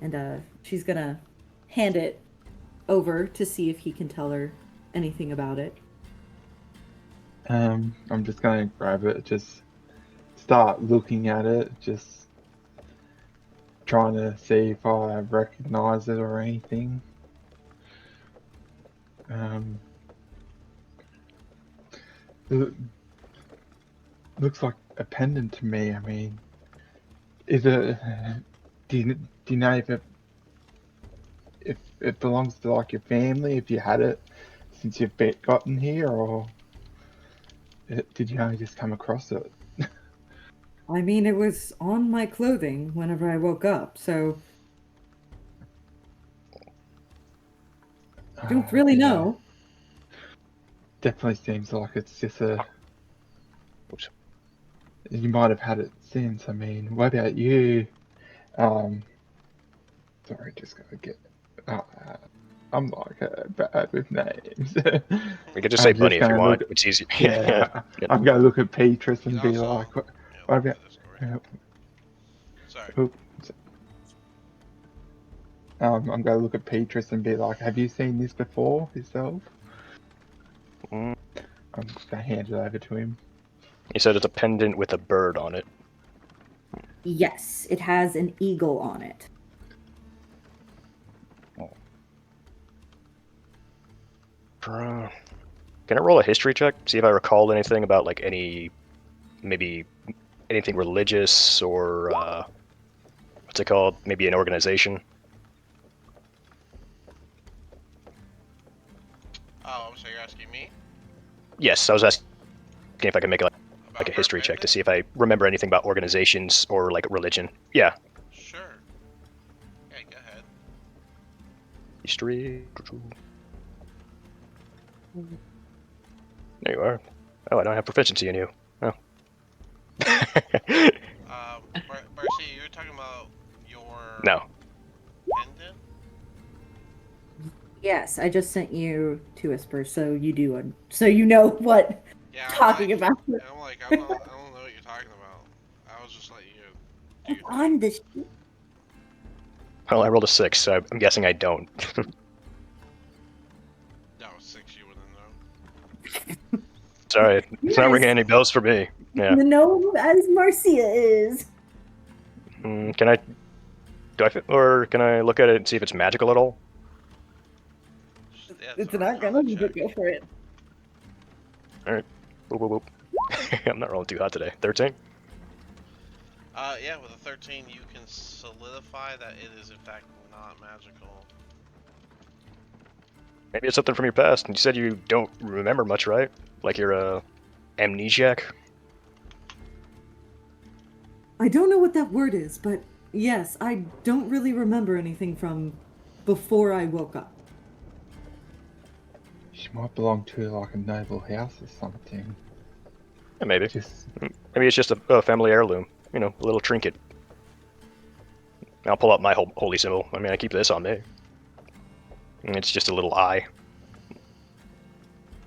And she's gonna hand it over to see if he can tell her anything about it. I'm just gonna grab it, just start looking at it, just trying to see if I recognize it or anything. It looks like a pendant to me. I mean, is it? Do you know if it belongs to like your family? If you had it since you've gotten here, or did you only just come across it? I mean, it was on my clothing whenever I woke up, so I don't really Yeah. know. Definitely seems like it's just a. Oops. You might have had it since. I mean, what about you? Sorry, just gotta get. I'm like bad with names. We could just say I'm bunny just if you gonna want. look. It's easy. Yeah, I'm gonna look at Petrus You and can be also like, "What look about?" at Discord. Sorry. Oops. I'm gonna look at Petrus and be like, "Have you seen this before yourself?" Mm. I'm just gonna hand it over to him. He said it's a pendant with a bird on it. Yes, it has an eagle on it. Can I roll a history check? See if I recall anything about like maybe anything religious or what's it called? Maybe an organization. Oh, I'm sorry, you're asking me Yes, I was asking if I could make like about a herp history check to bandit? see if I remember anything about organizations or like religion. Yeah, Sure. Yeah, go ahead. history. There you are. Oh, I don't have proficiency in you. Oh. Barcy, you were talking about your No. pendant? Yes, I just sent you to Whisper, so you do, so you know what Yeah, I'm I'm like, talking about. I'm not, I don't know what you're talking about. I was just letting you do It's your thing. on the sheet. Well, I rolled a 6, so I'm guessing I don't. That was 6, you wouldn't know. Sorry, it's not ringing Yes, any bells for me. Yeah. the gnome as Marcia is. Can I or can I look at it and see if it's magical at all? Yeah, it's It's an an Arcana. Arcana You check. go for it. All right. Boop, boop, boop. I'm not rolling too hot today. 13. Yeah, with a 13, you can solidify that it is in fact not magical. Maybe it's something from your past. And you said you don't remember much, right? Like you're a amnesiac. I don't know what that word is, but yes, I don't really remember anything from before I woke up. She might belong to like a noble house or something. Yeah, maybe. Just Maybe it's just a family heirloom. You know, a little trinket. I'll pull up my holy symbol. I mean, I keep this on me. And it's just a little eye.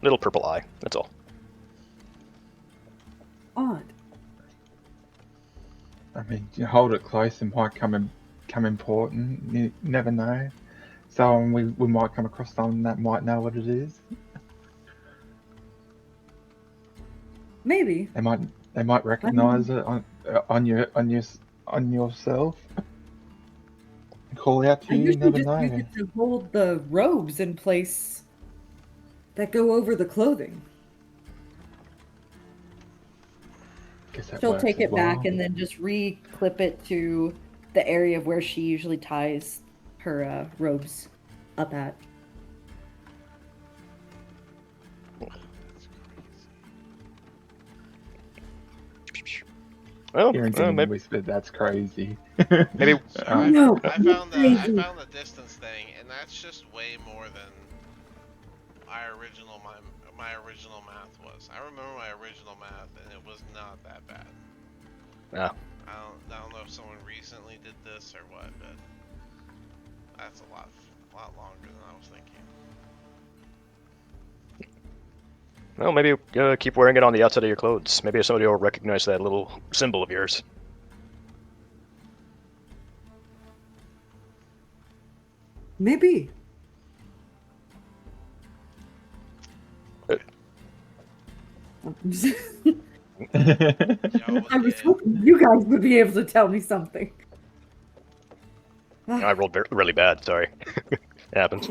Little purple eye. That's all. Odd. I mean, you hold it close and might come important. You never know. So we might come across someone that might know what it is. Maybe. They might I mean, recognize it on yourself. Call out to I you. usually Never just use know. it to hold the robes in place that go over the clothing. Guess that She'll works take as it back well. and then just re-clip it to the area of where she usually ties her robes up at. Well, Hearing someone maybe. whisper, that's crazy. Maybe. So Uh, No, I that's found I crazy. found the distance thing, and that's just way more than my original math was. I remember my original math, and it was not that bad. Ah. I don't know if someone recently did this or what, but that's a lot longer than I was thinking. Well, maybe keep wearing it on the outside of your clothes. Maybe somebody will recognize that little symbol of yours. Maybe. Uh, Y'all I would was get hoping you guys would be able to tell me something. I rolled really bad. Sorry. It happens.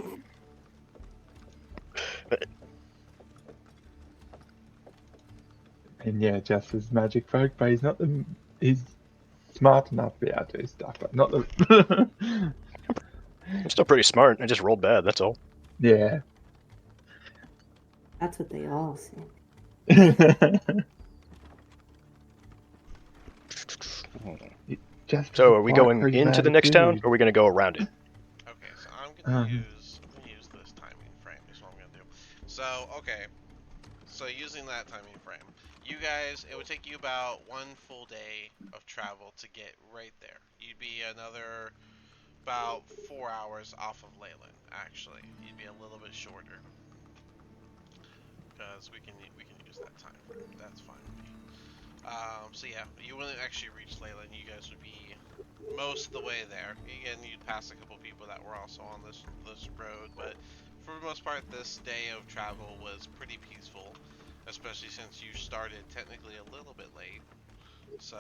and yeah, Jasper's magic folk, but he's smart enough to be able to do stuff, but not the. I'm still pretty smart. I just rolled bad. That's all. Yeah. That's what they all say. Jasper's So, a are we quiet, going into the charismatic next town, dude. or are we gonna go around it? okay. So I'm Um, gonna use this timing frame. Is what I'm gonna do. So okay. So using that timing frame, you guys, it would take you about one full day of travel to get right there. You'd be another about 4 hours off of Leyland. Actually, you'd be a little bit shorter because we can use that time frame. That's fine with me. So yeah, you wouldn't actually reach Leyland. You guys would be most of the way there. Again, you'd pass a couple people that were also on this road, but for the most part, this day of travel was pretty peaceful, especially since you started technically a little bit late. So,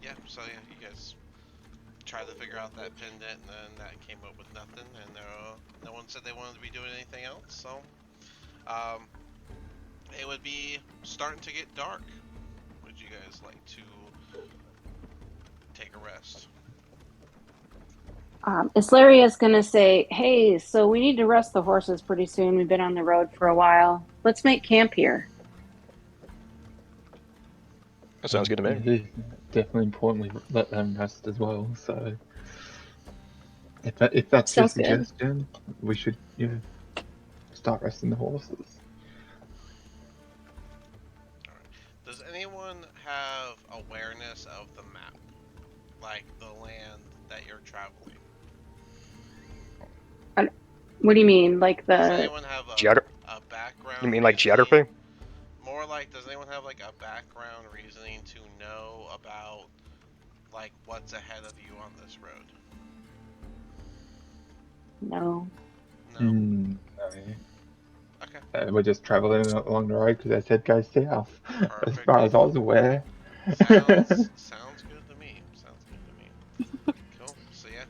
yeah, you guys tried to figure out that pendant, and then that came up with nothing, and no one said they wanted to be doing anything else. So, um, it would be starting to get dark. Would you guys like to take a rest? Islaria's gonna say, "Hey, so we need to rest the horses pretty soon. We've been on the road for a while. Let's make camp here." That sounds good to me. It is definitely important we let them rest as well. So if that's your Sounds good. suggestion, we should start resting the horses. Does anyone have awareness of the map, like the land that you're traveling? What do you mean, like Does the? anyone have a background? You mean like reasoning- geography? More like, does anyone have like a background reasoning to know about like what's ahead of you on this road? No. No. No. Okay. We're just traveling along the road because I said go south. As Perfectly far as I was aware. Sounds good to me. Sounds good to me. Cool. So yeah,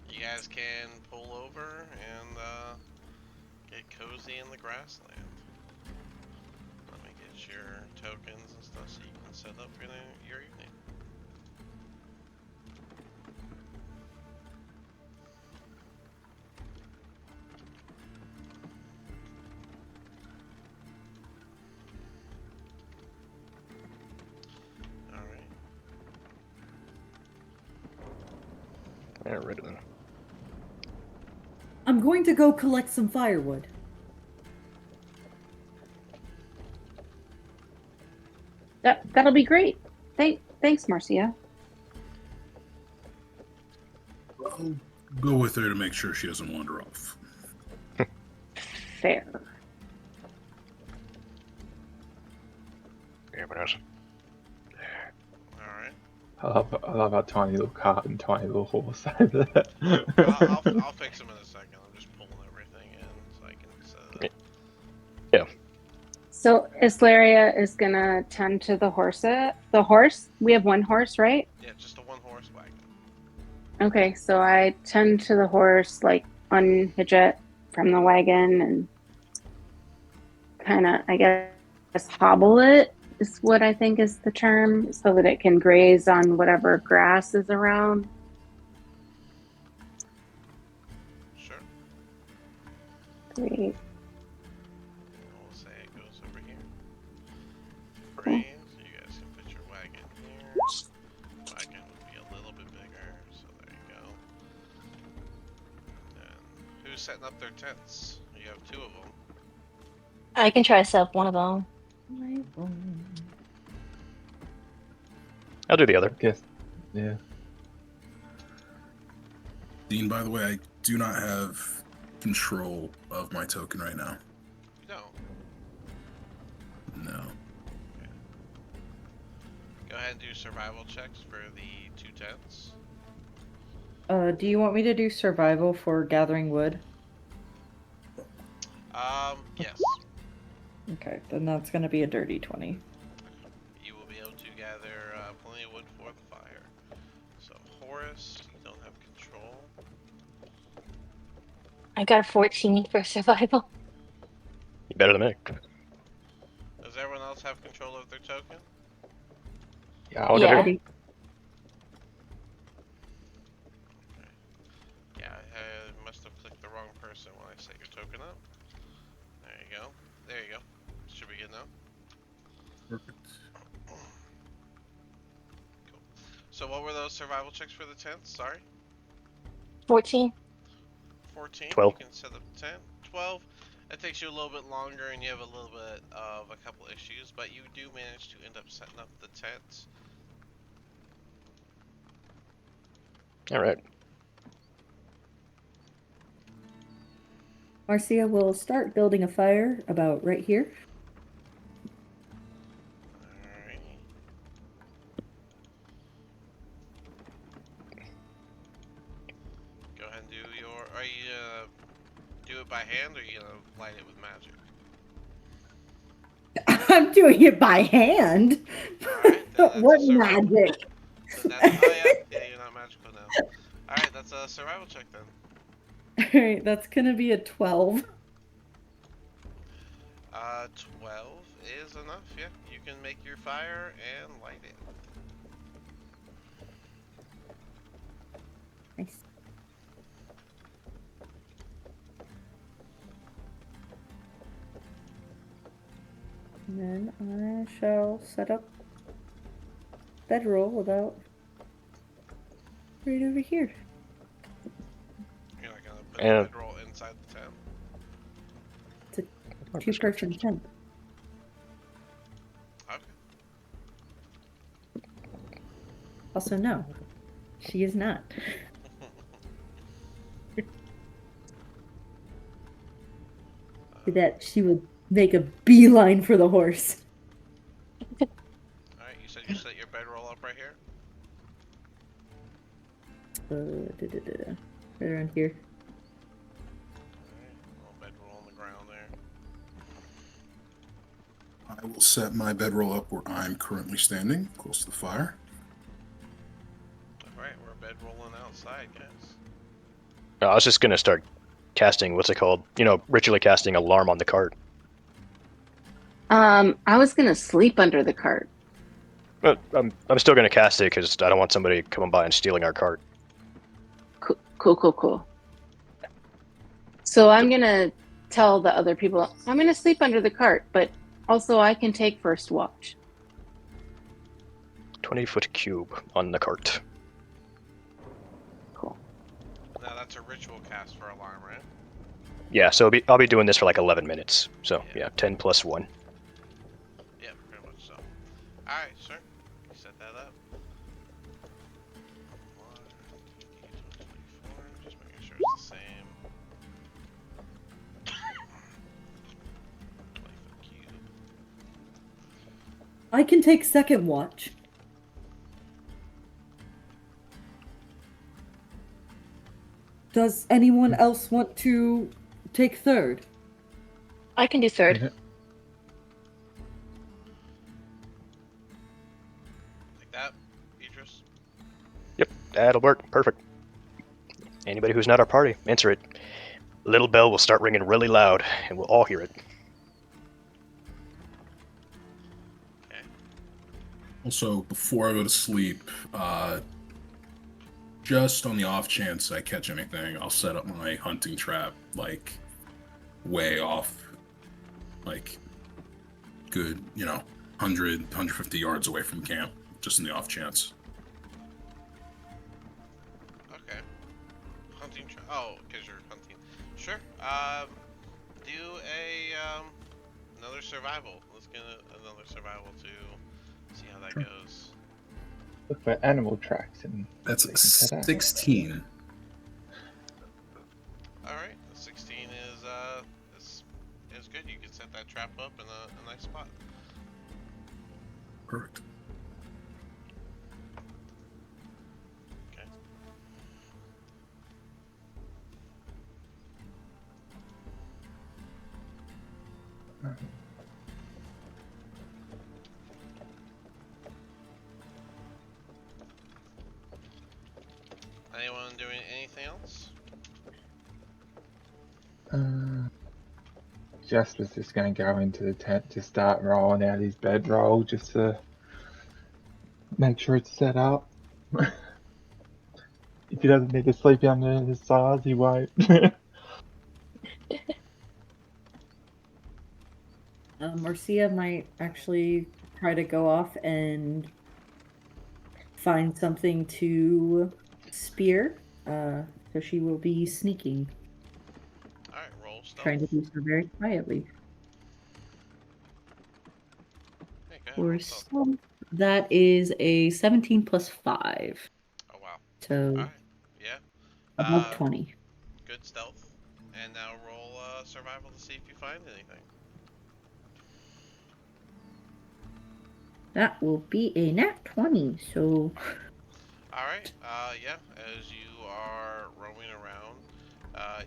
you guys can pull over and get cozy in the grassland. Let me get your tokens and stuff so you can set up your evening. All right. Yeah, right then. I'm going to go collect some firewood. That'll be great. Thanks, Marcia. I'll go with her to make sure she doesn't wander off. Fair. Yeah, but else? All right. I love our tiny little cart and tiny little horse over there. I'll fix them in a second. I'm just pulling everything in so I can set it up. Yeah. So Islaria is gonna tend to the horse. The horse. We have one horse, right? Yeah, just a one horse wagon. Okay, so I tend to the horse, like unhitch it from the wagon and kind of, I guess, hobble it is what I think is the term, so that it can graze on whatever grass is around. Sure. Great. We'll say it goes over here. Frame, so you guys can put your wagon here. Wagon would be a little bit bigger, so there you go. And who's setting up their tents? You have two of them. I can try to set up one of them. I'll do the other. Guess, yeah. Dean, by the way, I do not have control of my token right now. You don't. No. Go ahead and do survival checks for the two tents. Do you want me to do survival for gathering wood? Yes. Okay, then that's gonna be a dirty 20. You will be able to gather plenty of wood for the fire. So, Horace, you don't have control. I got a 14 for survival. You better than me. Does everyone else have control of their token? Yeah, I'll Yeah. go here. Yeah, I must have clicked the wrong person when I set your token up. There you go. There you go. Should be good now. Perfect. Cool. So what were those survival checks for the tents? Sorry? 14. 14. 12. You can set up the tent. 12. It takes you a little bit longer and you have a little bit of a couple issues, but you do manage to end up setting up the tent. Alright. Marcia will start building a fire about right here. Alright. Go ahead and do your... Are you do it by hand or are you gonna light it with magic? I'm doing it by hand. Alright, then that's What a survival. magic? Then that's, oh yeah, you're not magical now. That's a survival check then. Alright, that's gonna be a 12. 12 is enough, yeah. You can make your fire and light it. Nice. And then I shall set up bedroll about right over here. You're not gonna put And- the bedroll inside the tent? It's a two-person tent. Okay. Also, no, she is not. That she would make a beeline for the horse. Alright, you said you set your bedroll up right here? Right around here. Alright, little bedroll on the ground there. I will set my bedroll up where I'm currently standing, close to the fire. Alright, we're bedrolling outside, guys. I was just gonna start casting, what's it called? Ritually casting alarm on the cart. I was gonna sleep under the cart. But I'm still gonna cast it because I don't want somebody coming by and stealing our cart. Cool. So I'm gonna tell the other people I'm gonna sleep under the cart, but also I can take first watch. 20-foot cube on the cart. Cool. Now that's a ritual cast for alarm, right? Yeah, so I'll be doing this for like 11 minutes. So yeah, 10 plus 1. Yeah, pretty much so. Alright, sir. You set that up. 1, 8, 24, just making sure it's the same. 20-foot cube. I can take second watch. Does anyone else want to take third? I can do third. Like that, Beatrice? Yep, that'll work. Perfect. Anybody who's not our party, answer it. Little bell will start ringing really loud, and we'll all hear it. Okay. Also, before I go to sleep, just on the off chance I catch anything, I'll set up my hunting trap, like, way off, like, good, 100, 150 yards away from camp, just in the off chance. Okay. Hunting oh, because you're hunting. Sure. Do another survival. Let's get another survival to see how that Sure. goes. Look for animal tracks and That's they can set out. 16. Alright, 16 is good. You can set that trap up in a nice spot. Perfect. Okay. Anyone doing anything else? Jasper's just going to go into the tent to start rolling out his bedroll just to make sure it's set up. If he doesn't need to sleep under the stars, he won't. Marcia might actually try to go off and find something to spear. So she will be sneaking, Alright, roll stealth. trying to do so very quietly. Hey, go ahead, Or roll stealth. some. That is a 17 plus 5. Oh wow. So Alright. Yeah. above 20. Good stealth. And now roll survival to see if you find anything. That will be a nat 20. So Alright, yeah, as you are roaming around,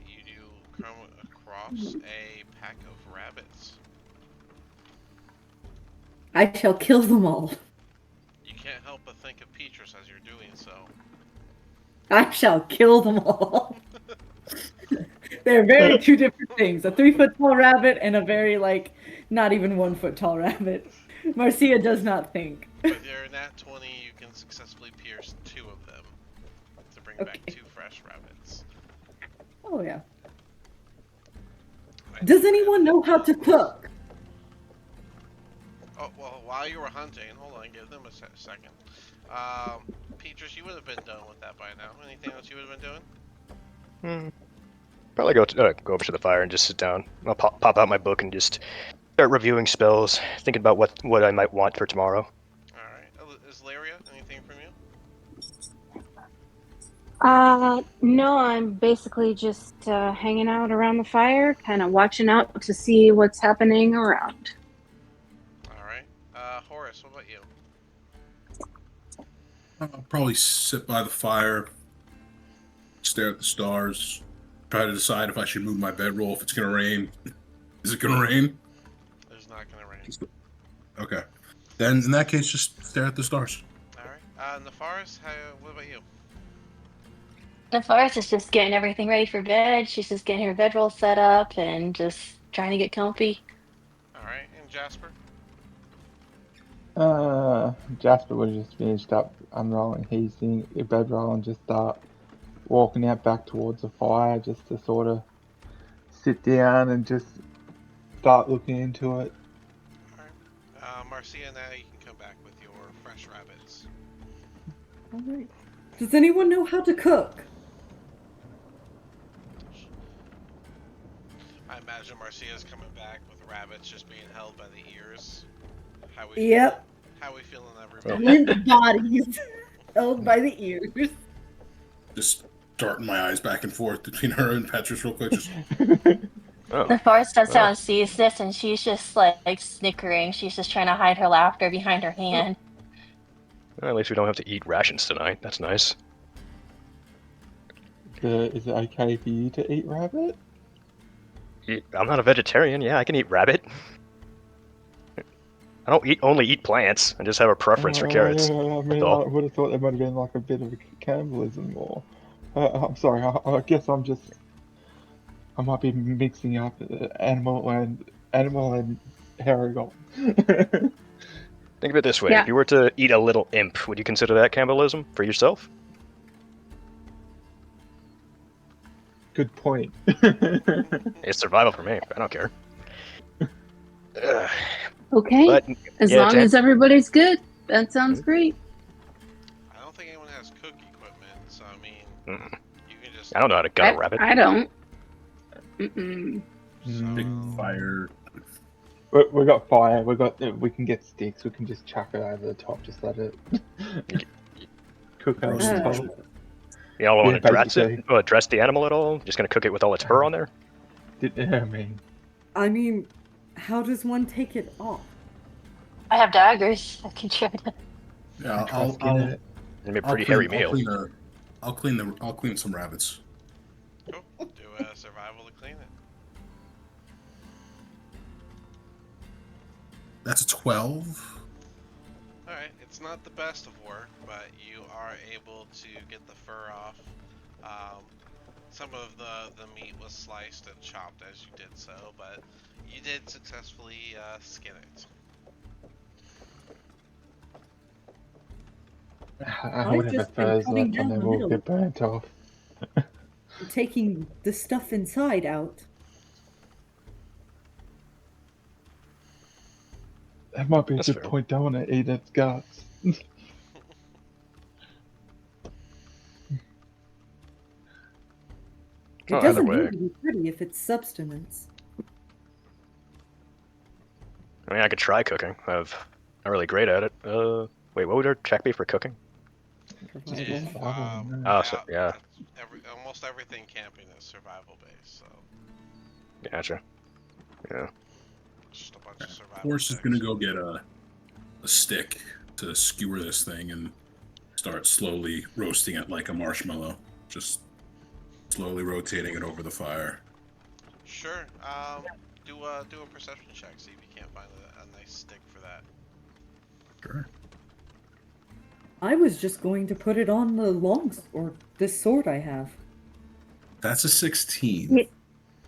you do come across a pack of rabbits. I shall kill them all. You can't help but think of Petrus as you're doing so. I shall kill them all. They're very two different things. A 3 foot tall rabbit and a very like not even 1 foot tall rabbit. Marcia does not think. With your nat 20, you can successfully pierce 2 of them to bring back Okay. 2 fresh rabbits. Oh yeah. I Does do anyone have know how to Imbalance. cook? Oh, well, while you were hunting, hold on, give them a second. Petrus, you would have been done with that by now. Anything else you would have been doing? Hmm. Probably go over to the fire and just sit down. I'll pop out my book and just start reviewing spells, thinking about what I might want for tomorrow. Alright. Is Laria, anything from you? No, I'm basically just hanging out around the fire, kind of watching out to see what's happening around. Alright. Horace, what about you? I'll probably sit by the fire, stare at the stars, try to decide if I should move my bedroll, if it's gonna rain. Is it gonna rain? It's not gonna rain. Okay. Then in that case, just stare at the stars. Alright. In the forest, what about you? The forest is just getting everything ready for bed. She's just getting her bedroll set up and just trying to get comfy. Alright. And Jasper? Jasper would have just finished up unrolling his bedroll and just start walking out back towards the fire just to sort of sit down and just start looking into it. Alright. Marcia, now you can come back with your fresh rabbits. All right. Does anyone know how to cook? I imagine Marcia's coming back with rabbits just being held by the ears. How we Yep. How we feeling, everybody? Limp bodies held by the ears. Just darting my eyes back and forth between her and Petrus real quick. Just Oh. The forest does sound sees this and she's just like snickering. She's just trying to hide her laughter behind her hand. Well, at least we don't have to eat rations tonight. That's nice. Is it okay for you to eat rabbit? I'm not a vegetarian. Yeah, I can eat rabbit. I don't only eat plants. I just have a preference for carrots. I mean, So- I would have thought there might have been like a bit of a cannibalism or. I'm sorry, I guess I might be mixing up animal and Haragon. Think of it this way: Yeah. if you were to eat a little imp, would you consider that cannibalism for yourself? Good point. It's survival for me. I don't care. Okay, But as yeah, long as everybody's good, that sounds great. I don't think anyone has cook equipment, so I mean, Mm. you can just. I don't know how to gut a rabbit. I don't. Mm-mm. big So, fire. We got fire. We can get sticks. We can just chuck it over the top. Just let it cook over the Roast top. You don't want to dress basically. dress the animal at all? Just gonna cook it with all its fur on there? I mean, How does one take it off? I have daggers. I can try to. Yeah, try I'll, skinning I'll, it. It's gonna be a pretty hairy meal. I'll clean some rabbits. cool. Do a survival to clean it. That's a 12. Alright, it's not the best of work, but you are able to get the fur off. Some of the meat was sliced and chopped as you did so, but you did successfully skin it. Whatever just been fur's cutting left on down there the will middle. get burnt off. Taking the stuff inside out. That might be a That's good fair. point. Don't want to eat its guts. It Oh, either doesn't way. need to be pretty if it's substance. I mean, I could try cooking. I'm not really great at it. Wait, what would our check be for cooking? Just If, survival, no. Oh, so, yeah. almost everything camping is survival based, so Gotcha. Yeah. just a bunch of survival. Horse is checks. gonna go get a stick to skewer this thing and start slowly roasting it like a marshmallow. Just slowly rotating it over the fire. Sure. Do a perception check. See if you can't find a nice stick for that. Sure. I was just going to put it on the or this sword I have. That's a 16.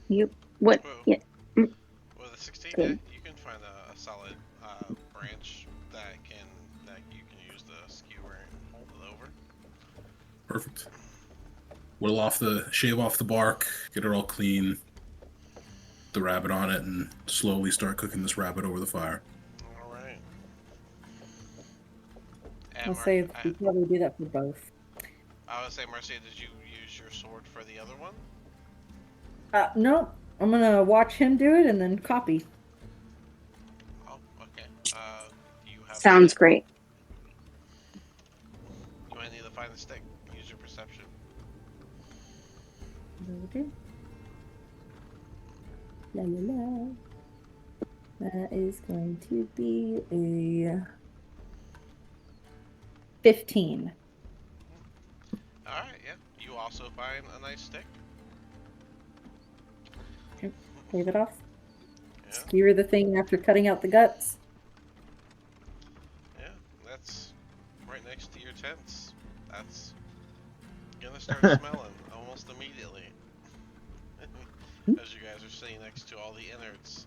You what? Well, Yeah. Mm, with a 16, yeah, okay. you can find a solid branch that you can use the skewer and hold it over. Perfect. Shave off the bark, get it all clean, the rabbit on it, and slowly start cooking this rabbit over the fire. All right. I'll And say we probably do that for both. I would say, Marcia, did you use your sword for the other one? No, I'm gonna watch him do it and then copy. Oh, okay. Do you have the Sounds stick? great. You might need to find the stick. Use your perception. Will do. La la la. That is going to be a 15. All right, yeah. You also find a nice stick. Yep. Save it off. Yeah, Skewer the thing after cutting out the guts. yeah. That's right next to your tents. That's gonna start smelling almost immediately. As you guys are sitting next to all the innards,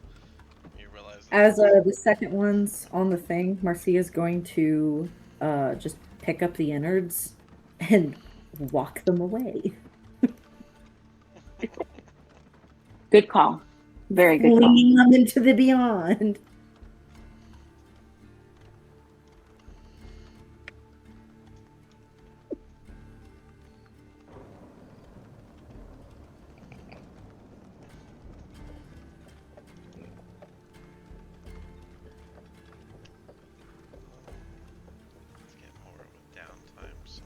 you realize that As there's. the second one's on the thing, Marcia's going to just pick up the innards and walk them away. Good call. Very good call. Flinging them into the beyond. Let's get more of a downtime. So.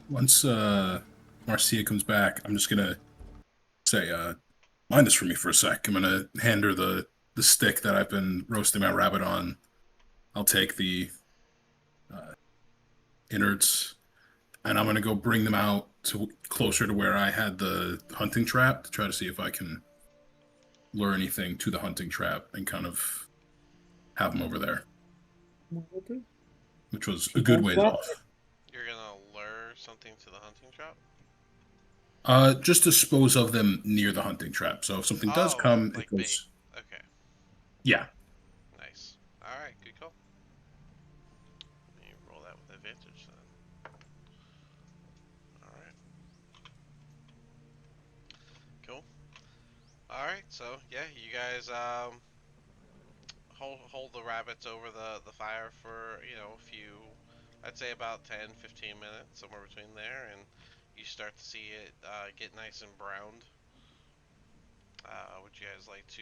Once Marcia comes back, I'm just gonna say, mind this for me for a sec. I'm gonna hand her the stick that I've been roasting my rabbit on. I'll take the uh, innards, and I'm gonna go bring them out to closer to where I had the hunting trap to try to see if I can lure anything to the hunting trap and kind of have them over there, which was a She good does ways what? off. You're gonna lure something to the hunting trap? Just dispose of them near the hunting trap. So if something does Oh, come, it like bait. goes. Okay, Yeah, nice. All right, good call. You roll that with advantage then. All right, cool. All right, so yeah, you guys hold the rabbits over the fire for a few, I'd say about 10-15 minutes, somewhere between there, and you start to see it get nice and browned. Would you guys like to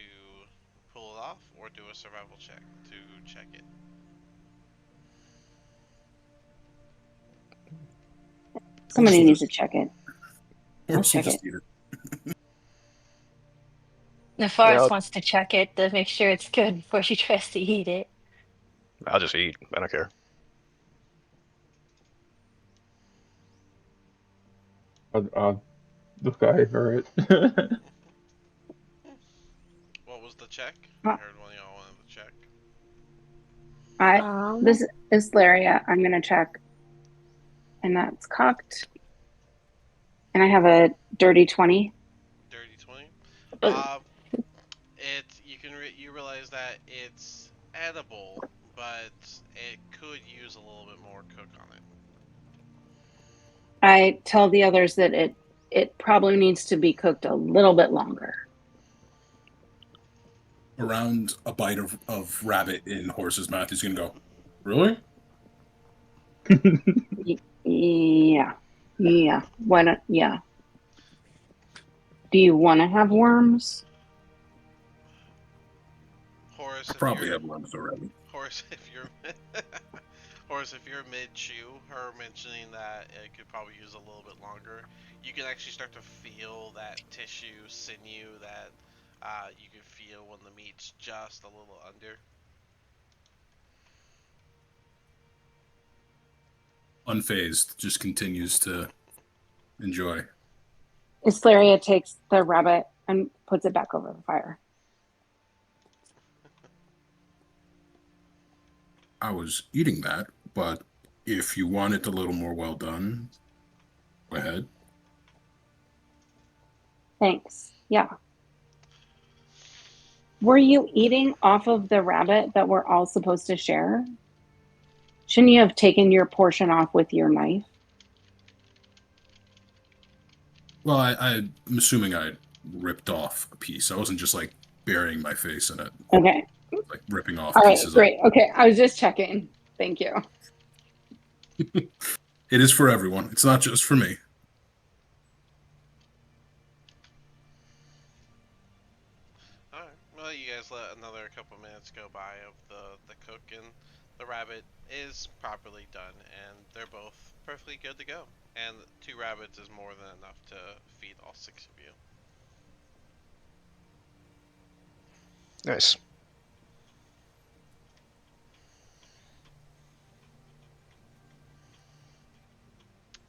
pull it off or do a survival check to check it? or just Somebody let needs us, to check it. or I'll she'll check just it. eat it. The Yeah, forest wants to check it to make sure it's good before she tries to eat it. I'll just eat. I don't care. Look over it. What was the check? I Uh, heard one of y'all wanted to check. I Um, this is Laria. I'm gonna check, and that's cocked. And I have a dirty 20. Dirty 20. uh, You realize that it's edible, but it could use a little bit more cook on it. I tell the others that it probably needs to be cooked a little bit longer. Around a bite of rabbit in Horse's mouth, he's gonna go, really? Yeah. Yeah. Why not? Yeah. Do you want to have worms? Horace, I if probably you're have worms already. Horace, if you're Horace, if you're mid chew, her mentioning that it could probably use a little bit longer, you can actually start to feel that tissue, sinew that you can feel when the meat's just a little under. Unfazed, just continues to enjoy. Islaria takes the rabbit and puts it back over the fire. I was eating that, but if you want it a little more well done, go ahead. Thanks. Yeah. Were you eating off of the rabbit that we're all supposed to share? Shouldn't you have taken your portion off with your knife? Well, I'm assuming I ripped off a piece. I wasn't just like burying my face in it, Okay. like ripping off All right, pieces of great. Okay, I was just checking. Thank you. it. It is for everyone. It's not just for me. All right. Well, you guys let another couple minutes go by of the cook, and the rabbit is properly done, and they're both perfectly good to go. And 2 rabbits is more than enough to feed all 6 of you. Nice.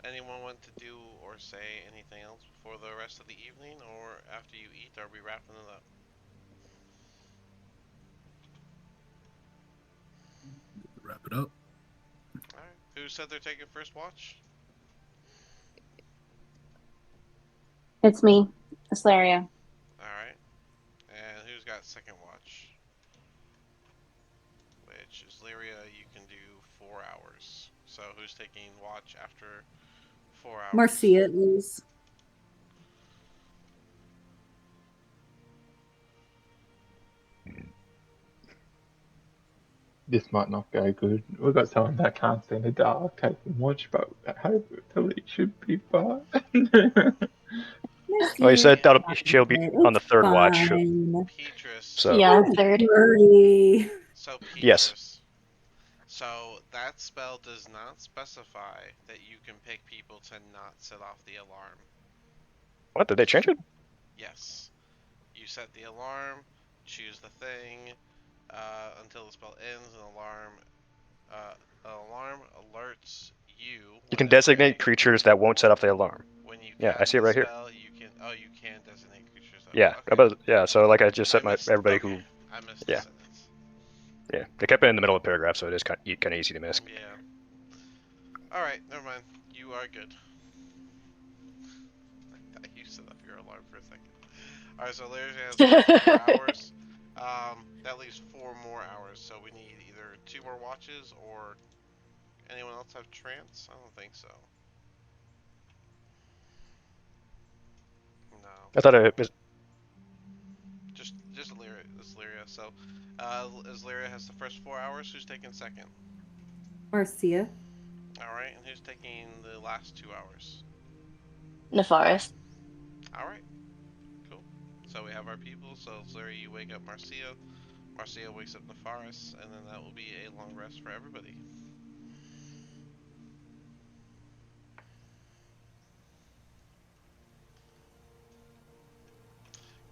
Anyone want to do or say anything else before the rest of the evening, or after you eat? Are we wrapping it up? Wrap it up. All right. Who said they're taking first watch? It's me, Islaria. All right. And who's got second watch? Which is Lyria. You can do 4 hours. So who's taking watch after 4 hours? Marcia, at least. This might not go good. We've got someone that can't see in the dark taking watch, but hopefully it should be fine. Oh, you said Marcia, she'll be on the it's third watch. fine. Petrus. So Yeah, Don't third. worry. So yes. Petrus. So that spell does not specify that you can pick people to not set off the alarm. What, did they change it? Yes. You set the alarm, choose the thing, until the spell ends. An alarm alerts you. You can designate creatures that won't set off the alarm. When you Yeah, I cast see it the right here. spell, you can. Oh, you can designate creatures. Yeah, Okay. so like I just set everybody okay. who. I missed Yeah. the sentence. Yeah, they kept it in the middle of the paragraph, so it is kind of easy to miss. Yeah. All right. Never mind. You are good. You set up your alarm for a second. All right. So Larry has the first 4 hours. That leaves 4 more hours. So we need either 2 more watches or anyone else have trance? I don't think so. No. I thought it was. Just Lyria. So, as Lyria has the first 4 hours, who's taking second? Marcia. All right, and who's taking the last 2 hours? Nefaris. All right, cool. So we have our people. So Lyria, you wake up Marcia. Marcia wakes up Nefaris, and then that will be a long rest for everybody.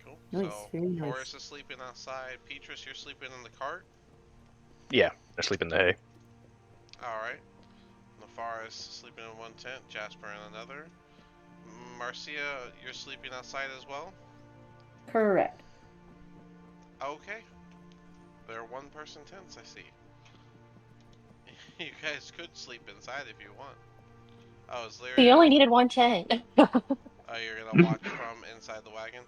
Cool. Nice, So very nice. Horace is sleeping outside. Petrus, you're sleeping in the cart. Yeah, I sleep in the hay. All right. Nefaris sleeping in one tent. Jasper in another. Marcia, you're sleeping outside as well? Correct. Okay. They're one-person tents, I see. You guys could sleep inside if you want. Oh, is Larry... You only needed 110. Oh, you're gonna watch from inside the wagon?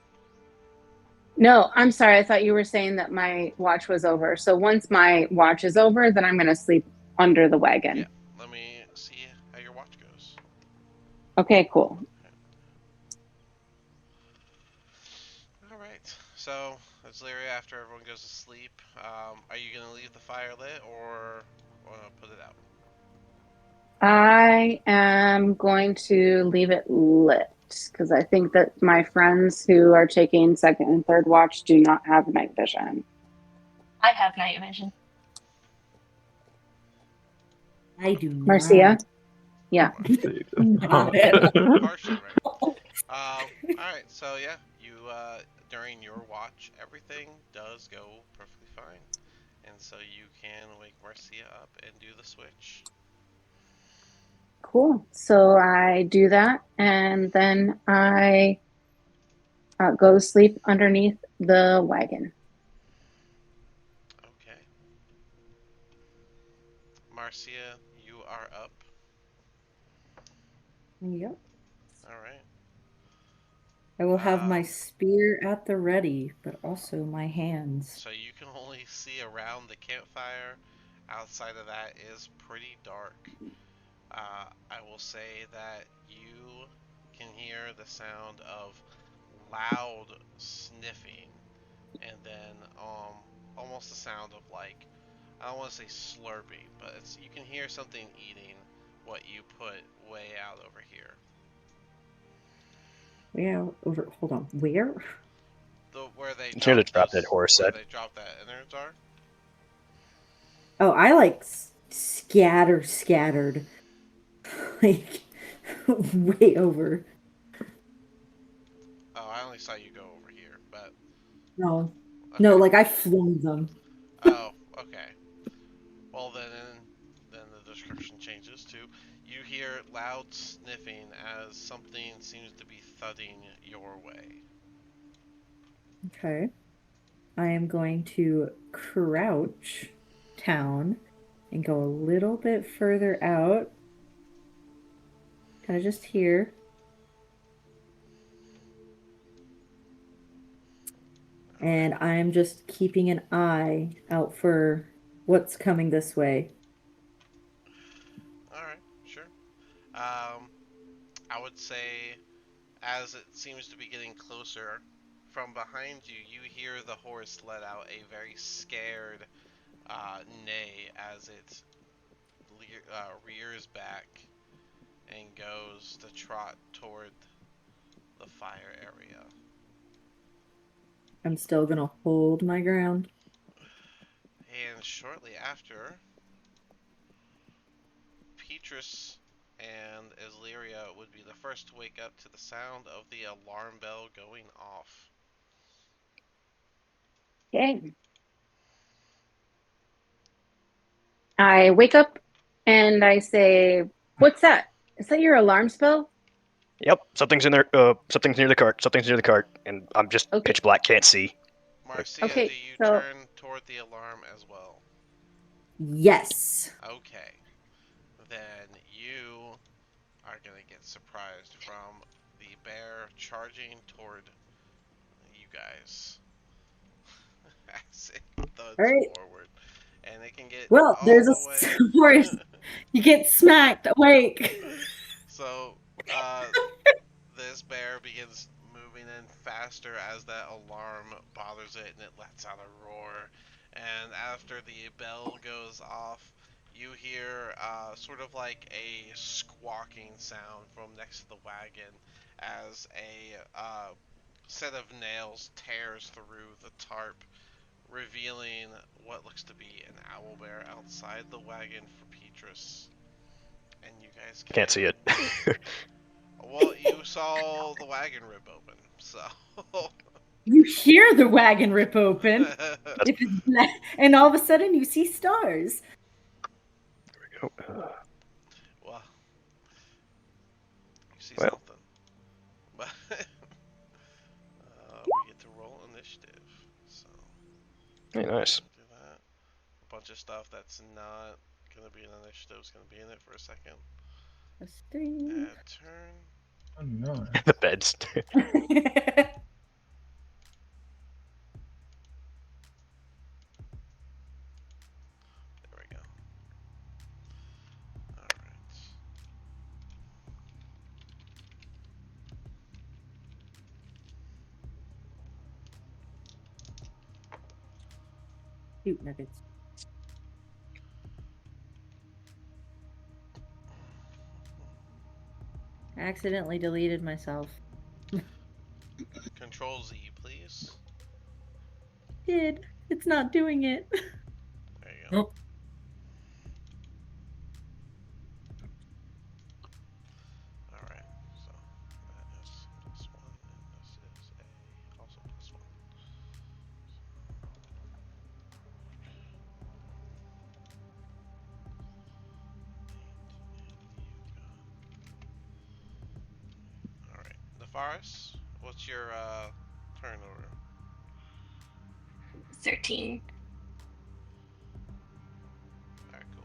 No, I'm sorry. I thought you were saying that my watch was over. So once my watch is over, then I'm going to sleep under the wagon. Yeah. Let me see how your watch goes. Okay, cool. Alright. So, as Larry, after everyone goes to sleep, are you gonna leave the fire lit or put it out? I am going to leave it lit because I think that my friends who are taking second and third watch do not have night vision. I have night vision. I do not. Marcia? Yeah. Got it. Partially right. Alright, so yeah, you, during your watch, everything does go perfectly fine. And so you can wake Marcia up and do the switch. Cool. So I do that, and then I go to sleep underneath the wagon. Okay. Marcia, you are up. Yep. All right. I will have my Um, spear at the ready, but also my hands. so you can only see around the campfire. Outside of that is pretty dark. I will say that you can hear the sound of loud sniffing, and then almost the sound of like, I don't want to say slurping, but you can hear something eating what you put way out over here. Yeah, over. Hold on. Where? Where they It's near the dropped drop dead those, horse where said. they dropped that innards are. Oh, I like scattered, like way over. Oh, I only saw you go over here, but No, no, okay. like I flung them. Oh, okay. Well then the description changes to you hear loud sniffing as something seems to be thudding your way. Okay. I am going to crouch down and go a little bit further out, kind of just here. All right. And I'm just keeping an eye out for what's coming this way. All right. Sure. Um, I would say as it seems to be getting closer, from behind you, you hear the horse let out a very scared neigh as it rears back and goes to trot toward the fire area. I'm still gonna hold my ground. And shortly after, Petrus and Islyria would be the first to wake up to the sound of the alarm bell going off. Okay. I wake up and I say, "What's that? Is that your alarm spell?" Yep, something's in there. Something's near the cart. Something's near the cart, and I'm just Okay. pitch black, can't see. Like, Marcia, do Okay. you So turn toward the alarm as well? Yes. Okay. Then you are going to get surprised from the bear charging toward you guys as it All thuds right. forward. And it can get Well, all there's the way. a horse. You get smacked awake. So, uh, this bear begins moving in faster as that alarm bothers it and it lets out a roar. And after the bell goes off, you hear sort of like a squawking sound from next to the wagon as a set of nails tears through the tarp, revealing what looks to be an owl bear outside the wagon for Petrus. And you guys can't see can. it. Well, you saw the wagon rip open, so. You hear the wagon rip open. That's If it's black, and all of a sudden you see stars. Well, you see well, something. But we get to roll initiative. So, hey, nice. do that. A bunch of stuff that's not going to be an initiative is going to be in it for a second. That's three. Add turn. Oh, no. The beds. There we go. Alright. Shoot nuggets. I accidentally deleted myself. Control Z, please. Did. It's not doing it. There you go. Oh, Alright. So, that is +1, and this is also +1. Faris, what's your turn order? 13. Alright, cool.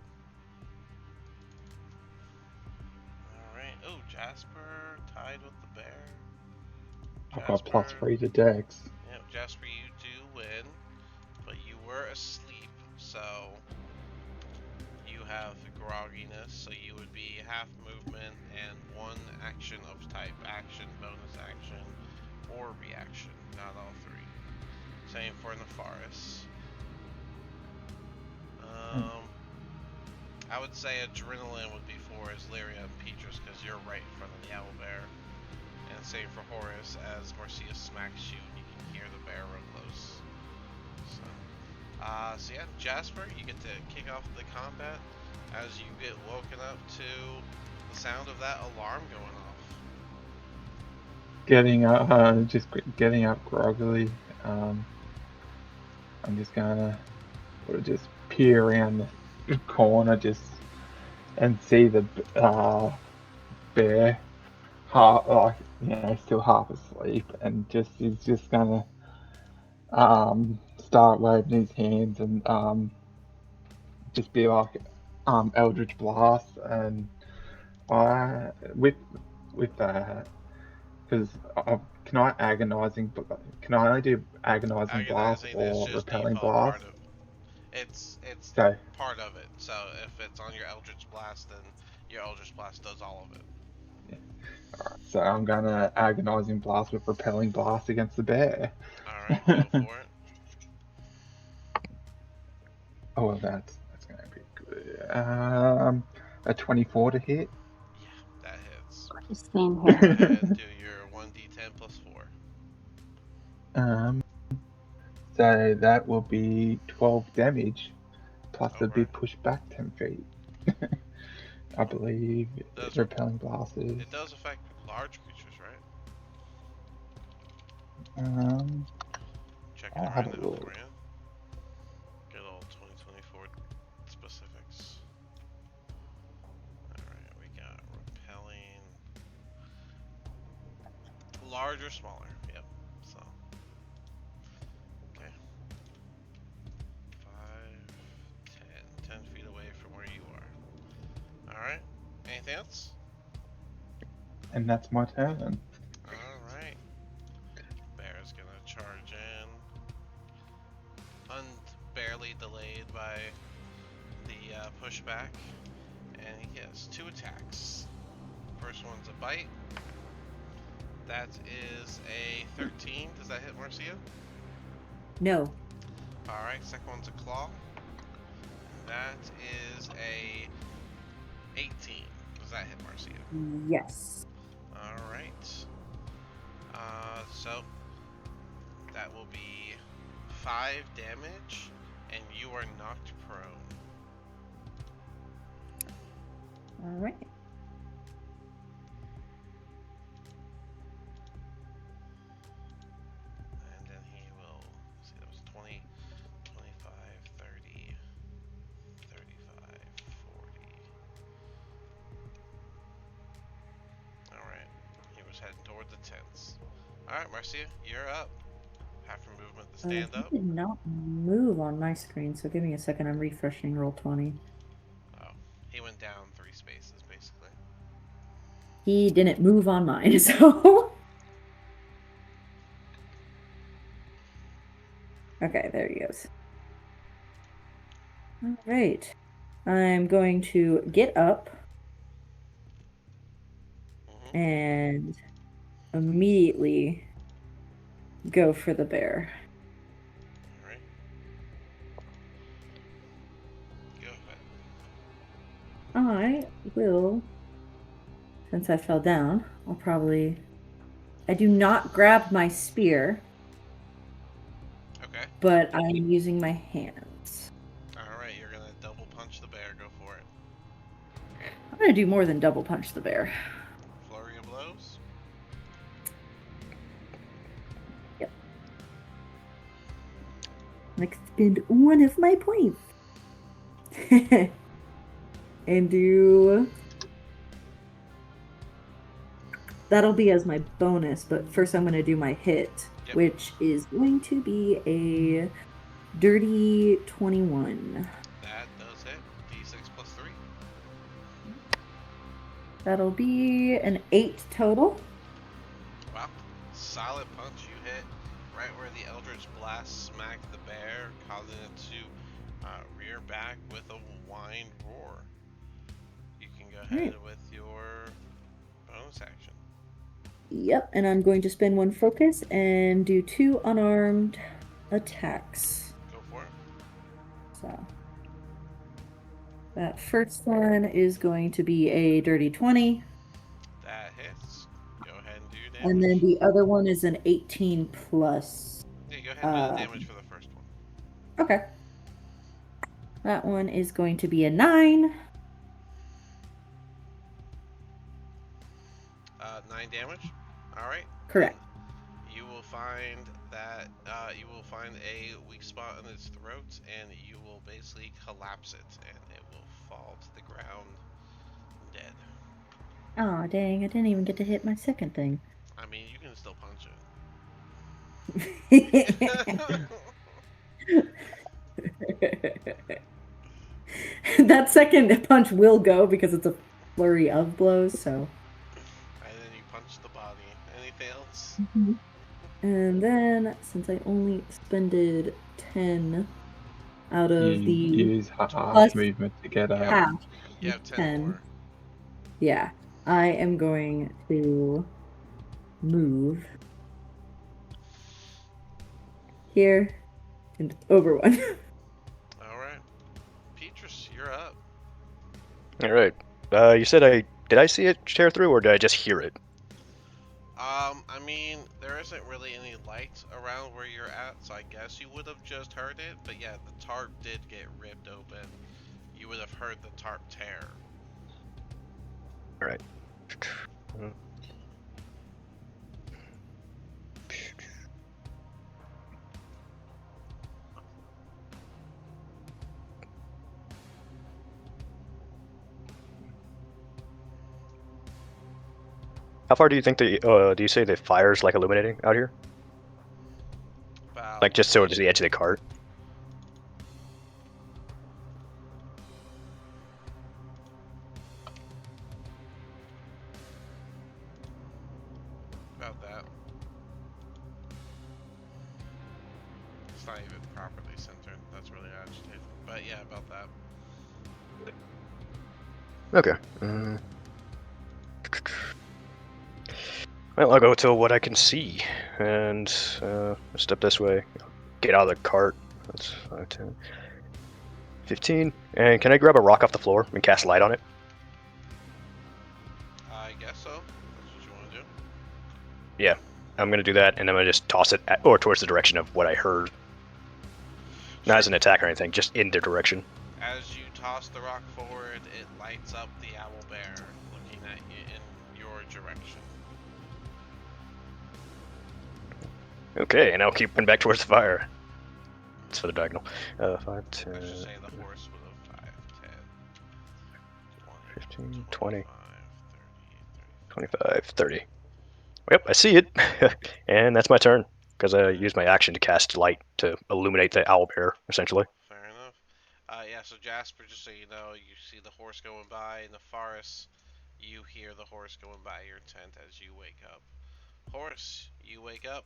Alright. Oh, Jasper tied with the bear. I've got Jasper. +3 to Dex. Yep, Jasper, you do win, but you were asleep, so you have grogginess, so you would be half movement and one action of type action, bonus action, or reaction, not all three. Same for Nefaris. I would say adrenaline would be for Islyria and Petrus because you're right in front of the owlbear. And same for Horus, as Marcia smacks you and you can hear the bear real close. So yeah, Jasper, you get to kick off the combat as you get woken up to the sound of that alarm going off. Just getting up groggily. I'm just gonna just peer around the corner and see the bear still half asleep, and he's just gonna start waving his hands and just be like Eldritch Blast, and I with that, because can I only do agonizing blast Agonizing is or just repelling default part blast? of it's So part of it. So if it's on your Eldritch Blast, then your Eldritch Blast does all of it. yeah. Alright, so I'm gonna agonizing blast with repelling blast against the bear. Alright, go for it. Oh well, that's gonna be good. A 24 to hit. Yeah, that hits. Same Go here. ahead and do your 1d10 plus 4. So that will be 12 damage, plus it'd be Alright. pushed back 10 feet. I believe repelling blast is. It does affect large creatures, right? Checking I'll it have right a now look. for you. Good old 2024 specifics. Alright, we got repelling. Large or smaller, yep. So, okay. 5, 10 feet away from where you are. Alright, anything else? And that's my turn. Alright. Bear's gonna charge in. Barely delayed by the pushback. And he has 2 attacks. First one's a bite. That is a 13. Does that hit Marcia? No. Alright, second one's a claw. That is a 18. Does that hit Marcia? Yes. Alright. So that will be 5 damage, and you are knocked prone. All right. And then he will, let's see, that was 20, 25, 30, 35, 40. Alright, he was heading toward the tents. Alright, Marcia, you're up. Half your movement to stand He up. did not move on my screen, so give me a second. I'm refreshing Roll20. Oh, he went down 3 spaces, basically. He didn't move on mine, so... Okay, there he goes. All right. I'm going to get up and immediately go for the bear. Alright. Go ahead. I will, since I fell down, I do not grab my spear. Okay. But I'm using my hands. Alright, you're gonna double punch the bear. Go for it. I'm gonna do more than double punch the bear. Flurry of blows? Yep. I'll expend one of my points. And do that'll be as my bonus, but first I'm going to do my hit, Yep. which is going to be a dirty 21. That does hit. D6 plus 3. That'll be an 8 total. Wow. Solid punch. You hit right where the Eldritch Blast smacked the bear, causing it to rear back with a whined roar. You can go ahead Right. with your bonus action. Yep, and I'm going to spend 1 focus and do 2 unarmed attacks. Go for it. So that first one is going to be a dirty 20. That hits. Go ahead and do your And damage. then the other one is an 18 plus. Yeah, go ahead and do the damage for the first one. Okay. That one is going to be a 9. 9 damage. All right. Correct. And you will find that you will find a weak spot in its throat, and you will basically collapse it, and it will fall to the ground dead. Oh, dang, I didn't even get to hit my second thing. I mean, you can still punch it. That second punch will go because it's a flurry of blows, so. And then you punch the body. Anything else? And then, since I only spended 10 out of You the use half plus movement to get out. half, You have 10 10. more. Yeah, I am going to move here and over one. All right. Petrus, you're up. All right. You said did I see it tear through, or did I just hear it? I mean, there isn't really any light around where you're at, so I guess you would have just heard it. But yeah, the tarp did get ripped open. You would have heard the tarp tear. All right. How far do you think do you say the fire's like illuminating out here? About Like just so to the edge of the cart? about that. It's not even properly centered. That's really agitating. But yeah, about that. Okay. Well, I'll go to what I can see, and step this way. Get out of the cart. That's 5, 10, 15. And can I grab a rock off the floor and cast light on it? I guess so. That's what you want to do. Yeah, I'm gonna do that, and I'm gonna just toss it or towards the direction of what I heard. Not as an attack or anything, just in their direction. As you toss the rock forward, it lights up the owl bear, looking at you in your direction. Okay, and I'll keep going back towards the fire. It's for the diagonal. 5, 10, I should say the horse would have 5, 10, 20, 15, 20, 25, 25, 30. Yep, I see it. And that's my turn, because I used my action to cast light to illuminate the owl bear, essentially. Fair enough. Yeah, so Jasper, just so you know, you see the horse going by in the forest. You hear the horse going by your tent as you wake up. Horse, you wake up.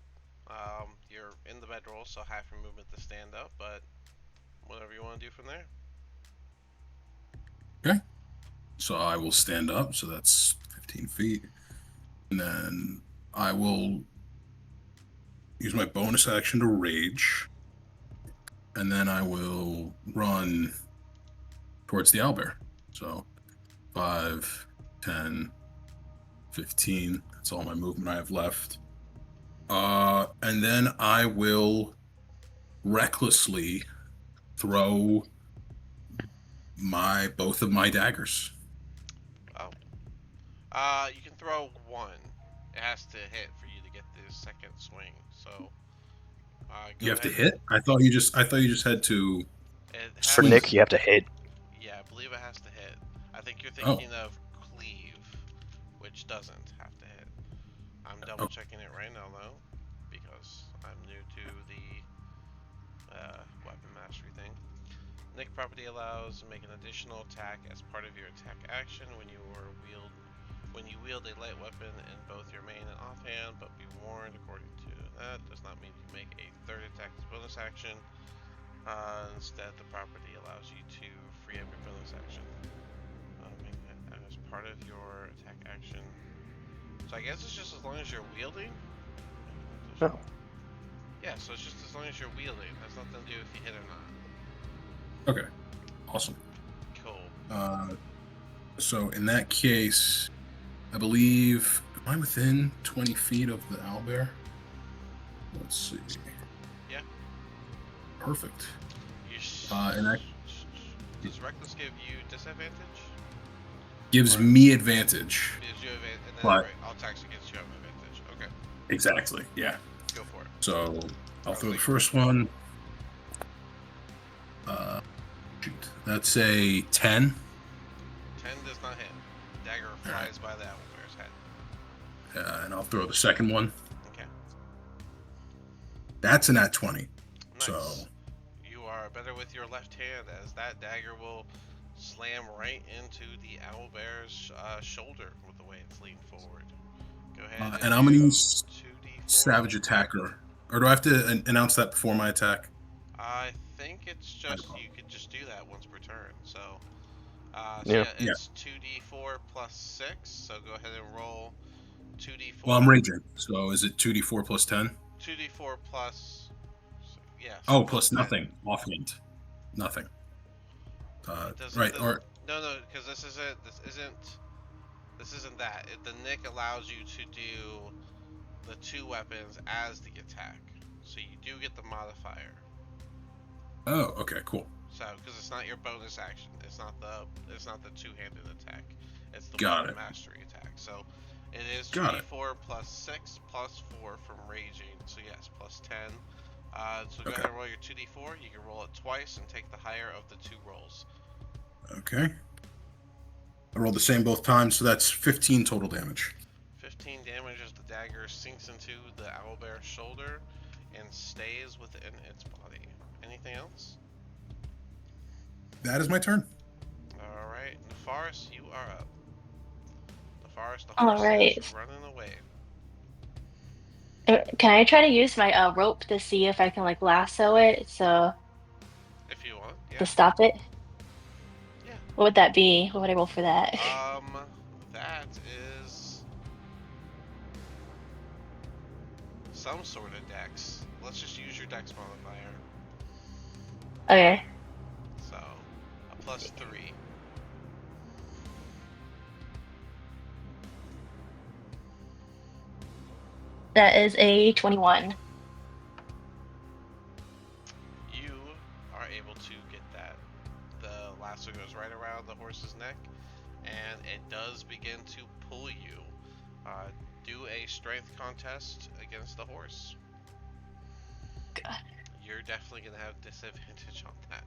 You're in the bedroll, so half your movement to stand up, but whatever you want to do from there. Okay. So I will stand up. So that's 15 feet. And then I will use my bonus action to rage. And then I will run towards the owlbear. So 5, 10, 15. That's all my movement I have left. And then I will recklessly throw both of my daggers. Oh. You can throw one. It has to hit for you to get the second swing. So, go You have to ahead. hit? I thought you just had to. It has For Swing. Nick, you have to hit. Yeah, I believe it has to hit. I think you're Oh. thinking of cleave, which doesn't have to hit. double checking it right now though, because I'm new to the weapon mastery thing. Nick property allows make an additional attack as part of your attack action when you wield a light weapon in both your main and offhand, but be warned, according to that, does not mean you make a third attack as bonus action. Instead, the property allows you to free up your bonus action. Make that as part of your attack action. So I guess it's just as long as you're wielding? No. Yeah, so it's just as long as you're wielding. That's nothing to do if you hit or not. Okay, awesome. Cool. So in that case, I believe, am I within 20 feet of the owlbear? Let's see. Yeah. Perfect. Does Reckless give you disadvantage? Gives me advantage. Gives you advantage, and then But- all attacks against you have advantage. Okay, Exactly, yeah. go for it. So I'll throw the first one. Shoot. That's a 10. 10 does not hit. Dagger flies by the owlbear's head. And I'll throw the second one. Okay. That's an at 20. Nice. So You are better with your left hand, as that dagger will slam right into the owlbear's shoulder with the way it's leaned forward. Go ahead. and I'm going to use 2d4. Savage Attacker. Or do I have to announce that before my attack? I think it's just you could just do that once per turn. So, Yeah. it's 2d4 plus 6. So go ahead and roll 2d4. Well, I'm raging. So is it 2d4 plus 10? 2d4 plus. Yes. Oh, plus 10. nothing. Offhand. Nothing. Right. No, because this isn't that. The Nick allows you to do the two weapons as the attack, so you do get the modifier. Oh, okay, cool. So, because it's not your bonus action, it's not the two-handed attack, it's the Got weapon it. mastery attack. So, it is Got it. 2d4 plus 6 plus 4 from raging. So yes, plus 10. So go Okay. ahead and roll your 2d4. You can roll it twice and take the higher of the two rolls. Okay. I rolled the same both times, so that's 15 total damage. 15 damage as the dagger sinks into the owlbear's shoulder and stays within its body. Anything else? That is my turn. Alright, Nefaris, you are up. Nefaris, the All horse right. is running away. Can I try to use my rope to see if I can like lasso it so If you want, yeah. to stop it? Yeah. What would that be? What would I roll for that? That is some sort of dex. Let's just use your dex modifier. Okay. So, a plus 3. That is a 21. You are able to get that. The lasso goes right around the horse's neck, and it does begin to pull you. Do a strength contest against the horse. God. You're definitely going to have disadvantage on that.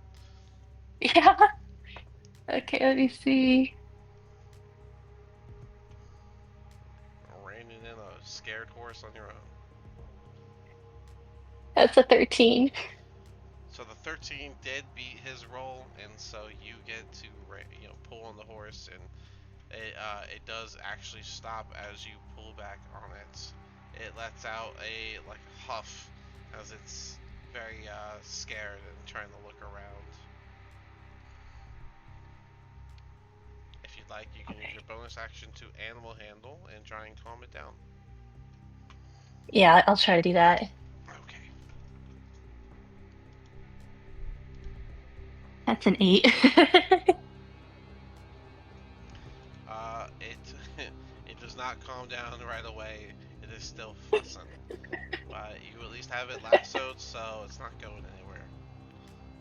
Yeah. Okay, let me see. Reining in a scared horse on your own. That's a 13. So the 13 did beat his roll, and so you get to pull on the horse, and it does actually stop as you pull back on it. It lets out a huff as it's very scared and trying to look around. If you'd like, you can use your bonus action to animal handle and try and calm it down. Yeah, I'll try to do that. Okay. That's an 8. It does not calm down right away. It is still fussing. But you at least have it lassoed, so it's not going anywhere.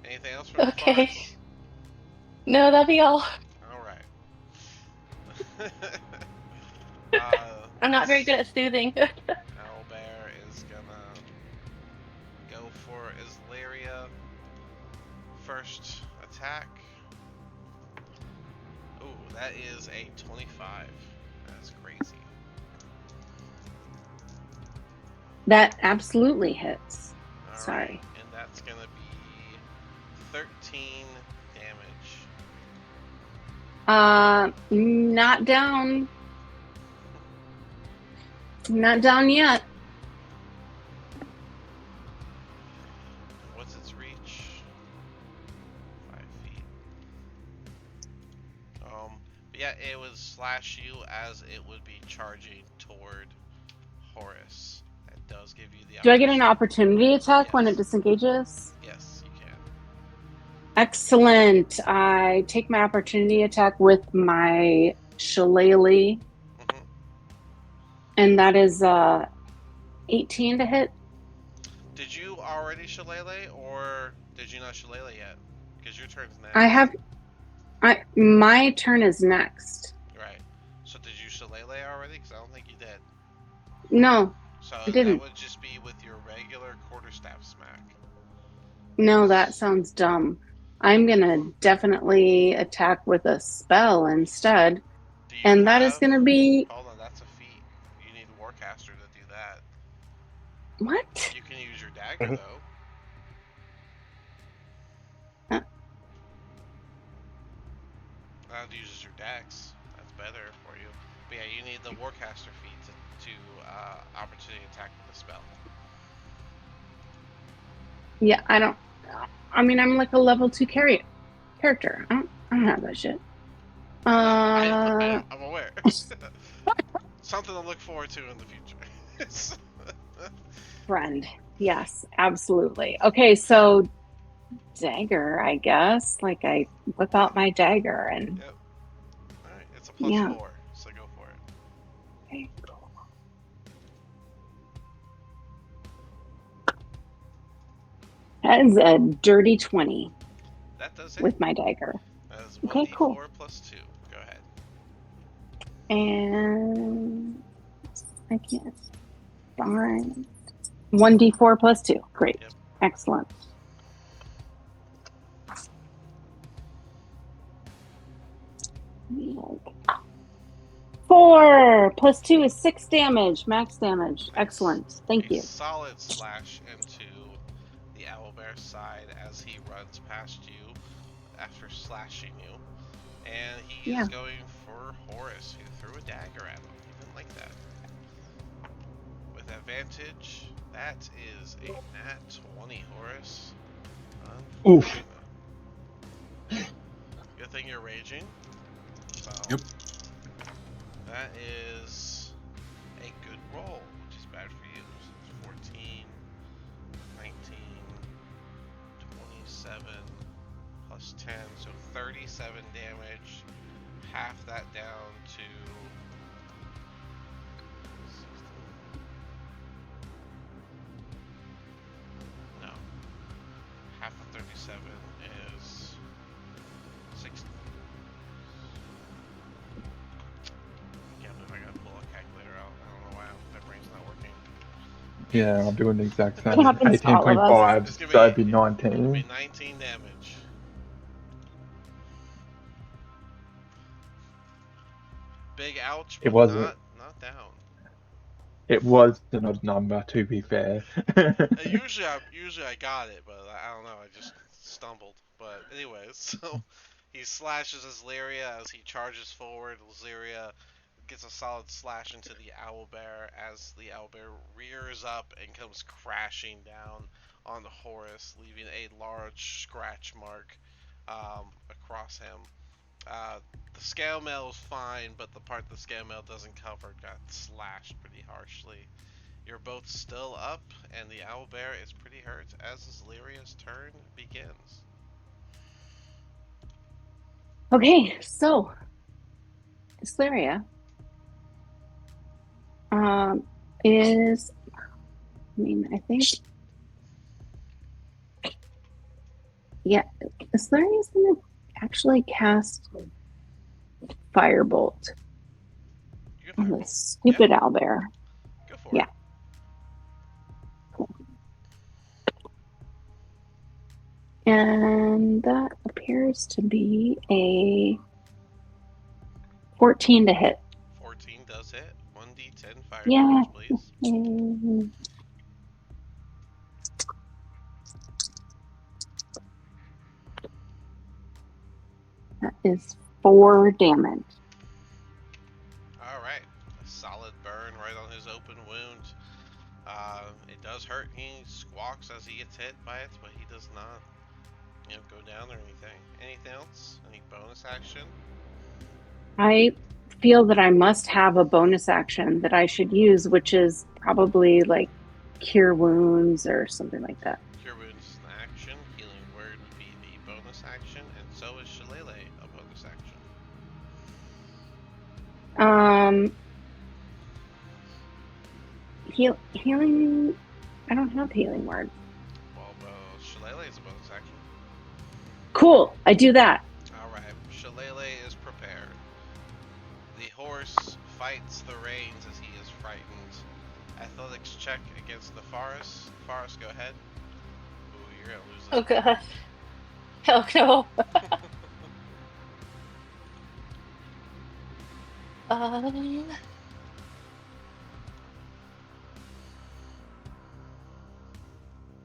Anything else from Okay. Forrest? No, that'll be all. Alright. I'm not very good at soothing. Owlbear is gonna go for Isleria. First attack. Ooh, that is a 25. That's crazy. That absolutely hits. All right, Sorry. and that's gonna be 13 damage. Not down. Not down yet. What's its reach? 5 feet. But yeah, it would slash you as it would be charging toward Horus. That does give you the Do I get an opportunity. opportunity attack when it Yes. disengages? Yes, you can. Excellent. I take my opportunity attack with my shillelagh, hmm and that is 18 to hit. Did you already shillelagh, or did you not shillelagh yet? Because your turn's I next. have my turn is next. Right. So did you shillelagh already? Because I don't think you did. No, So I that didn't. would just be with your regular quarterstaff smack. No, that sounds dumb. I'm gonna definitely attack with a spell instead, Do you and that is have? gonna be Hold on, that's a feat. You need Warcaster to do that. what? You can use your dagger though. Uh, That uses your dex. That's better for you. But yeah, you need the Warcaster feat to opportunity attack with a spell. Yeah, I don't. I mean, I'm like a level 2 character. I don't have that shit. I'm aware. Something to look forward to in the future. Friend. Yes, absolutely. Okay, so dagger, I guess. Like I whip out my dagger and Yep. Alright, it's a plus yeah. 4, so go for it. Okay, cool. That is a dirty 20 That does hit. with my dagger. That is Okay, 1d4 cool. plus 2. Go ahead. And I can't find 1d4 plus 2. Great. Yep. Excellent. Four plus 2 is 6 damage, max damage. Excellent. Thank A you. solid slash into the owlbear's side as he runs past you after slashing you. And he's Yeah. going for Horus, who threw a dagger at him. He didn't like that. With advantage, that is a nat 20, Horus. Oof. Good thing you're raging. So Yep. that is a good roll, which is bad for you. So it's 14, 19, 27, plus 10, so 37 damage. Half that down to 16. No. Half of 37 is 60. Can't believe I gotta pull a calculator out. I don't know why my brain's not working. Yeah, I'm doing the exact It same. happens to all of us. 18.5, It's so gonna that'd be be 19. 19 damage. Big ouch, It but wasn't. not down. It was an odd number, to be fair. Usually I got it, but I don't know. I just stumbled. But anyways, so he slashes his Lyria as he charges forward. Lyria gets a solid slash into the owlbear as the owlbear rears up and comes crashing down on Horus, leaving a large scratch mark across him. The scale mail is fine, but the part the scale mail doesn't cover got slashed pretty harshly. You're both still up, and the owlbear is pretty hurt as Lyria's turn begins. Okay, so Slaria is, I mean, I think, yeah, Slaria is going to actually cast Firebolt You on can the firebolt. stupid Yeah, owlbear. go for Yeah. it. And that appears to be a 14 to hit. 14 does hit. 1d10 fire Yeah. damage, please. That is 4 damage. All right, a solid burn right on his open wound. It does hurt. He squawks as he gets hit by it, but he does not, go down or anything. Anything else? Any bonus action? I feel that I must have a bonus action that I should use, which is probably like cure wounds or something like that. Cure wounds is an action. Healing word would be the bonus action, and so is Shillelagh a bonus action. Healing. I don't have healing word. Well, Shillelagh is a bonus action. Cool. I do that. All right, Shillelagh is prepared. The horse fights the reins as he is frightened. Athletics check against the forest. Forest, go ahead. Ooh, you're gonna lose this. Oh god. Oh no.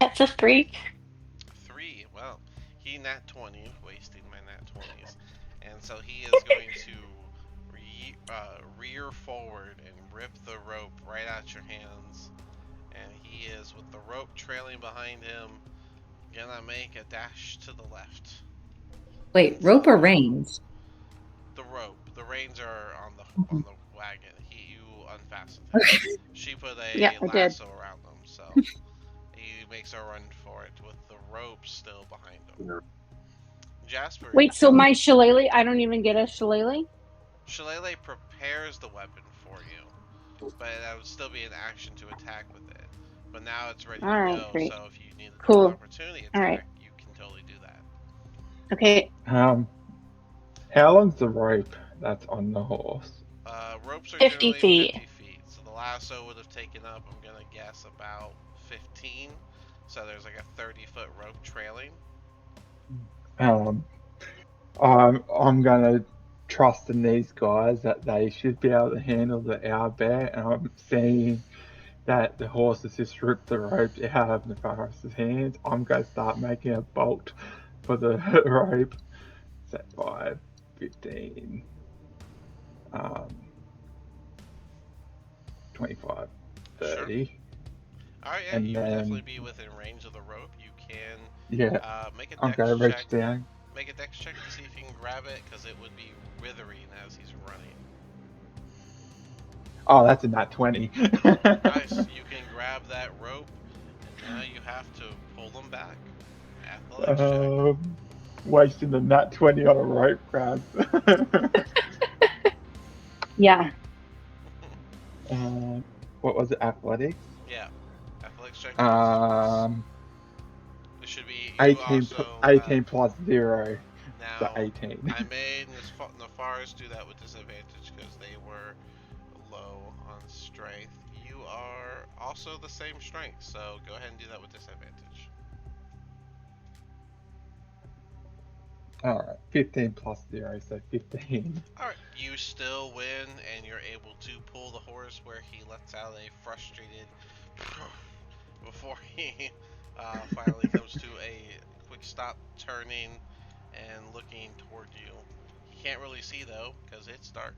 That's a 3. 3. Well, he nat 20, wasting my nat 20s, and so he is going to rear forward and rip the rope right out your hands. And he is, with the rope trailing behind him, gonna make a dash to the left. Wait, rope or reins? The rope. The reins are on the wagon. You unfastened him. She put a Yeah, I did. lasso around him, so he makes a run for it with the rope still behind him. Jasper. Wait, so my shillelagh, I don't even get a shillelagh? Shillelagh prepares the weapon for you, but that would still be an action to attack with it. But now it's ready to go, Great. so if you need an Cool. opportunity attack, All right. you can totally do that. Okay. How long's the rope that's on the horse? Ropes are 50 generally feet. 50 feet, so the lasso would have taken up, I'm gonna guess, about 15. So there's like a 30-foot rope trailing. I'm gonna trust in these guys that they should be able to handle the owlbear, and I'm seeing that the horse has just ripped the rope out of the forest's hands. I'm gonna start making a bolt for the rope. Set 5, 15, 25, 30. Sure. Alright, yeah, And you would then- definitely be within range of the rope. You can make a I'm dex gonna check. reach down. Make a dex check to see if you can grab it, because it would be withering as he's running. Oh, that's a nat 20. Nice. You can grab that rope, and now you have to pull them back. Athletics check. Wasting the nat 20 on a rope grab. Yeah. What was it? Athletics? Yeah. Athletics check. It should be 18 plus 0. Now, So 18. I made Nafaris do that with disadvantage because they were low on strength. You are also the same strength, so go ahead and do that with disadvantage. Alright, 15 plus 0, so 15. Alright, you still win, and you're able to pull the horse where he lets out a frustrated before he finally comes to a quick stop, turning and looking toward you. He can't really see though, because it's dark.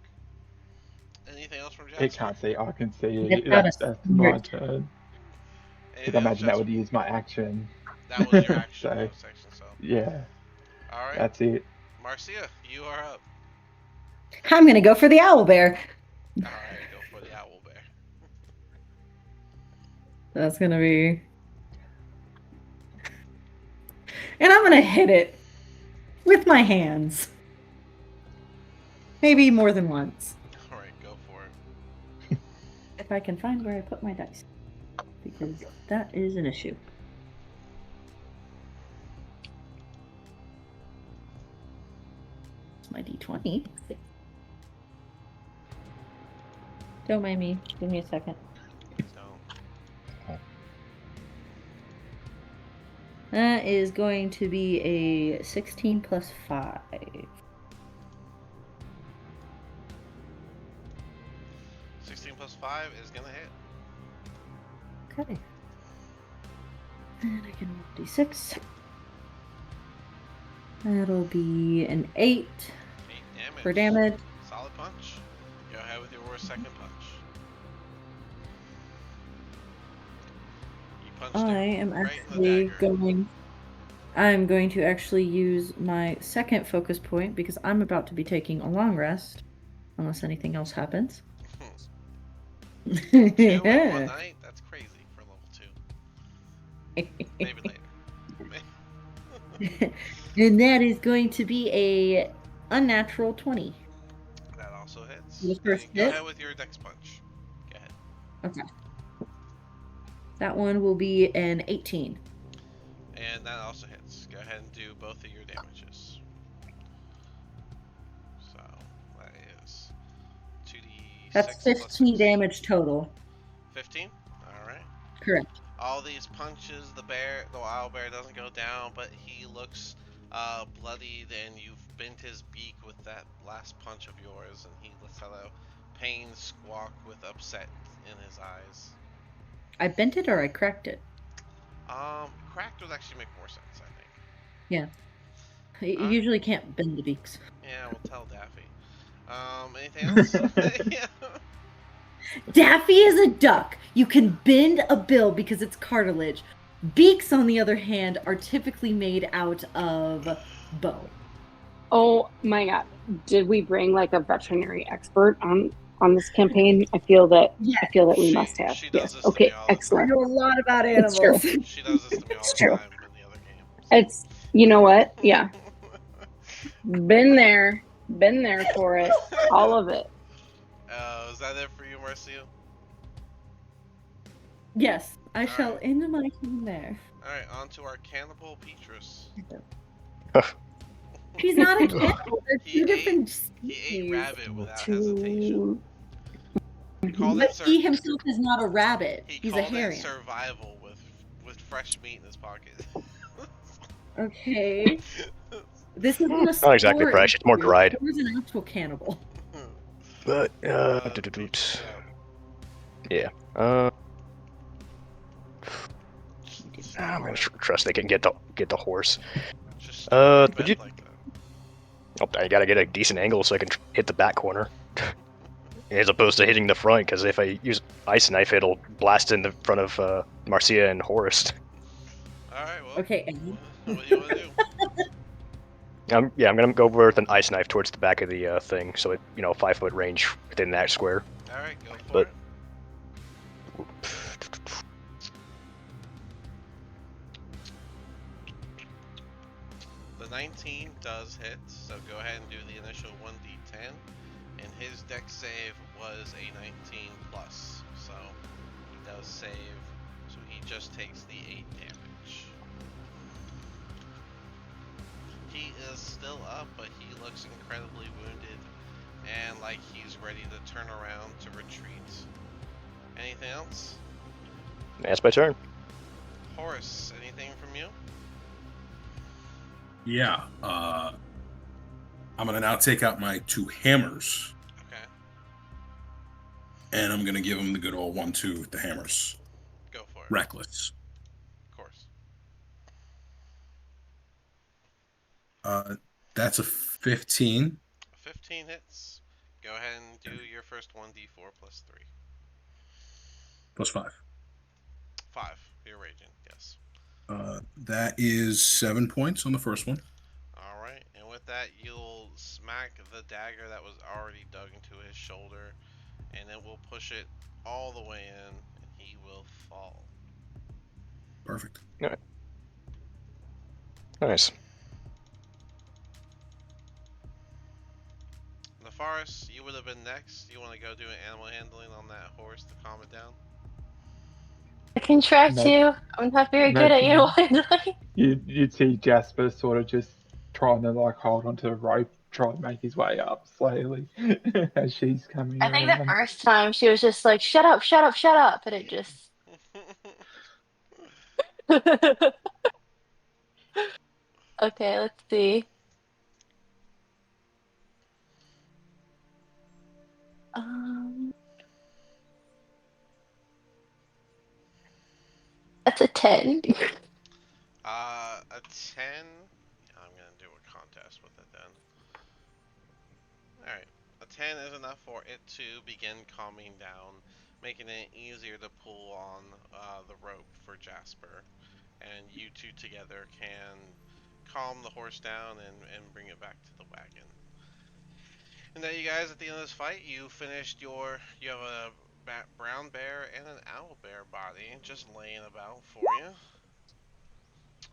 Anything else from Jasper? It can't see, I can see It's it. got a That's my spirit. turn. Because Anything I else, imagine that Jasper? would use my action. That was your action So, section, so. yeah, Alright, that's it. Marcia, you are up. I'm gonna go for the owlbear. Alright, go for the owl bear. That's gonna be. And I'm gonna hit it with my hands. Maybe more than once. Alright, go for it. If I can find where I put my dice. Because that is an issue. It's my d20. Don't mind me. Give me a second. So, That is going to be a 16 plus 5. 16 plus 5 is gonna hit. Okay. And I can roll d6. That'll be an 8 8 for damage. damage. Solid punch. Go ahead with your second punch. You punched I it am right in the actually dagger. going. I'm going to actually use my second focus point because I'm about to be taking a long rest, unless anything else happens. 2 in one night? That's crazy for level 2. Maybe later. And that is going to be a unnatural 20. That also hits. The first Go hit. ahead with your dex punch. Go ahead. Okay. That one will be an 18. And that also hits. Go ahead and do both of your damages. So that is 2d6 That's plus 15 6. damage total. 15? Alright. Correct. All these punches, the wild bear doesn't go down, but he looks bloodied, and you've bent his beak with that last punch of yours, and he lets out a pained squawk with upset in his eyes. I bent it or I cracked it? Cracked would actually make more sense, I think. Yeah. You usually can't bend the beaks. Yeah, we'll tell Daffy. Anything else? Yeah. Daffy is a duck. You can bend a bill because it's cartilage. Beaks, on the other hand, are typically made out of bone. Oh my god. Did we bring like a veterinary expert on this campaign? I feel that we must have. She does Yes. this to me Okay, all the I excellent. time. know a lot about It's true. animals. She does this to me all It's the true. time in the other games. It's, you know what? Yeah. Been there for it. All of it. Is that it for you, Marcia? Yes, I All shall right. end my time there. Alright, on to our cannibal Petrus. He's not a cannibal. They're He two ate- different He ate species. rabbit without hesitation. He called But it he himself is not a rabbit. He He's a called it Harrier. survival with fresh meat in his pocket. Okay. This isn't a Not exactly sport. fresh, it's more dried. It was an actual cannibal. But, Petrus, yeah. I'm gonna trust they can get the horse. Just start your bet like that. Oh, I gotta get a decent angle so I can hit the back corner. As opposed to hitting the front, because if I use ice knife, it'll blast in the front of Marcia and Horace. Alright, well. Okay. What do you want to do? I'm gonna go with an ice knife towards the back of the thing, so it 5-foot range within that square. Alright, go for it. The 19 does hit, so go ahead and do the initial 1d10. And his dex save was a 19 plus, so he does save, so he just takes the 8 damage. He is still up, but he looks incredibly wounded and like he's ready to turn around to retreat. Anything else? That's my turn. Horace, anything from you? Yeah. I'm going to now take out my 2 hammers. Okay. And I'm going to give him the good old 1-2 with the hammers. Go for it. Reckless. Of course. That's a 15. 15 hits. Go ahead and do your first 1d4 plus 3. Plus 5. 5. You're raging, yes. That is 7 points on the first one. Alright, and with that, you'll smack the dagger that was already dug into his shoulder, and it will push it all the way in, and he will fall. Perfect. All right. Nice. The forest, you would have been next. You want to go do an animal handling on that horse to calm it down? I can try to. I'm not very good at animal handling. You'd see Jasper sort of just trying to like hold onto a rope, try to make his way up slowly as she's coming I think the around. first time she was just like, shut up, shut up, shut up. And it just. Okay, let's see. That's a 10. A 10. I'm gonna do a test with it then. Alright. A 10 is enough for it to begin calming down, making it easier to pull on the rope for Jasper. And you two together can calm the horse down and bring it back to the wagon. And now you guys, at the end of this fight, you finished you have a brown bear and an owl bear body just laying about for you.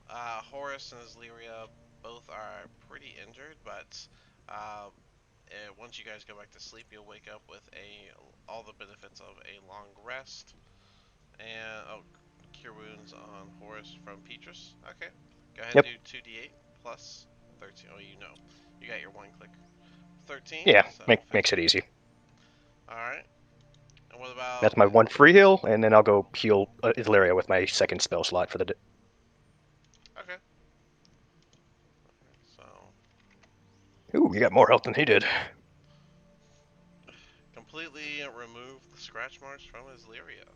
Horace and Aslyria both are pretty injured, but uh, once you guys go back to sleep, you'll wake up with all the benefits of a long rest and cure wounds on Horace from Petrus. Okay, go ahead and Yep. do 2d8 plus 13. Oh, you got your one click. 13, Yeah, so makes it 15. easy. All right. And what That's about? my one free heal, and then I'll go heal Illyria with my second spell slot for the. Okay. So Ooh, you got more health than he did. completely remove the scratch marks from his Lyria.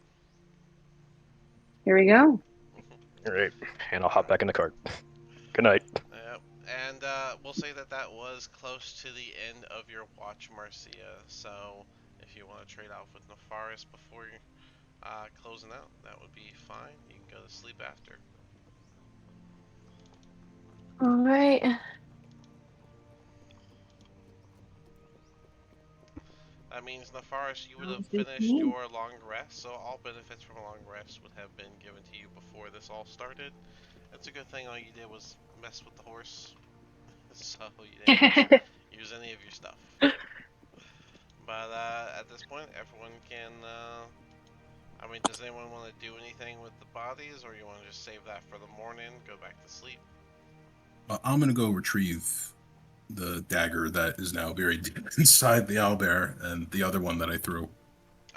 Here we go. All right, and I'll All hop right. back in the cart. Good night. Yep. And we'll say that that was close to the end of your watch, Marcia. So if you want to trade off with Nefaris before closing out, that would be fine. You can go to sleep after. All right. That means, Nefaris, you would have Sounds good to finished me. your long rest, so all benefits from a long rest would have been given to you before this all started. It's a good thing all you did was mess with the horse, so you didn't use any of your stuff. But at this point, everyone can. I mean, does anyone want to do anything with the bodies, or you want to just save that for the morning, go back to sleep? I'm gonna go retrieve the dagger that is now buried deep inside the owlbear and the other one that I threw.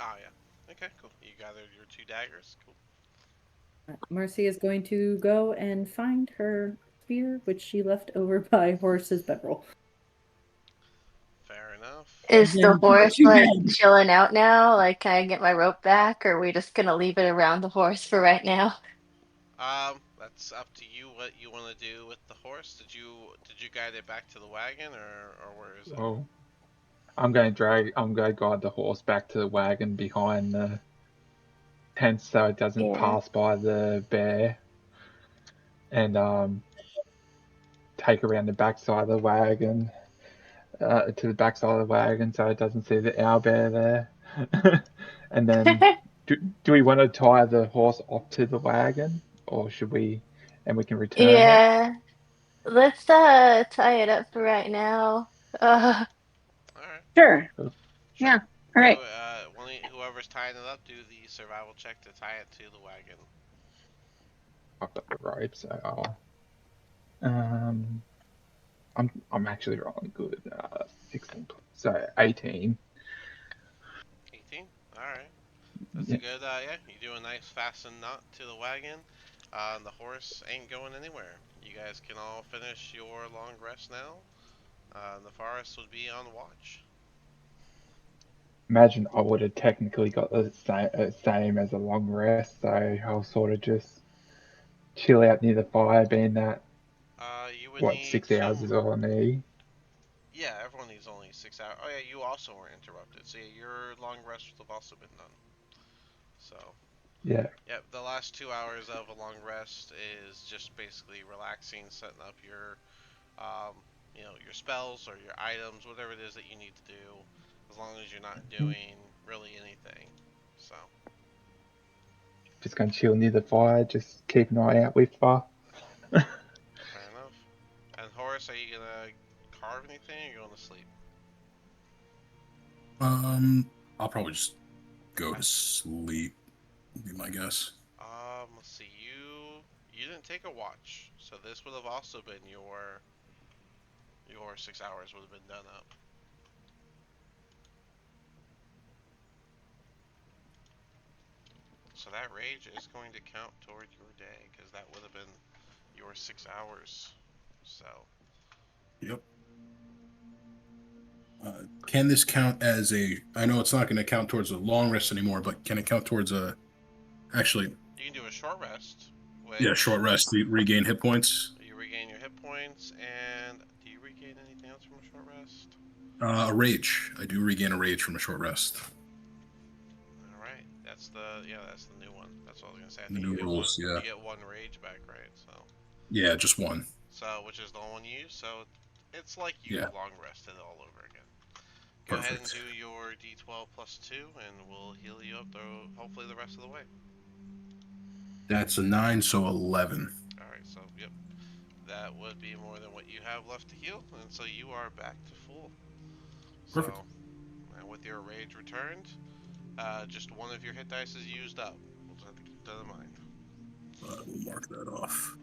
Oh, yeah. Okay, cool. You gathered your two daggers. Cool. Marcy is going to go and find her spear, which she left over by Horace's bedroll. Fair enough. And Is the then put horse to like bed. chilling out now? Like, can I get my rope back, or are we just gonna leave it around the horse for right now? That's up to you what you want to do with the horse. Did you guide it back to the wagon, or where is it? Well, I'm going to guide the horse back to the wagon behind the tent so it doesn't Yeah. pass by the bear, and take around the backside of the wagon, to the backside of the wagon so it doesn't see the owlbear there. And then, do we want to tie the horse off to the wagon, or should we, and we can return it? Yeah. Let's tie it up for right now. Uh, All right. Sure. Sure. Yeah. All right. Whoever's tying it up, do the survival check to tie it to the wagon. I've got the rope, so um, I'm actually rolling good. 16, so 18. 18. All right. That's a Yeah, good. Yeah, you do a nice fasten knot to the wagon. And the horse ain't going anywhere. You guys can all finish your long rest now. The forest would be on watch. imagine I would have technically got the same as a long rest, so I'll sort of just chill out near the fire, being that You would what need 6 hours is all I need. Yeah, everyone needs only 6 hours. Oh yeah, you also were interrupted. So yeah, your long rest would have also been done. So Yeah, yeah, the last 2 hours of a long rest is just basically relaxing, setting up um, your spells or your items, whatever it is that you need to do, as long as you're not doing really anything. So just gonna chill near the fire, just keep an eye out with her. fair enough. And Horace, are you gonna carve anything? Or are you going to sleep? I'll probably just go to sleep, would be my guess. Let's see. You didn't take a watch, so this would have also been your 6 hours would have been done up. So that rage is going to count toward your day, because that would have been your 6 hours. So Yep. Can this count as a? I know it's not going to count towards a long rest anymore, but can it count towards a? Actually, you can do a short rest, yeah, which short rest to regain hit points. you regain your hit points, and do you regain anything else from a short rest? A rage. I do regain a rage from a short rest. All right, that's the new one. That's what I was gonna say. I The think new rules, yeah. you get one rage back, right? Yeah, just one. Which is the one you use. So it's like you Yeah, long rested all over again. Go ahead and perfect. do your D12 plus 2, and we'll heal you up, hopefully the rest of the way. That's a 9, so 11. Alright, so, yep. That would be more than what you have left to heal, and so you are back to full. So, Perfect. and with your rage returned, just one of your hit dice is used up. We'll just have to keep that in mind. We'll mark that off.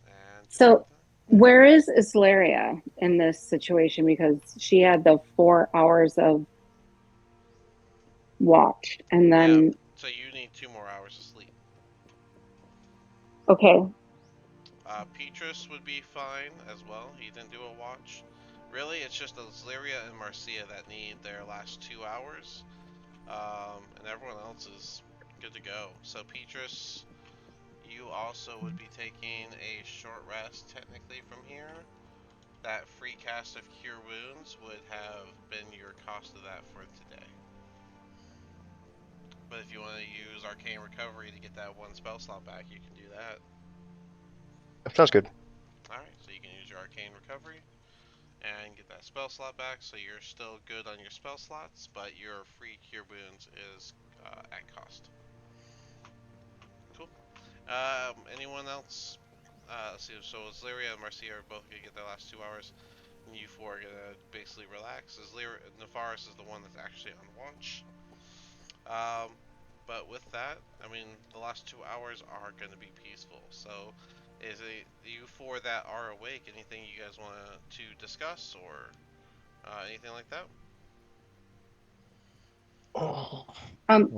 And just like So, that. where is Islaria in this situation? Because she had the 4 hours of watch, and Yeah, then so you need 2 more hours of sleep. okay, Petrus would be fine as well. He didn't do a watch. Really, it's just Zlyria and Marcia that need their last 2 hours. And everyone else is good to go. So Petrus, you also would be taking a short rest technically from here. That free cast of Cure Wounds would have been your cost of that for today. But if you want to use Arcane Recovery to get that one spell slot back, you can do that. Sounds good. Alright, so you can use your Arcane Recovery and get that spell slot back, so you're still good on your spell slots, but your free Cure Wounds is at cost. Cool. Anyone else? Let's see, so Zlyria and Marcia are both gonna get their last 2 hours, and you four are gonna basically relax. Nefaris is the one that's actually on watch. Um, but with that, I mean, the last 2 hours are gonna be peaceful. So, is it you four that are awake? Anything you guys want to discuss or anything like that?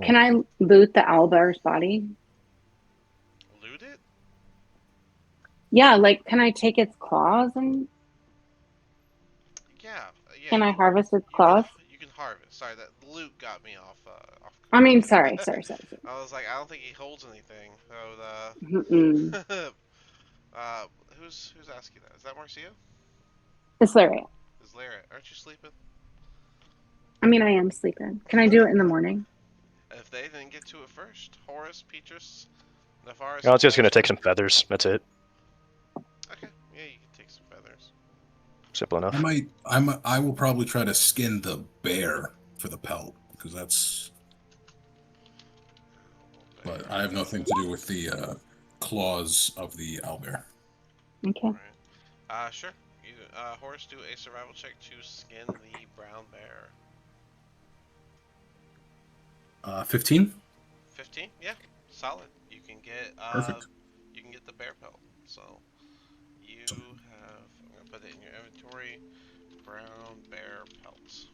can I loot the owlbear's body? Loot it? Yeah, like can I take its claws and Yeah, yeah. can I harvest its You can claws? you can harvest. Sorry, that loot got me off I mean, course. sorry. I was like, I don't think he holds anything. Mm-mm. Uh, who's asking that? Is that Marcia? Islaria. Is Lara? Aren't you sleeping? I mean, I am sleeping. Can I do it in the morning? If they didn't get to it first, Horus, Petrus, Nefaris, I you was just gonna guys. take some feathers. That's it. Okay, yeah, you can take some feathers. Simple enough. I will probably try to skin the bear for the pelt because that's. But I have nothing to do with the claws of the owlbear. Okay. All right. Sure. You, Horus, do a survival check to skin the brown bear. 15. 15. Yeah, solid. Perfect. You can get the bear pelt. So you have. I'm gonna put it in your inventory. Brown bear pelt.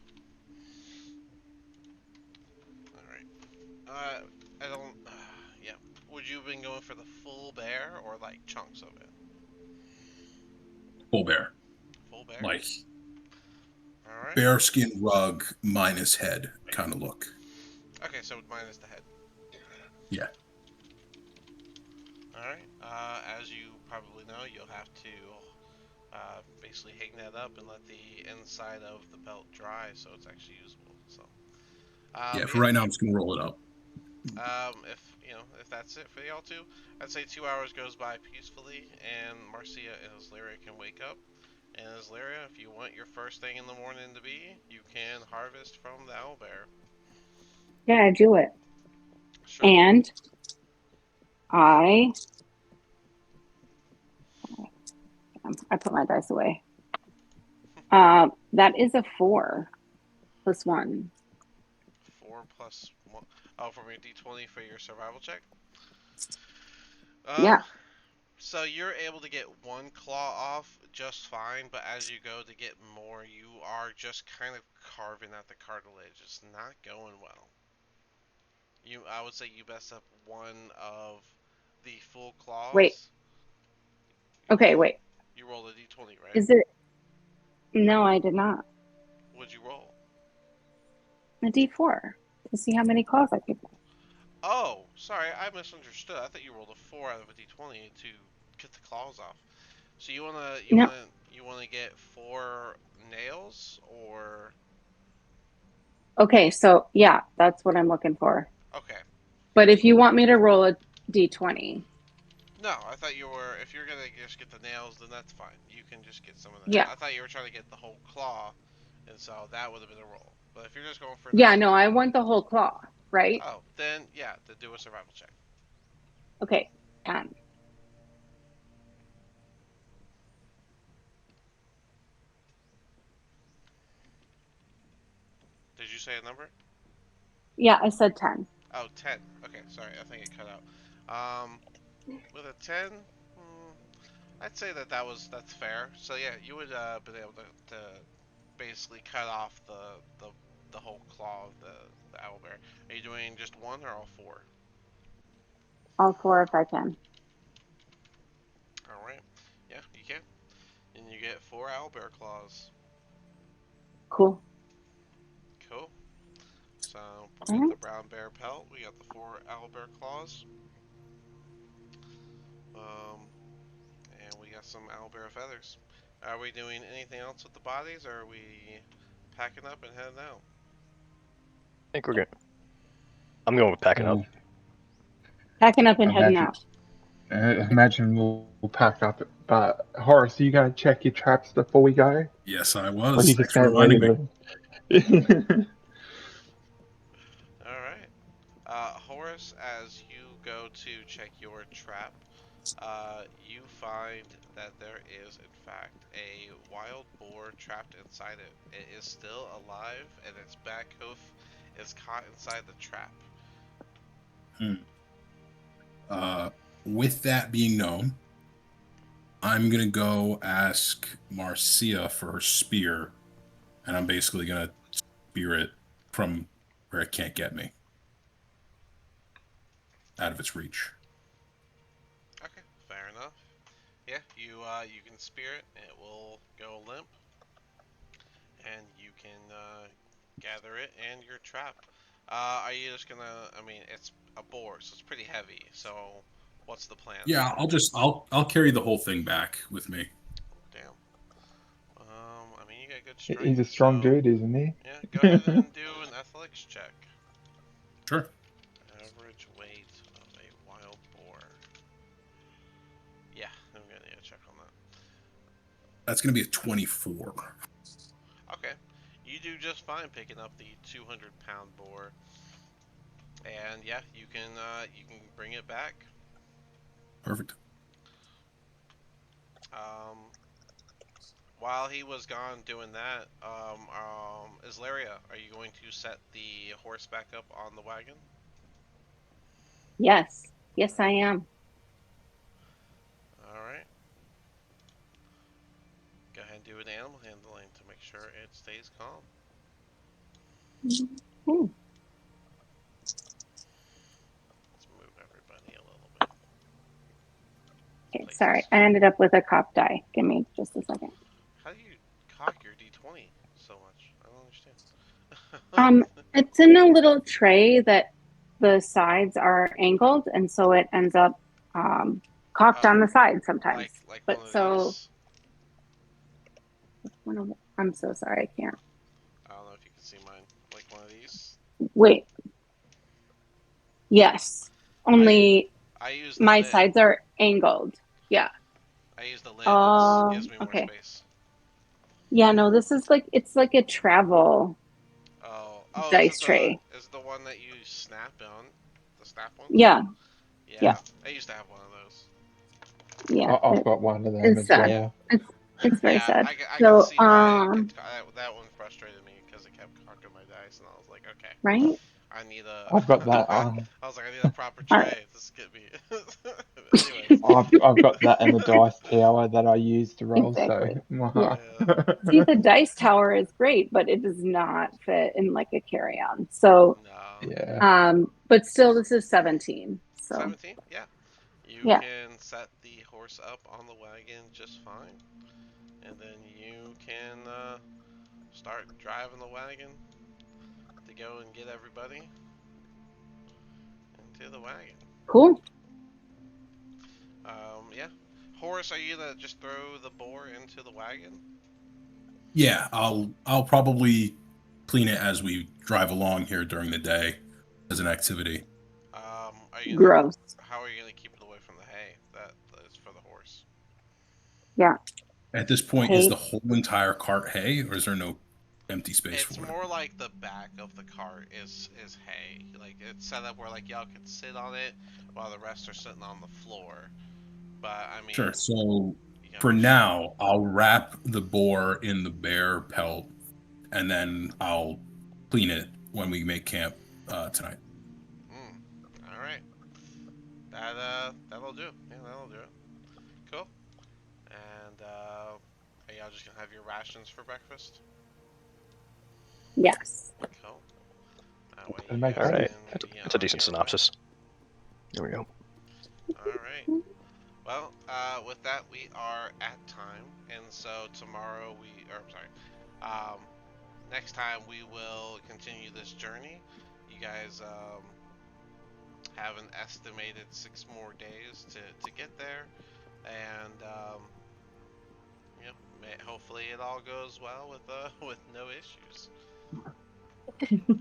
All right. I don't. Yeah. Would you have been going for the full bear or like chunks of it? Full bear. Full bear. Like All right. bearskin rug minus head kind of look. Okay, so minus the head. Yeah. All right. As you probably know, you'll have to basically hang that up and let the inside of the belt dry so it's actually usable. So, Yeah, for yeah. right now, I'm just going to roll it up. If if that's it for y'all two, I'd say 2 hours goes by peacefully, and Marcia and Islyria can wake up. And Islyria, if you want your first thing in the morning to be, you can harvest from the owlbear. Yeah, I do it. Sure. And I I put my dice away. That is a 4 + 1. 4 + 1. Oh, from your D20 for your survival check. Yeah. So you're able to get one claw off just fine, but as you go to get more, you are just kind of carving at the cartilage. It's not going well. I would say you messed up one of the full Wait. claws. Okay, wait. You rolled a d20, right? Is it? No, I did not. What'd you roll? A D4 to see how many claws I could. Oh, sorry, I misunderstood. I thought you rolled a 4 out of a d20 to get the claws off. So you wanna you No. wanna you wanna get 4 nails or Okay, so yeah, that's what I'm looking for. okay. But if you want me to roll a d20, No, I thought you were. If you're gonna just get the nails, then that's fine. You can just get some of the. yeah. I thought you were trying to get the whole claw, and so that would have been a roll. But if you're just going for Yeah, nails, no, I want the whole claw, right? oh, then yeah, then do a survival check. Okay, 10. Did you say a number? Yeah, I said 10. Oh, 10. Okay, sorry, I think it cut out. With a 10, mm, I'd say that's fair. So yeah, you would been able to basically cut off the whole claw of the owlbear. Are you doing just one or all four? All four if I can. All right. Yeah, you can. And you get 4 owlbear claws. Cool. Cool. So we All got the right. brown bear pelt. We got the 4 owlbear claws. Um, and we got some owlbear feathers. Are we doing anything else with the bodies, or are we packing up and heading out? I think we're good. I'm going with packing up. Uh, Packing up and heading imagine, out. imagine we'll pack up. But Horace, you gotta check your traps before we go, Yes, I or was. you just Thanks for gonna reminding me. leave it? All right. Horace, as you go to check your trap, you find that there is, in fact, a wild boar trapped inside it. It is still alive, and its back hoof is caught inside the trap. Hmm. With that being known, I'm gonna go ask Marcia for her spear, and I'm basically gonna spear it from where it can't get me, out of its reach. Okay, fair enough. Yeah, you can spear it. It will go limp, and you can gather it and your trap. Are you just gonna? I mean, it's a boar, so it's pretty heavy. So, what's the plan Yeah, there? I'll carry the whole thing back with me. Damn. I mean, you got good He's strength, a strong so dude, isn't he? yeah, go ahead and do an athletics check. Sure. Average weight of a wild boar. Yeah, I'm gonna need a check on that. That's gonna be a 24. Okay, you do just fine picking up the 200-pound boar, and yeah, you can bring it back. Perfect. Um, while he was gone doing that, Islaria, are you going to set the horse back up on the wagon? Yes. Yes, I am. All right. Go ahead and do an animal handling to make sure it stays calm. Ooh. Let's move everybody a little bit. Okay, sorry. Places. I ended up with a cop die. Give me just a second. How do you cock your D20 so much? I don't understand. It's in a little tray that the sides are angled, and so it ends up cocked on Oh, the side sometimes. like one But of so these. I'm so sorry, I can't. I don't know if you can see mine. Like one of these. Wait, yes. I Only I use the my lid. sides are angled. Yeah. I use the lid. It gives me more Okay. space. Yeah, no, this is like it's like a travel Oh, dice tray. is it the one that you snap on? The snap ones? Yeah, yeah, Yeah, I used to have one of those. yeah. I've It got one of them is as sad. Yeah, well. It's very yeah, sad. I could So, see why it kept that one frustrated me because it kept cocking my dice, and I was like, okay, right? I need a. I've got that. I was like, I need a proper All right. tray. This get me. Anyways, I've got that and the dice tower that I use to roll. So, Exactly. Yeah. yeah. See, the dice tower is great, but it does not fit in like a carry-on. So, No. yeah. but still, this is 17. So, 17? Yeah. You yeah, can set the horse up on the wagon just fine, and then you can start driving the wagon to go and get everybody into the wagon. cool. Yeah. horse, are you gonna just throw the boar into the wagon? Yeah, I'll probably clean it as we drive along here during the day as an activity. Are you gonna? Gross. How are you gonna keep it away from the hay that is for the horse? Yeah. At this point, is Hay. the whole entire cart hay, or is there no empty space It's for it? more like the back of the cart is hay. Like it's set up where like y'all can sit on it while the rest are sitting on the floor. But I Sure. mean, So you can for understand. now, I'll wrap the boar in the bear pelt, and then I'll clean it when we make camp tonight. All right. That'll do. Yeah, that'll do it. Cool. And are y'all just gonna have your rations for breakfast? Yes. Cool. That way It you makes guys All can right. sense. be That's a on decent your way. synopsis. There we go. All right. Well, with that, we are at time, and so tomorrow next time we will continue this journey. You guys have an estimated 6 more days to get there, and yep, hopefully it all goes well with with no issues.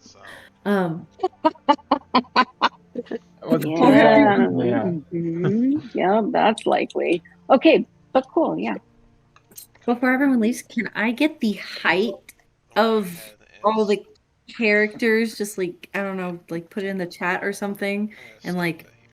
So, Um, Well, for yeah, Yeah. everyone, yeah. Yeah, that's likely. Okay, but cool. Yeah. before everyone leaves, can I get the height what your of head all is. the characters? Just like, I don't know, like put it in the chat or something, I'm gonna and stick like the